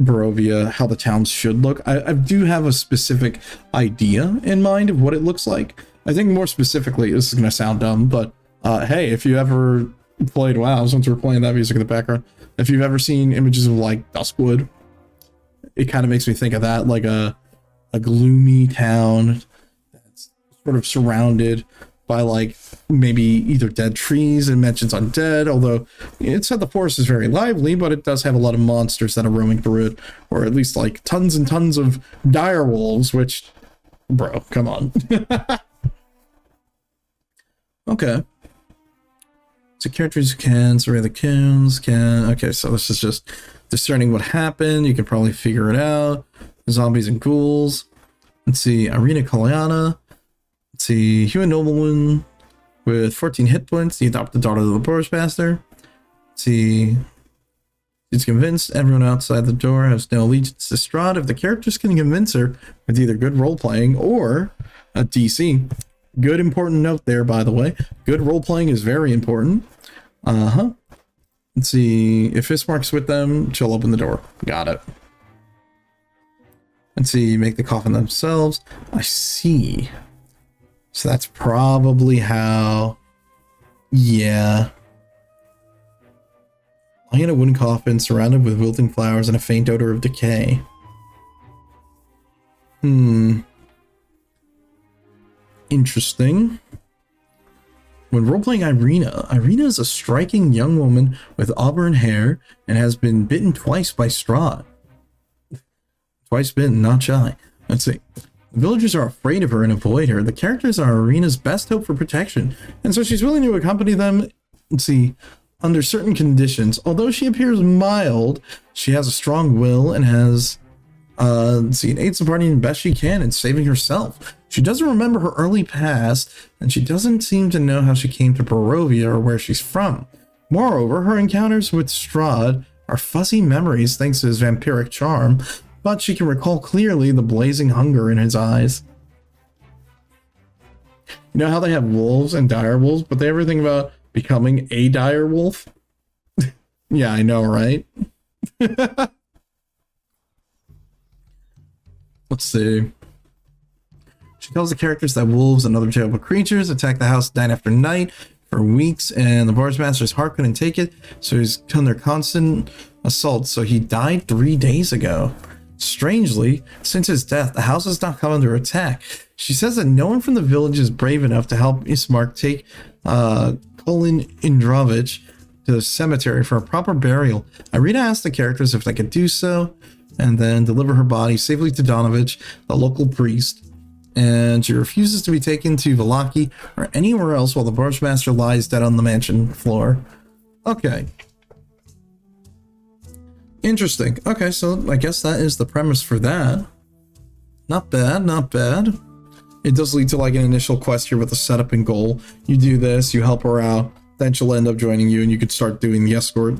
Barovia, how the towns should look. I do have a specific idea in mind of what it looks like. I think more specifically, this is going to sound dumb, but hey, if you ever played WoW, since we're playing that music in the background, if you've ever seen images of like Duskwood, it kind of makes me think of that, like a gloomy town that's sort of surrounded by like maybe either dead trees, and mentions undead, although it said the forest is very lively, but it does have a lot of monsters that are roaming through it, or at least like tons and tons of dire wolves, which, bro, come on. Okay. So characters can survey the coons, can, okay, so this is just discerning what happened. You can probably figure it out. Zombies and ghouls. Let's see, Irina Kalyana. Let's see, human nobleman with 14 hit points, the adopted daughter of the Barge Master. Let's see, she's convinced everyone outside the door has no allegiance to Strahd. If the characters can convince her with either good role-playing or a DC. Good important note there, by the way. Good role-playing is very important. Let's see, if Fistmark's with them, she'll open the door. Got it. Let's see, make the coffin themselves. I see. So that's probably how, yeah. Lying in a wooden coffin surrounded with wilting flowers and a faint odor of decay. Interesting. When roleplaying Irina, Irina is a striking young woman with auburn hair and has been bitten twice by Strahd. Twice bitten, not shy. Let's see. The villagers are afraid of her and avoid her. The characters are Irina's best hope for protection, and so she's willing to accompany them, let's see, under certain conditions. Although she appears mild, she has a strong will and has, let's see, aids the party the best she can in saving herself. She doesn't remember her early past, and she doesn't seem to know how she came to Barovia or where she's from. Moreover, her encounters with Strahd are fuzzy memories thanks to his vampiric charm, but she can recall clearly the blazing hunger in his eyes. You know how they have wolves and dire wolves, but they ever think about becoming a dire wolf? Yeah, I know, right? Let's see. She tells the characters that wolves and other terrible creatures attack the house night after night for weeks, and the Barge Master's heart couldn't take it, so he's under constant assault. So he died 3 days ago. Strangely, since his death, the house has not come under attack. She says that no one from the village is brave enough to help Ismark take Colin Indrovich to the cemetery for a proper burial. Irina asked the characters if they could do so, and then deliver her body safely to Donovich, the local priest. And she refuses to be taken to Valaki or anywhere else while the Barge Master lies dead on the mansion floor. Okay. Interesting. Okay, so I guess that is the premise for that. Not bad, not bad. It does lead to like an initial quest here with a setup and goal. You do this, you help her out, then she'll end up joining you and you could start doing the escort.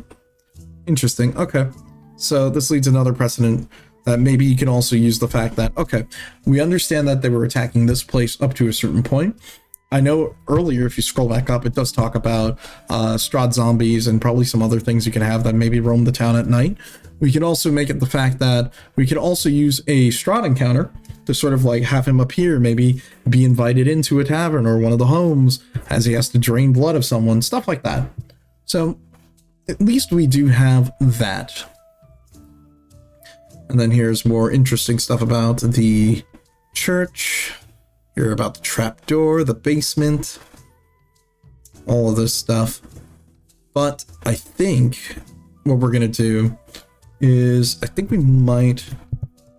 Interesting. Okay. So this leads another precedent that maybe you can also use the fact that, okay, we understand that they were attacking this place up to a certain point. I know earlier, if you scroll back up, it does talk about Strahd zombies and probably some other things you can have that maybe roam the town at night. We can also make it the fact that we can also use a Strahd encounter to sort of like have him appear, maybe be invited into a tavern or one of the homes as he has to drain blood of someone, stuff like that. So at least we do have that. And then here's more interesting stuff about the church. Here about the trapdoor, the basement, all of this stuff. But I think what we're going to do is, I think we might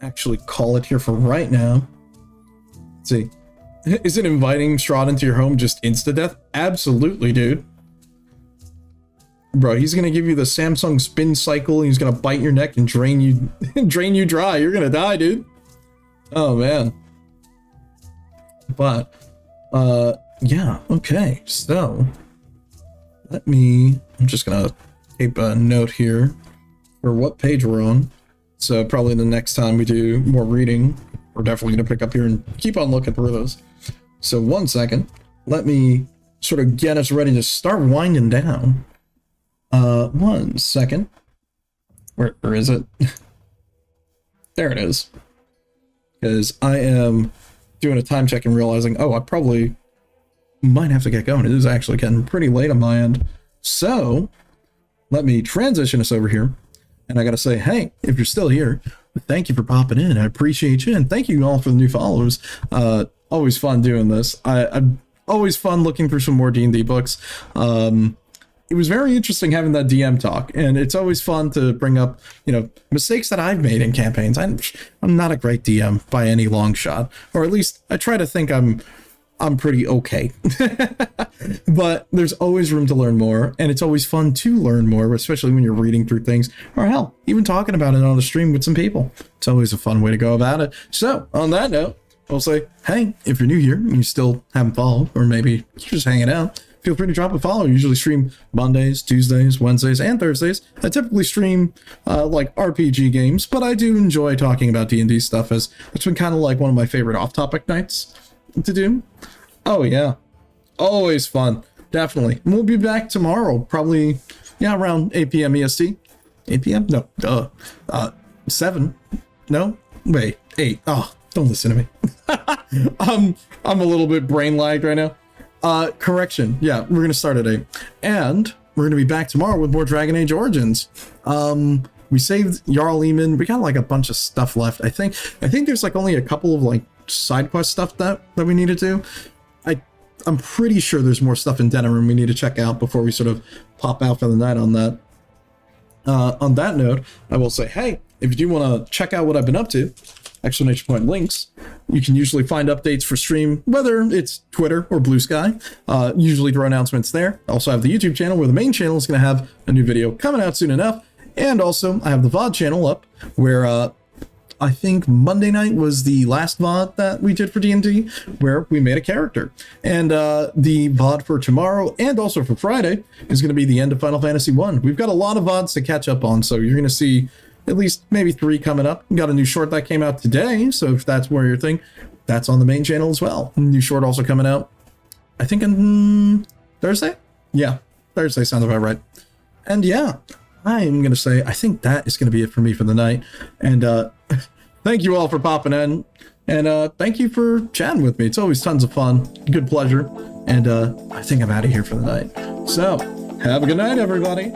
actually call it here for right now. Let's see. Isn't inviting Strahd into your home just insta-death? Absolutely, dude. Bro, he's gonna give you the Samsung spin cycle, and he's gonna bite your neck and drain you dry. You're gonna die, dude. Oh man. But yeah, okay. So I'm just gonna keep a note here for what page we're on. So probably the next time we do more reading, we're definitely gonna pick up here and keep on looking through those. So 1 second, let me sort of get us ready to start winding down. 1 second. Where is it? There it is. Because I am doing a time check and realizing, oh, I probably might have to get going. It is actually getting pretty late on my end. So let me transition us over here. And I got to say, hey, if you're still here, thank you for popping in. I appreciate you. And thank you all for the new followers. Always fun doing this. I'm always fun looking through some more D&D books. It was very interesting having that DM talk, and it's always fun to bring up, you know, mistakes that I've made in campaigns. I'm not a great DM by any long shot, or at least I try to think I'm pretty okay. But there's always room to learn more, and it's always fun to learn more, especially when you're reading through things, or hell, even talking about it on the stream with some people. It's always a fun way to go about it. So on that note, I'll say, hey, if you're new here and you still haven't followed, or maybe you're just hanging out, feel free to drop a follow. I usually stream Mondays, Tuesdays, Wednesdays, and Thursdays. I typically stream like RPG games, but I do enjoy talking about D&D stuff, as it's been kind of like one of my favorite off-topic nights to do. Oh yeah, always fun, definitely. And we'll be back tomorrow, probably, yeah, around 8 p.m. EST. 8 p.m. No, 7. No, wait, 8. Oh, don't listen to me. I'm a little bit brain lagged right now. Correction. Yeah, we're gonna start at 8, and we're gonna be back tomorrow with more Dragon Age Origins. We saved Jarl Eamon. We got like a bunch of stuff left. I think there's like only a couple of like side quest stuff that we need to do. I'm pretty sure there's more stuff in Denerim we need to check out before we sort of pop out for the night on that. On that note, I will say, hey, if you do want to check out what I've been up to, exclamation point links, you can usually find updates for stream, whether it's Twitter or Blue Sky. Usually throw announcements there. I also have the YouTube channel, where the main channel is going to have a new video coming out soon enough. And also I have the VOD channel up, where I think Monday night was the last VOD that we did for D&D, where we made a character. And the VOD for tomorrow and also for Friday is going to be the end of Final Fantasy 1. We've got a lot of VODs to catch up on, so you're going to see at least maybe 3 coming up. We got a new short that came out today, so if that's where you're thinking, that's on the main channel as well. New short also coming out I think on Thursday? Yeah, Thursday sounds about right. And yeah, I'm going to say, I think that is going to be it for me for the night. And thank you all for popping in. And thank you for chatting with me. It's always tons of fun. Good pleasure. And I think I'm out of here for the night. So, have a good night, everybody.